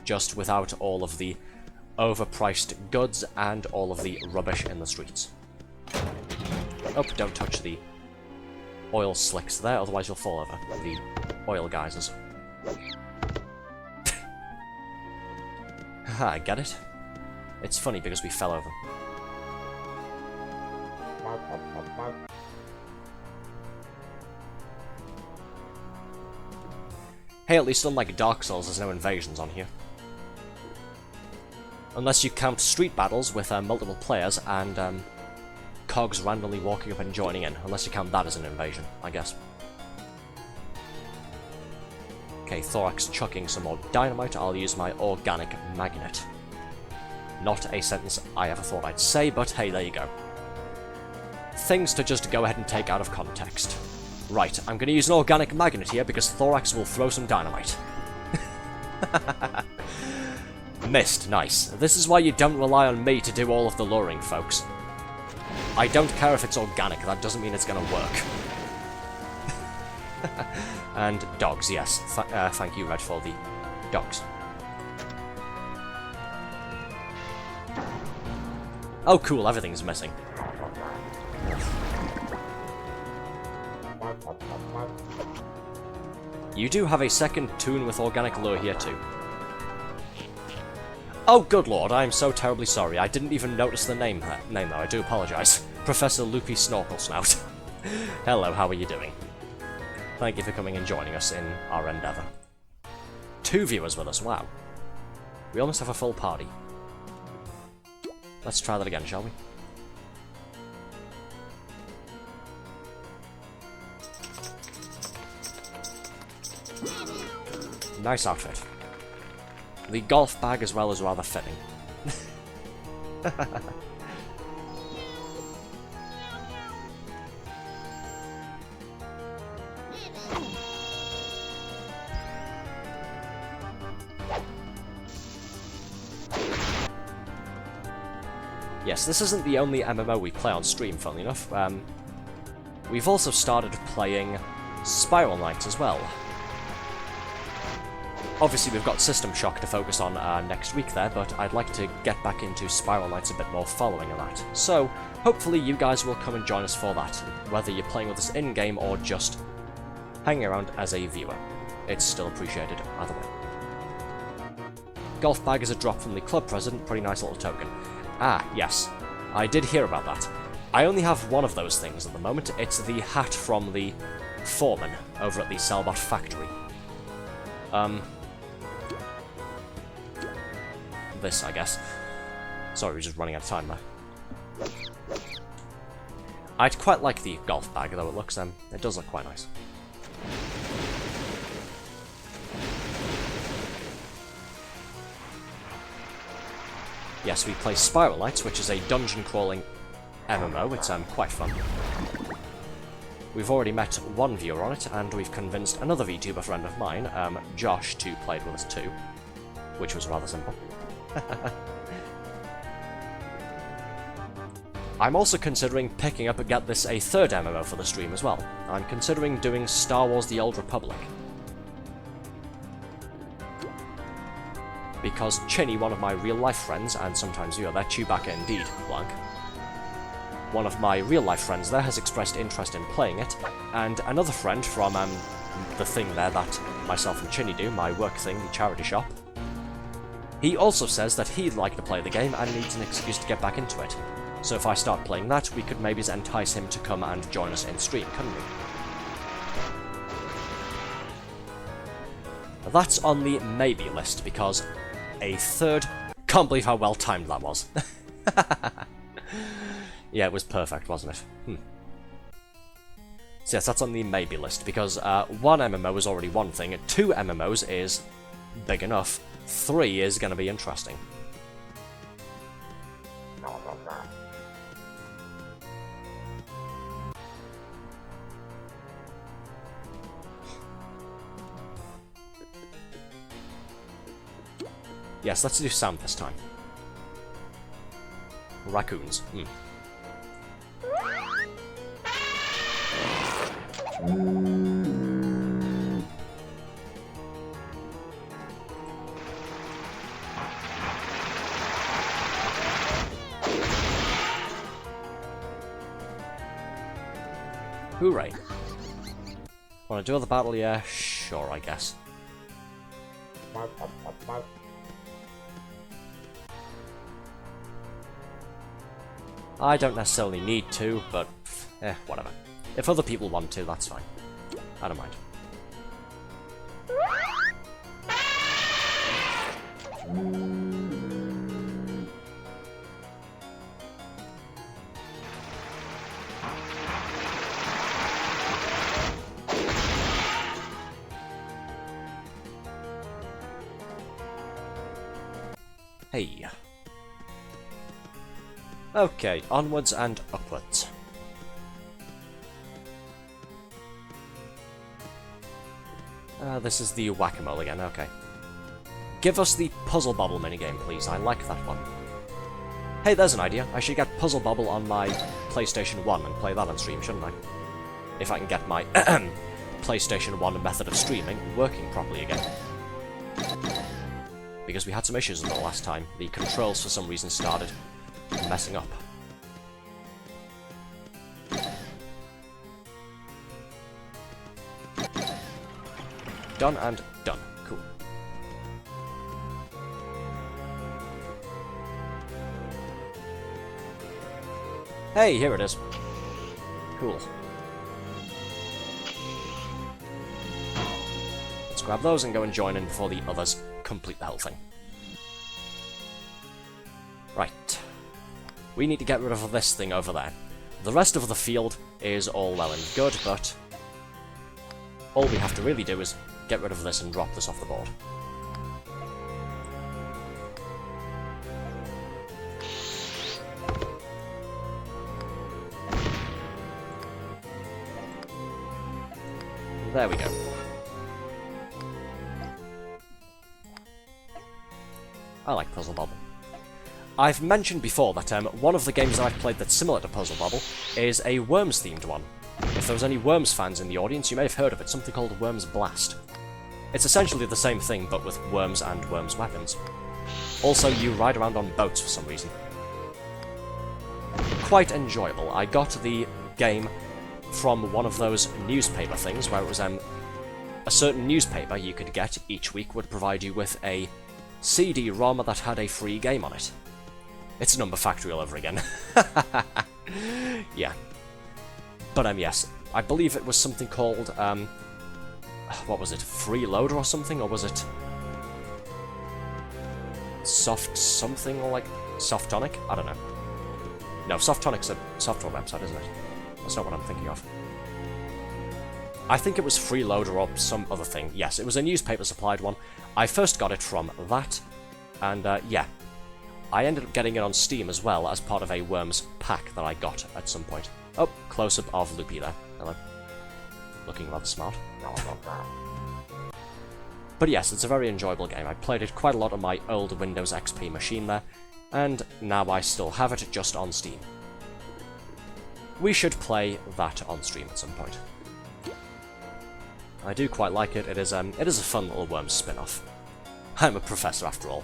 Just without all of the overpriced goods and all of the rubbish in the streets. Oh, don't touch the oil slicks there, otherwise you'll fall over. The oil geysers. Haha, I get it. It's funny because we fell over. Hey, at least unlike Dark Souls, there's no invasions on here. Unless you count street battles with multiple players and cogs randomly walking up and joining in. Unless you count that as an invasion, I guess. Okay, Thorax chucking some more dynamite. I'll use my organic magnet. Not a sentence I ever thought I'd say, but hey, there you go. Things to just go ahead and take out of context. Right, I'm going to use an organic magnet here because Thorax will throw some dynamite. Missed, nice. This is why you don't rely on me to do all of the luring, folks. I don't care if it's organic, that doesn't mean it's going to work. And dogs, yes. Thank you, Red, for the dogs. Oh, cool, everything's missing. You do have a second toon with organic lure here too. Oh, good lord, I am so terribly sorry. I didn't even notice the name though. I do apologise. Professor Loopy Snorkel Snout. Hello, how are you doing? Thank you for coming and joining us in our endeavour. 2 viewers with us, wow. We almost have a full party. Let's try that again, shall we? Nice outfit. The golf bag as well is rather fitting. Yes, this isn't the only MMO we play on stream, funnily enough. We've also started playing Spiral Knights as well. Obviously, we've got System Shock to focus on next week there, but I'd like to get back into Spiral Knights a bit more following that. So, hopefully you guys will come and join us for that, whether you're playing with us in-game or just hanging around as a viewer. It's still appreciated either way. Golf bag is a drop from the club president, pretty nice little token. Ah, yes, I did hear about that. I only have one of those things at the moment. It's the hat from the foreman over at the Cellbot factory. This, I guess. Sorry, we're just running out of time there. I'd quite like the golf bag, though it does look quite nice. Yes, we play Spiral Knights, which is a dungeon crawling MMO. It's quite fun. We've already met one viewer on it, and we've convinced another VTuber friend of mine, Josh, to play it with us too, which was rather simple. I'm also considering picking up a 3rd MMO for the stream as well. I'm considering doing Star Wars The Old Republic. Because Chinny, one of my real-life friends, and sometimes you are there, Chewbacca indeed, blank. One of my real-life friends there has expressed interest in playing it, and another friend from the thing there that myself and Chinny do, my work thing, the charity shop, he also says that he'd like to play the game and needs an excuse to get back into it. So if I start playing that, we could maybe entice him to come and join us in stream, couldn't we? That's on the maybe list, because a 3rd... Can't believe how well timed that was. Yeah, it was perfect, wasn't it? So yes, that's on the maybe list, because 1 MMO is already one thing, 2 MMOs is big enough, 3 is going to be interesting. Yes, let's do sound this time. Raccoons. Hooray. Wanna do the battle? Yeah, sure, I guess. I don't necessarily need to, but whatever. If other people want to, that's fine. I don't mind. Hey. Okay, onwards and upwards. This is the whack-a-mole again, okay. Give us the Puzzle Bobble minigame, please. I like that one. Hey, there's an idea. I should get Puzzle Bobble on my PlayStation 1 and play that on stream, shouldn't I? If I can get my PlayStation 1 method of streaming working properly again. Because we had some issues with it last time. The controls, for some reason, started messing up. Done and done. Cool. Hey, here it is. Cool. Let's grab those and go and join in before the others complete the whole thing. Right. We need to get rid of this thing over there. The rest of the field is all well and good, but all we have to really do is get rid of this and drop this off the board. There we go. I like Puzzle Bobble. I've mentioned before that one of the games that I've played that's similar to Puzzle Bobble is a Worms-themed one. If there was any Worms fans in the audience, you may have heard of it, something called Worms Blast. It's essentially the same thing, but with worms and worms weapons. Also, you ride around on boats for some reason. Quite enjoyable. I got the game from one of those newspaper things, where it was a certain newspaper you could get each week would provide you with a CD-ROM that had a free game on it. It's Number Factory all over again. Yeah. But yes, I believe it was something called, what was it, Freeloader or something, or was it Soft something, or like Softonic? I don't know. No, Softonic's a software website, isn't it? That's not what I'm thinking of. I think it was Freeloader or some other thing. Yes, it was a newspaper supplied one. I first got it from that, and yeah. I ended up getting it on Steam as well as part of a Worms pack that I got at some point. Oh, close-up of Loopy there. Hello. Looking rather smart. But yes, it's a very enjoyable game. I played it quite a lot on my old Windows XP machine there, and now I still have it just on Steam. We should play that on stream at some point. I do quite like it. It is a fun little Worms spin-off. I'm a professor after all.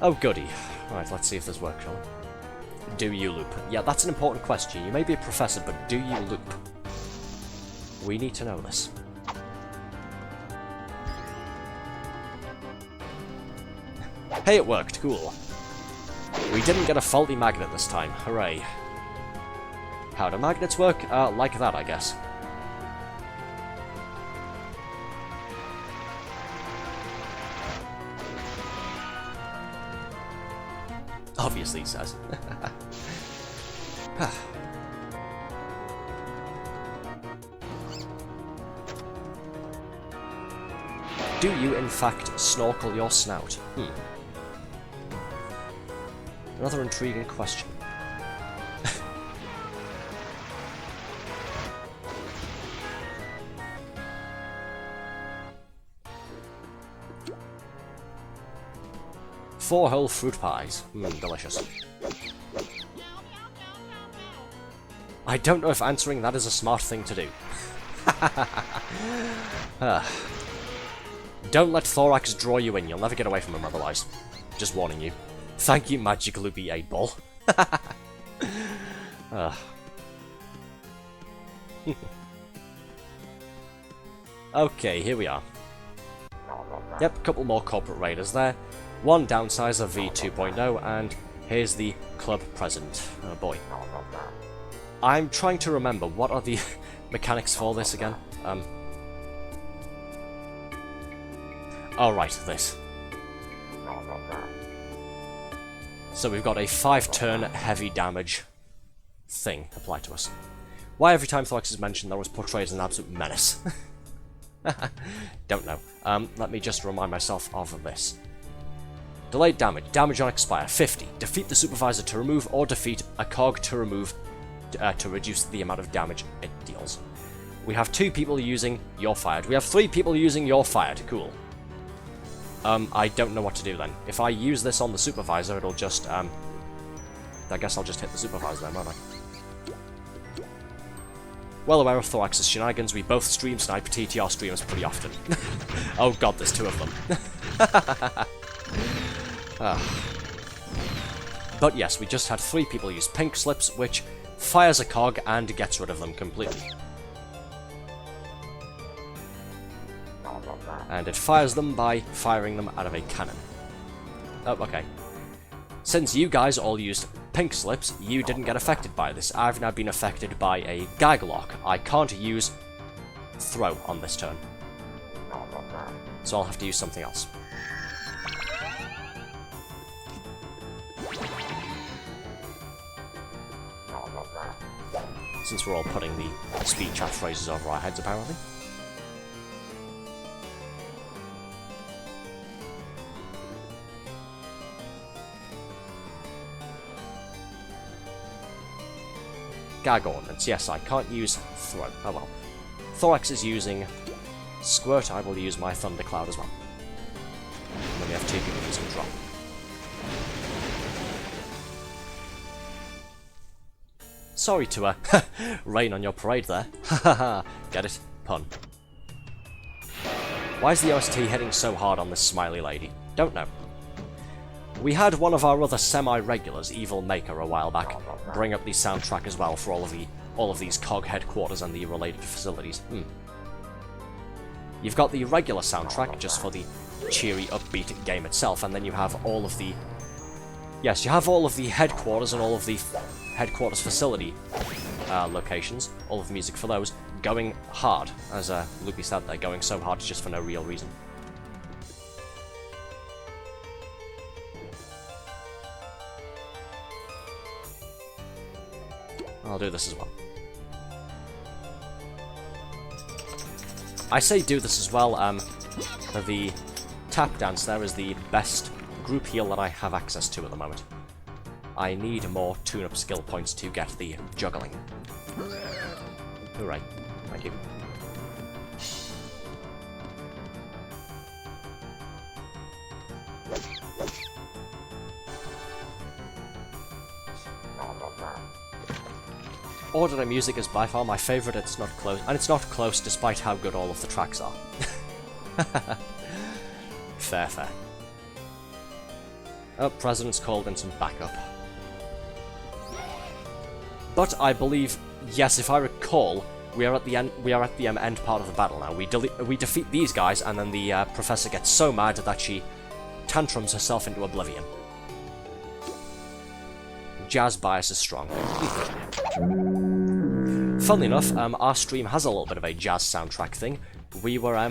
Oh goody. Right, let's see if this works, shall we? Do you loop? Yeah, that's an important question. You may be a professor, but do you loop? We need to know this. Hey, it worked. Cool. We didn't get a faulty magnet this time. Hooray. How do magnets work? Like that, I guess. Obviously, he says. Do you, in fact, snorkel your snout? Another intriguing question. Four whole fruit pies. Delicious. I don't know if answering that is a smart thing to do. Don't let Thorax draw you in, you'll never get away from him otherwise. Just warning you. Thank you, Magic Loopy 8-Ball. Okay, here we are. Yep, a couple more corporate raiders there. One downsizer V2.0, and here's the club president. Oh boy. I'm trying to remember, what are the mechanics for this again? Oh right, this. So we've got a 5-turn heavy damage thing applied to us. Why every time Thorax is mentioned that was portrayed as an absolute menace? Don't know. Let me just remind myself of this. Delayed damage. Damage on expire. 50. Defeat the supervisor to remove or defeat a cog to remove to reduce the amount of damage it deals. We have 2 people using You're Fired. We have 3 people using You're Fired. Cool. I don't know what to do then. If I use this on the supervisor, it'll just, I guess I'll just hit the supervisor then, won't I? Well aware of Thorax's shenanigans, we both stream snipe TTR streamers pretty often. Oh god, there's 2 of them. But yes, we just had 3 people use pink slips, which fires a cog and gets rid of them completely. And it fires them by firing them out of a cannon. Oh, okay. Since you guys all used pink slips, you didn't get affected by this. I've now been affected by a gag lock. I can't use throw on this turn. So I'll have to use something else. Since we're all putting the speed chat phrases over our heads, apparently. Gag ordnance. Yes, I can't use throw. Oh well. Thorax is using Squirt. I will use my Thundercloud as well. And then we have two people using Drop. Sorry to rain on your parade there. Hahaha. Get it? Pun. Why is the OST hitting so hard on this smiley lady? Don't know. We had one of our other semi-regulars, Evil Maker, a while back, bring up the soundtrack as well for all of these COG headquarters and the related facilities. You've got the regular soundtrack, just for the cheery, upbeat game itself, and then you have all of the... Yes, you have all of the headquarters and all of the headquarters facility locations, all of the music for those, going hard. As Loopy said, they're going so hard just for no real reason. I'll do this as well. I say do this as well, the tap dance there is the best group heal that I have access to at the moment. I need more tune-up skill points to get the juggling. Hooray. Thank you. Ordinary music is by far my favourite. It's not close, and it's not close despite how good all of the tracks are. Fair, fair. Oh, President's called in some backup. But I believe, yes, if I recall, we are at the end. We are at the end part of the battle now. We defeat these guys, and then the professor gets so mad that she tantrums herself into oblivion. Jazz bias is strong. Funnily enough, our stream has a little bit of a jazz soundtrack thing. We were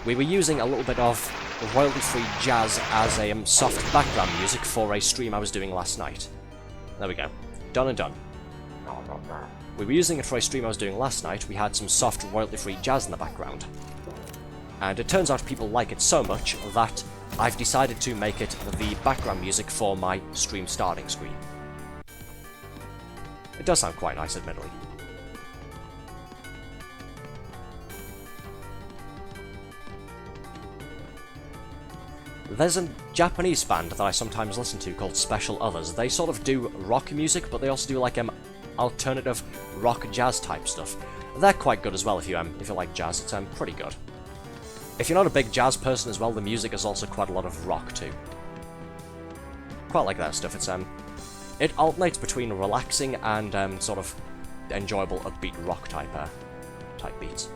using a little bit of royalty-free jazz as a soft background music for a stream I was doing last night. There we go. Done and done. We were using it for a stream I was doing last night. We had some soft royalty-free jazz in the background. And it turns out people like it so much that I've decided to make it the background music for my stream starting screen. It does sound quite nice, admittedly. There's a Japanese band that I sometimes listen to called Special Others. They sort of do rock music, but they also do like alternative rock jazz type stuff. They're quite good as well if you like jazz. It's pretty good. If you're not a big jazz person as well, the music is also quite a lot of rock too. Quite like that stuff. It's it alternates between relaxing and sort of enjoyable upbeat rock type beats.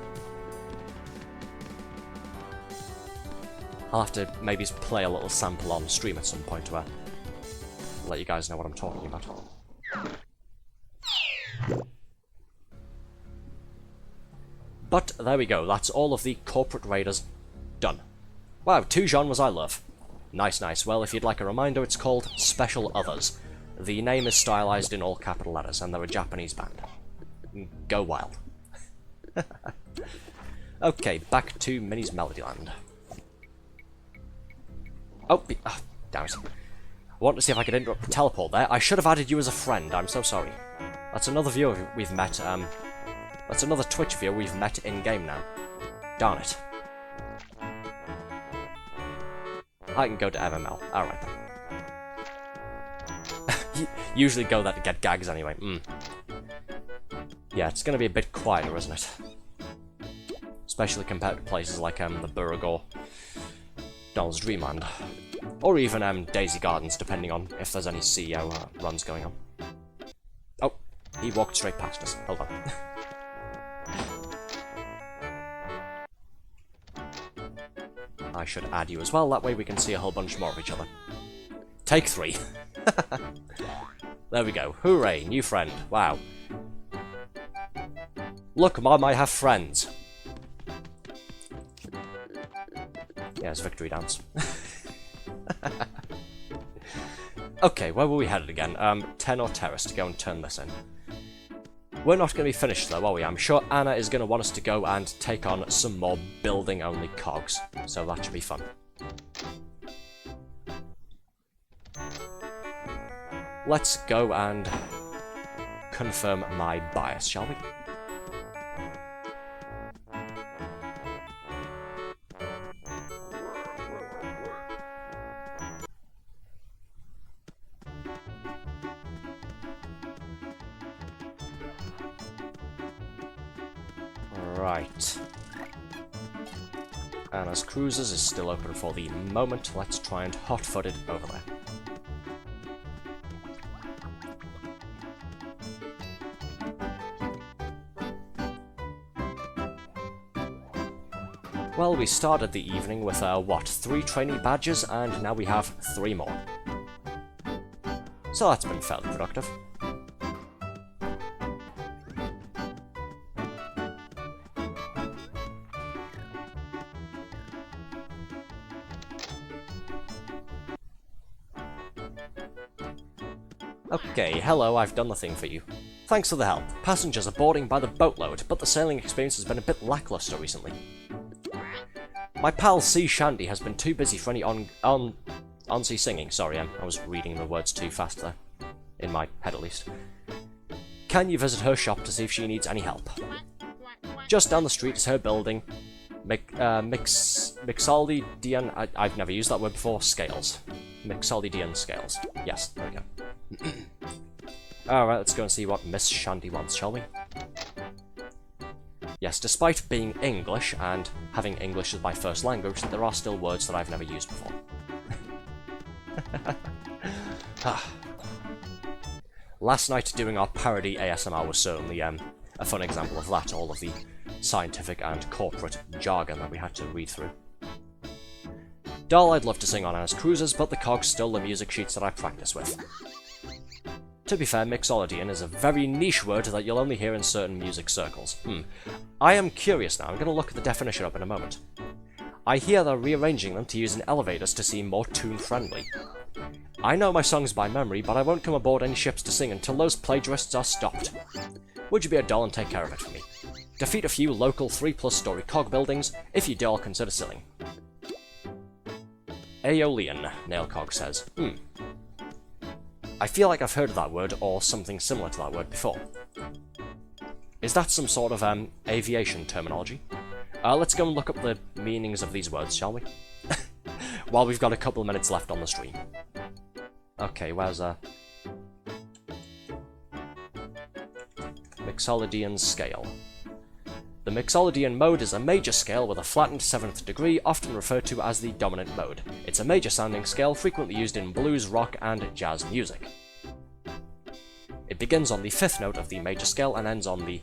I'll have to maybe play a little sample on stream at some point to let you guys know what I'm talking about. But there we go, that's all of the corporate raiders done. Wow, 2 genres I love. Nice, nice. Well, if you'd like a reminder, it's called Special Others. The name is stylized in all capital letters, and they're a Japanese band. Go wild. Okay, back to Minnie's Melodyland. Oh, damn it. I want to see if I could interrupt the teleport there. I should have added you as a friend, I'm so sorry. That's another viewer we've met, that's another Twitch viewer we've met in-game now. Darn it. I can go to MML. Alright then. Usually go there to get gags anyway. Yeah, it's gonna be a bit quieter, isn't it? Especially compared to places like the Burg or Donald's Dreamland. Or even Daisy Gardens, depending on if there's any CEO runs going on. Oh, He walked straight past us. Hold on. I should add you as well, that way we can see a whole bunch more of each other. Take 3. There we go. Hooray, new friend. Wow. Look, Mom, I have friends. Yes, victory dance. Okay, where were we headed again? 10 or Terrace to go and turn this in. We're not going to be finished though, are we? I'm sure Anna is going to want us to go and take on some more building-only cogs, so that should be fun. Let's go and confirm my bias, shall we? Right. Anna's Cruisers is still open for the moment. Let's try and hot-foot it over there. Well, we started the evening with, what, 3 trainee badges, and now we have 3 more. So that's been fairly productive. Okay, hello, I've done the thing for you. Thanks for the help. Passengers are boarding by the boatload, but the sailing experience has been a bit lackluster recently. My pal C. Shandy has been too busy for any on-sea singing. Sorry, I was reading the words too fast there. In my head, at least. Can you visit her shop to see if she needs any help? Just down the street is her building. Mixolydian... I've never used that word before. Scales. Mixolydian scales. Yes, there we go. Alright, let's go and see what Miss Shandy wants, shall we? Yes, despite being English, and having English as my first language, there are still words that I've never used before. Last night doing our parody ASMR was certainly a fun example of that, all of the scientific and corporate jargon that we had to read through. Doll, I'd love to sing on Anna's Cruisers, but the cog's still the music sheets that I practice with. To be fair, Mixolydian is a very niche word that you'll only hear in certain music circles. I am curious now, I'm going to look at the definition up in a moment. I hear they're rearranging them to use in elevators to seem more tune-friendly. I know my songs by memory, but I won't come aboard any ships to sing until those plagiarists are stopped. Would you be a doll and take care of it for me? Defeat a few local 3+ story cog buildings. If you do, I'll consider selling. Aeolian, Nailcog says. I feel like I've heard of that word, or something similar to that word before. Is that some sort of, aviation terminology? Let's go and look up the meanings of these words, shall we? While we've got a couple of minutes left on the stream. Okay, where's, Mixolydian scale. The Mixolydian mode is a major scale with a flattened 7th degree, often referred to as the dominant mode. It's a major sounding scale frequently used in blues, rock, and jazz music. It begins on the 5th note of the major scale and ends on the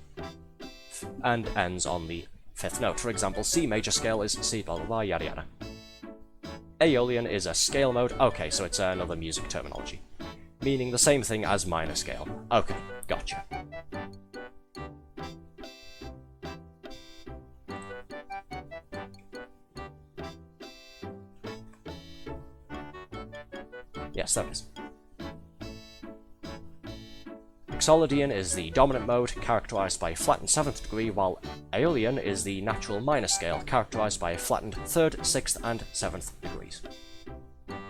5th note. For example, C major scale is C blah blah blah yada yada. Aeolian is a scale mode. Okay, so it's another music terminology. Meaning the same thing as minor scale. Okay, gotcha. Yes, that is. Mixolydian is the dominant mode, characterized by a flattened 7th degree, while Aeolian is the natural minor scale, characterized by a flattened 3rd, 6th, and 7th degrees.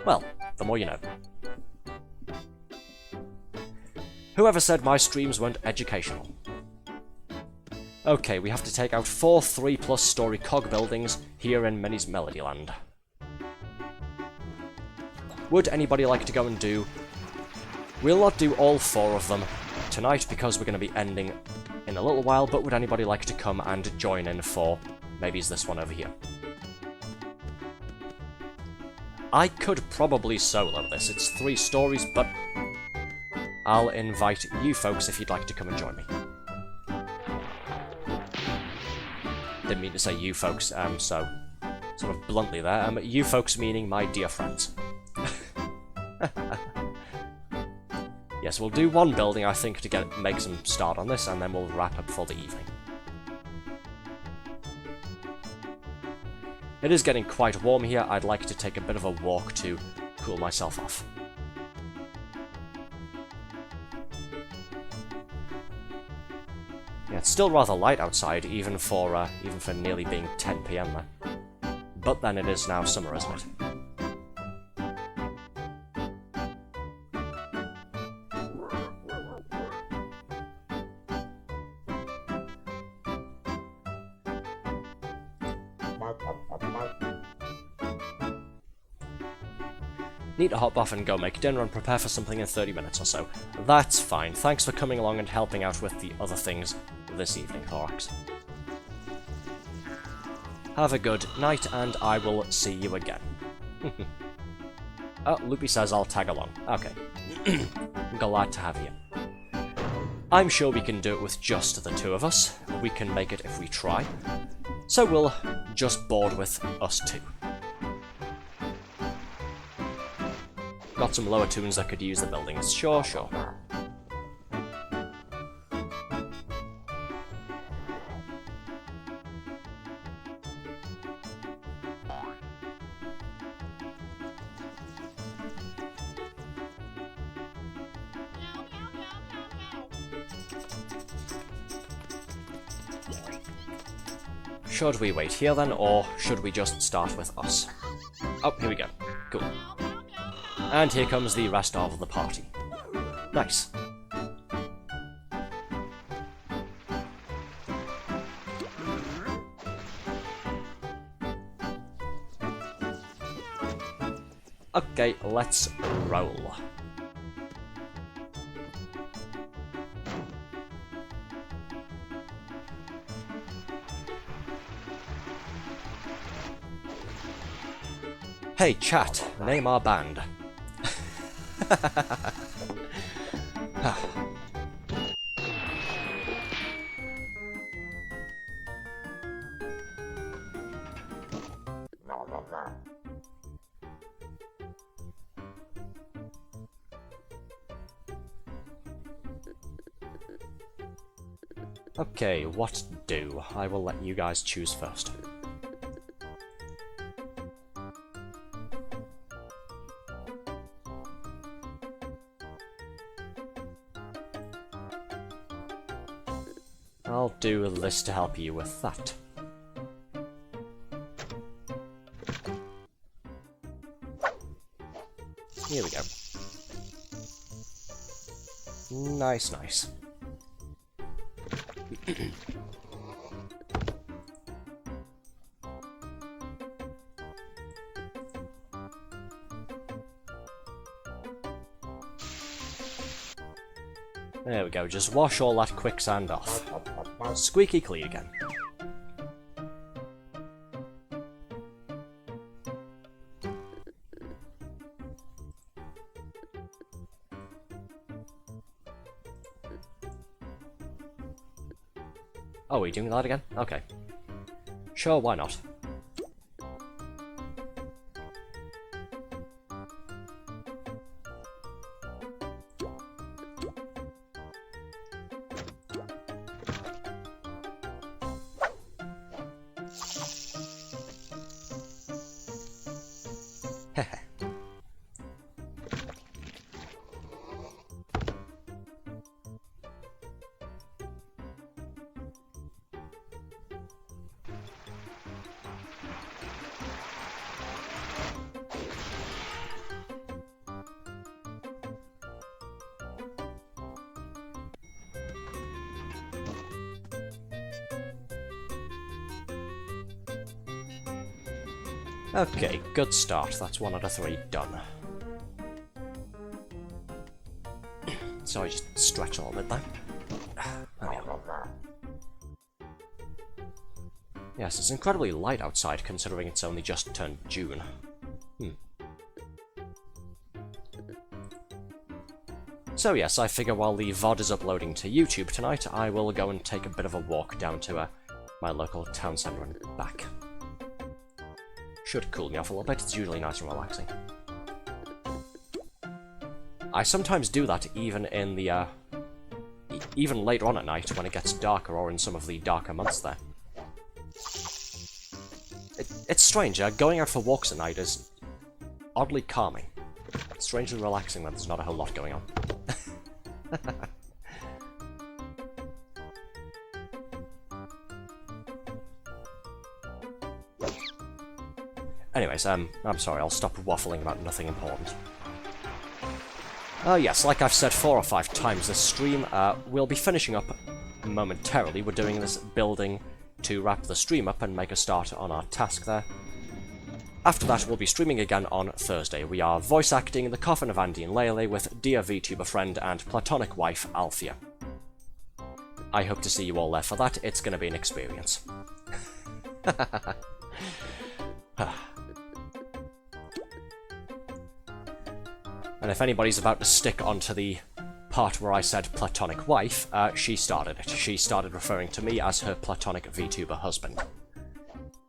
Well, the more you know. Whoever said my streams weren't educational? Okay, we have to take out 4 3+ story cog buildings here in Minnie's Melodyland. Would anybody like to go and do... We'll not do all 4 of them tonight because we're going to be ending in a little while, but would anybody like to come and join in for... maybe it's this one over here. I could probably solo this. It's 3 stories, but I'll invite you folks if you'd like to come and join me. Didn't mean to say you folks, so sort of bluntly there. You folks meaning my dear friends. Yes, we'll do one building, I think, to make some start on this, and then we'll wrap up for the evening. It is getting quite warm here. I'd like to take a bit of a walk to cool myself off. Yeah, it's still rather light outside, even for nearly being 10 PM there. But then it is now summer, isn't it? Need to hop off and go make dinner and prepare for something in 30 minutes or so. That's fine. Thanks for coming along and helping out with the other things this evening, Thorax. Have a good night, and I will see you again. Oh, Loopy says I'll tag along. Okay. Glad to have you. I'm sure we can do it with just the two of us. We can make it if we try. So we'll just board with us two. Got some lower toons that could use the buildings. Sure, sure. Should we wait here then, or should we just start with us? Oh, here we go. Cool. And here comes the rest of the party. Nice. Okay, let's roll. Hey, chat, name our band. Okay, what do? I will let you guys choose first. I'll do this to help you with that. Here we go. Nice, nice. There we go, just wash all that quicksand off. Squeaky clean again. Oh, are we doing that again? Okay. Sure, why not? Okay, good start. That's 1 out of 3 done. So I just stretch a little bit there. Yes, it's incredibly light outside considering it's only just turned June. So yes, I figure while the VOD is uploading to YouTube tonight, I will go and take a bit of a walk down to my local town centre and back. Should cool me off a little bit, it's usually nice and relaxing. I sometimes do that even in the, even later on at night when it gets darker, or in some of the darker months there. It's strange, going out for walks at night is oddly calming. It's strangely relaxing when there's not a whole lot going on. Anyways, I'm sorry, I'll stop waffling about nothing important. Yes, like I've said 4 or 5 times this stream, we'll be finishing up momentarily. We're doing this building to wrap the stream up and make a start on our task there. After that, we'll be streaming again on Thursday. We are voice acting The Coffin of Andy and Lele with dear VTuber friend and platonic wife, Althea. I hope to see you all there for that. It's going to be an experience. And if anybody's about to stick onto the part where I said platonic wife, she started it. She started referring to me as her platonic VTuber husband.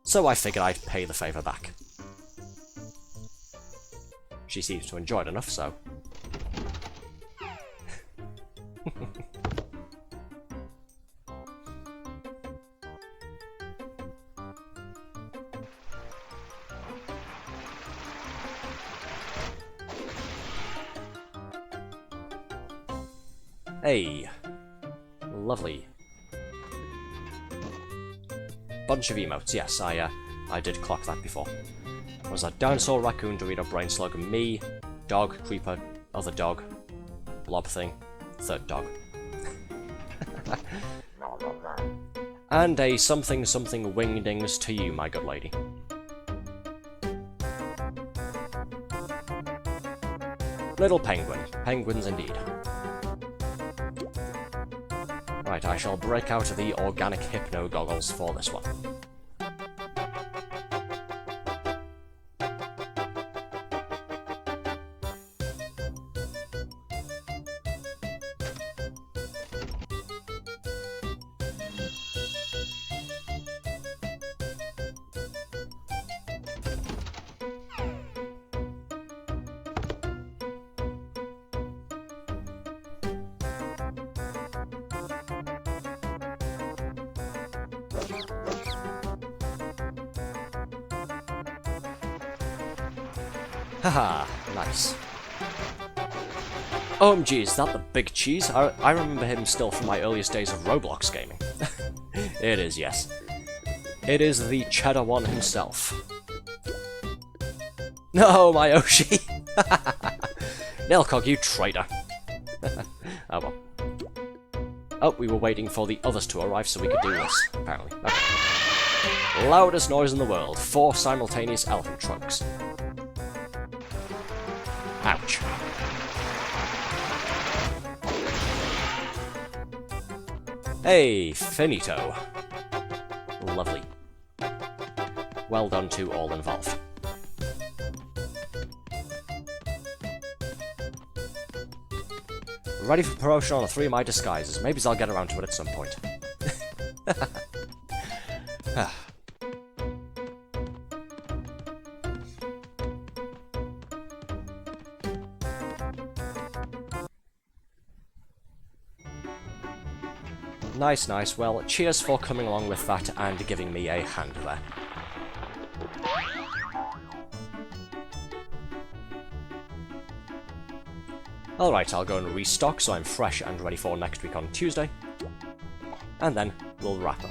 So I figured I'd pay the favour back. She seems to enjoy it enough, so... Hey, lovely. Bunch of emotes, yes, I did clock that before. Was that dinosaur, raccoon, Dorito, brain slug, me, dog, creeper, other dog, blob thing, third dog. And a something something wingdings to you, my good lady. Little penguin. Penguins indeed. Right, I shall break out the organic hypno goggles for this one. Haha, nice. OMG, is that the big cheese? I remember him still from my earliest days of Roblox gaming. It is, yes. It is the cheddar one himself. No, my Yoshi! Nilcog, you traitor! Oh well. Oh, we were waiting for the others to arrive so we could do this, apparently. Okay. Loudest noise in the world. 4 simultaneous elephant trunks. Ouch. Hey, finito. Lovely. Well done to all involved. Ready for promotion on 3 of my disguises. Maybe I'll get around to it at some point. Nice, nice. Well, cheers for coming along with that and giving me a hand there. Alright, I'll go and restock so I'm fresh and ready for next week on Tuesday. And then we'll wrap up.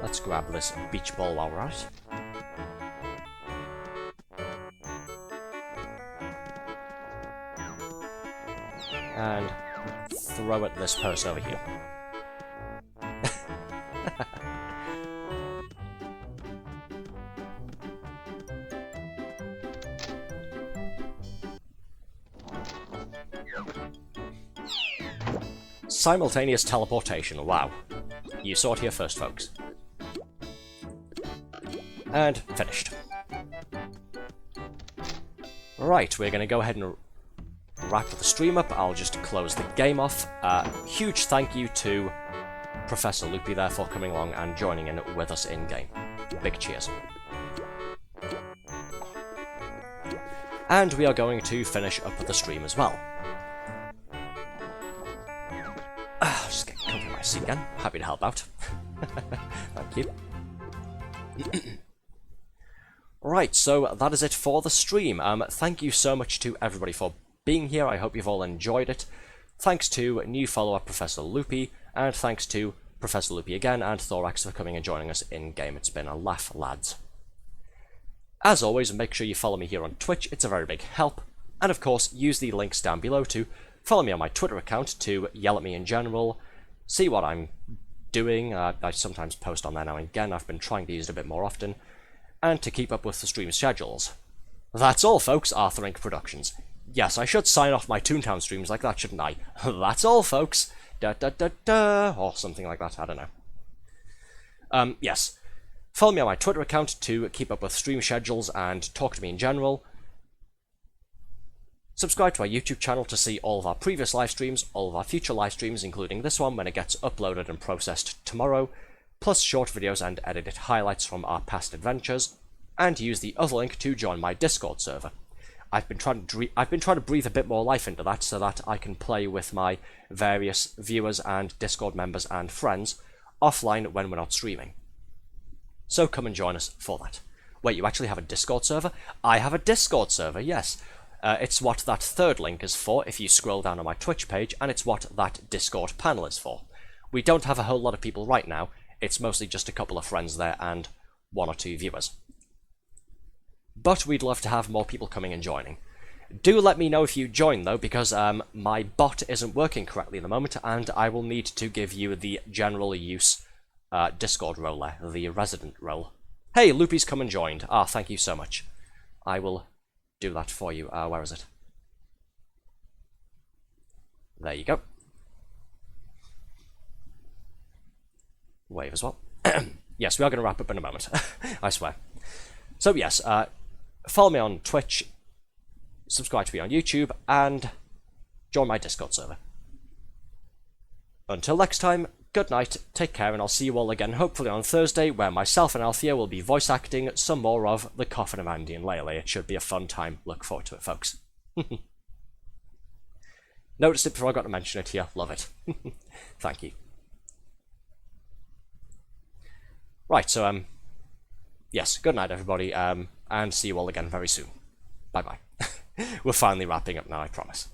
Let's grab this beach ball while we're at it. And throw at this person over here. Simultaneous teleportation, wow. You saw it here first, folks. And finished. Right, we're going to go ahead and wrap the stream up. I'll just close the game off. Huge thank you to Professor Loopy there for coming along and joining in with us in-game. Big cheers. And we are going to finish up the stream as well. Just get comfy in my seat again. Happy to help out. Thank you. Right, so that is it for the stream. Thank you so much to everybody for being here. I hope you've all enjoyed it. Thanks to new follower Professor Loopy, and thanks to Professor Loopy again and Thorax for coming and joining us in-game. It's been a laugh, lads. As always, make sure you follow me here on Twitch. It's a very big help. And of course, use the links down below to follow me on my Twitter account, to yell at me in general, see what I'm doing. I sometimes post on there now and again. I've been trying to use it a bit more often. And to keep up with the stream schedules. That's all, folks. Arthur Inc. Productions. Yes, I should sign off my Toontown streams like that, shouldn't I? That's all, folks. Da da da da, or something like that. I don't know. Yes. Follow me on my Twitter account to keep up with stream schedules and talk to me in general. Subscribe to our YouTube channel to see all of our previous live streams, all of our future live streams, including this one when it gets uploaded and processed tomorrow, plus short videos and edited highlights from our past adventures, and use the other link to join my Discord server. I've been trying to breathe a bit more life into that so that I can play with my various viewers and Discord members and friends offline when we're not streaming. So come and join us for that. Wait, you actually have a Discord server? I have a Discord server, yes. It's what that third link is for if you scroll down on my Twitch page, and it's what that Discord panel is for. We don't have a whole lot of people right now. It's mostly just a couple of friends there and 1 or 2 viewers. But we'd love to have more people coming and joining. Do let me know if you join though, because my bot isn't working correctly at the moment, and I will need to give you the general use Discord role there, the resident role. Hey, Loopy's come and joined. Ah, thank you so much. I will do that for you. Where is it? There you go. Wave as well. Yes, we are going to wrap up in a moment. I swear. So yes, follow me on Twitch, subscribe to me on YouTube, and join my Discord server. Until next time, good night, take care, and I'll see you all again hopefully on Thursday, where myself and Althea will be voice acting some more of The Coffin of Andy and Lele. It should be a fun time. Look forward to it, folks. Noticed it before I got to mention it here. Love it. Thank you. Right, so, yes, good night, everybody, and see you all again very soon. Bye-bye. We're finally wrapping up now, I promise.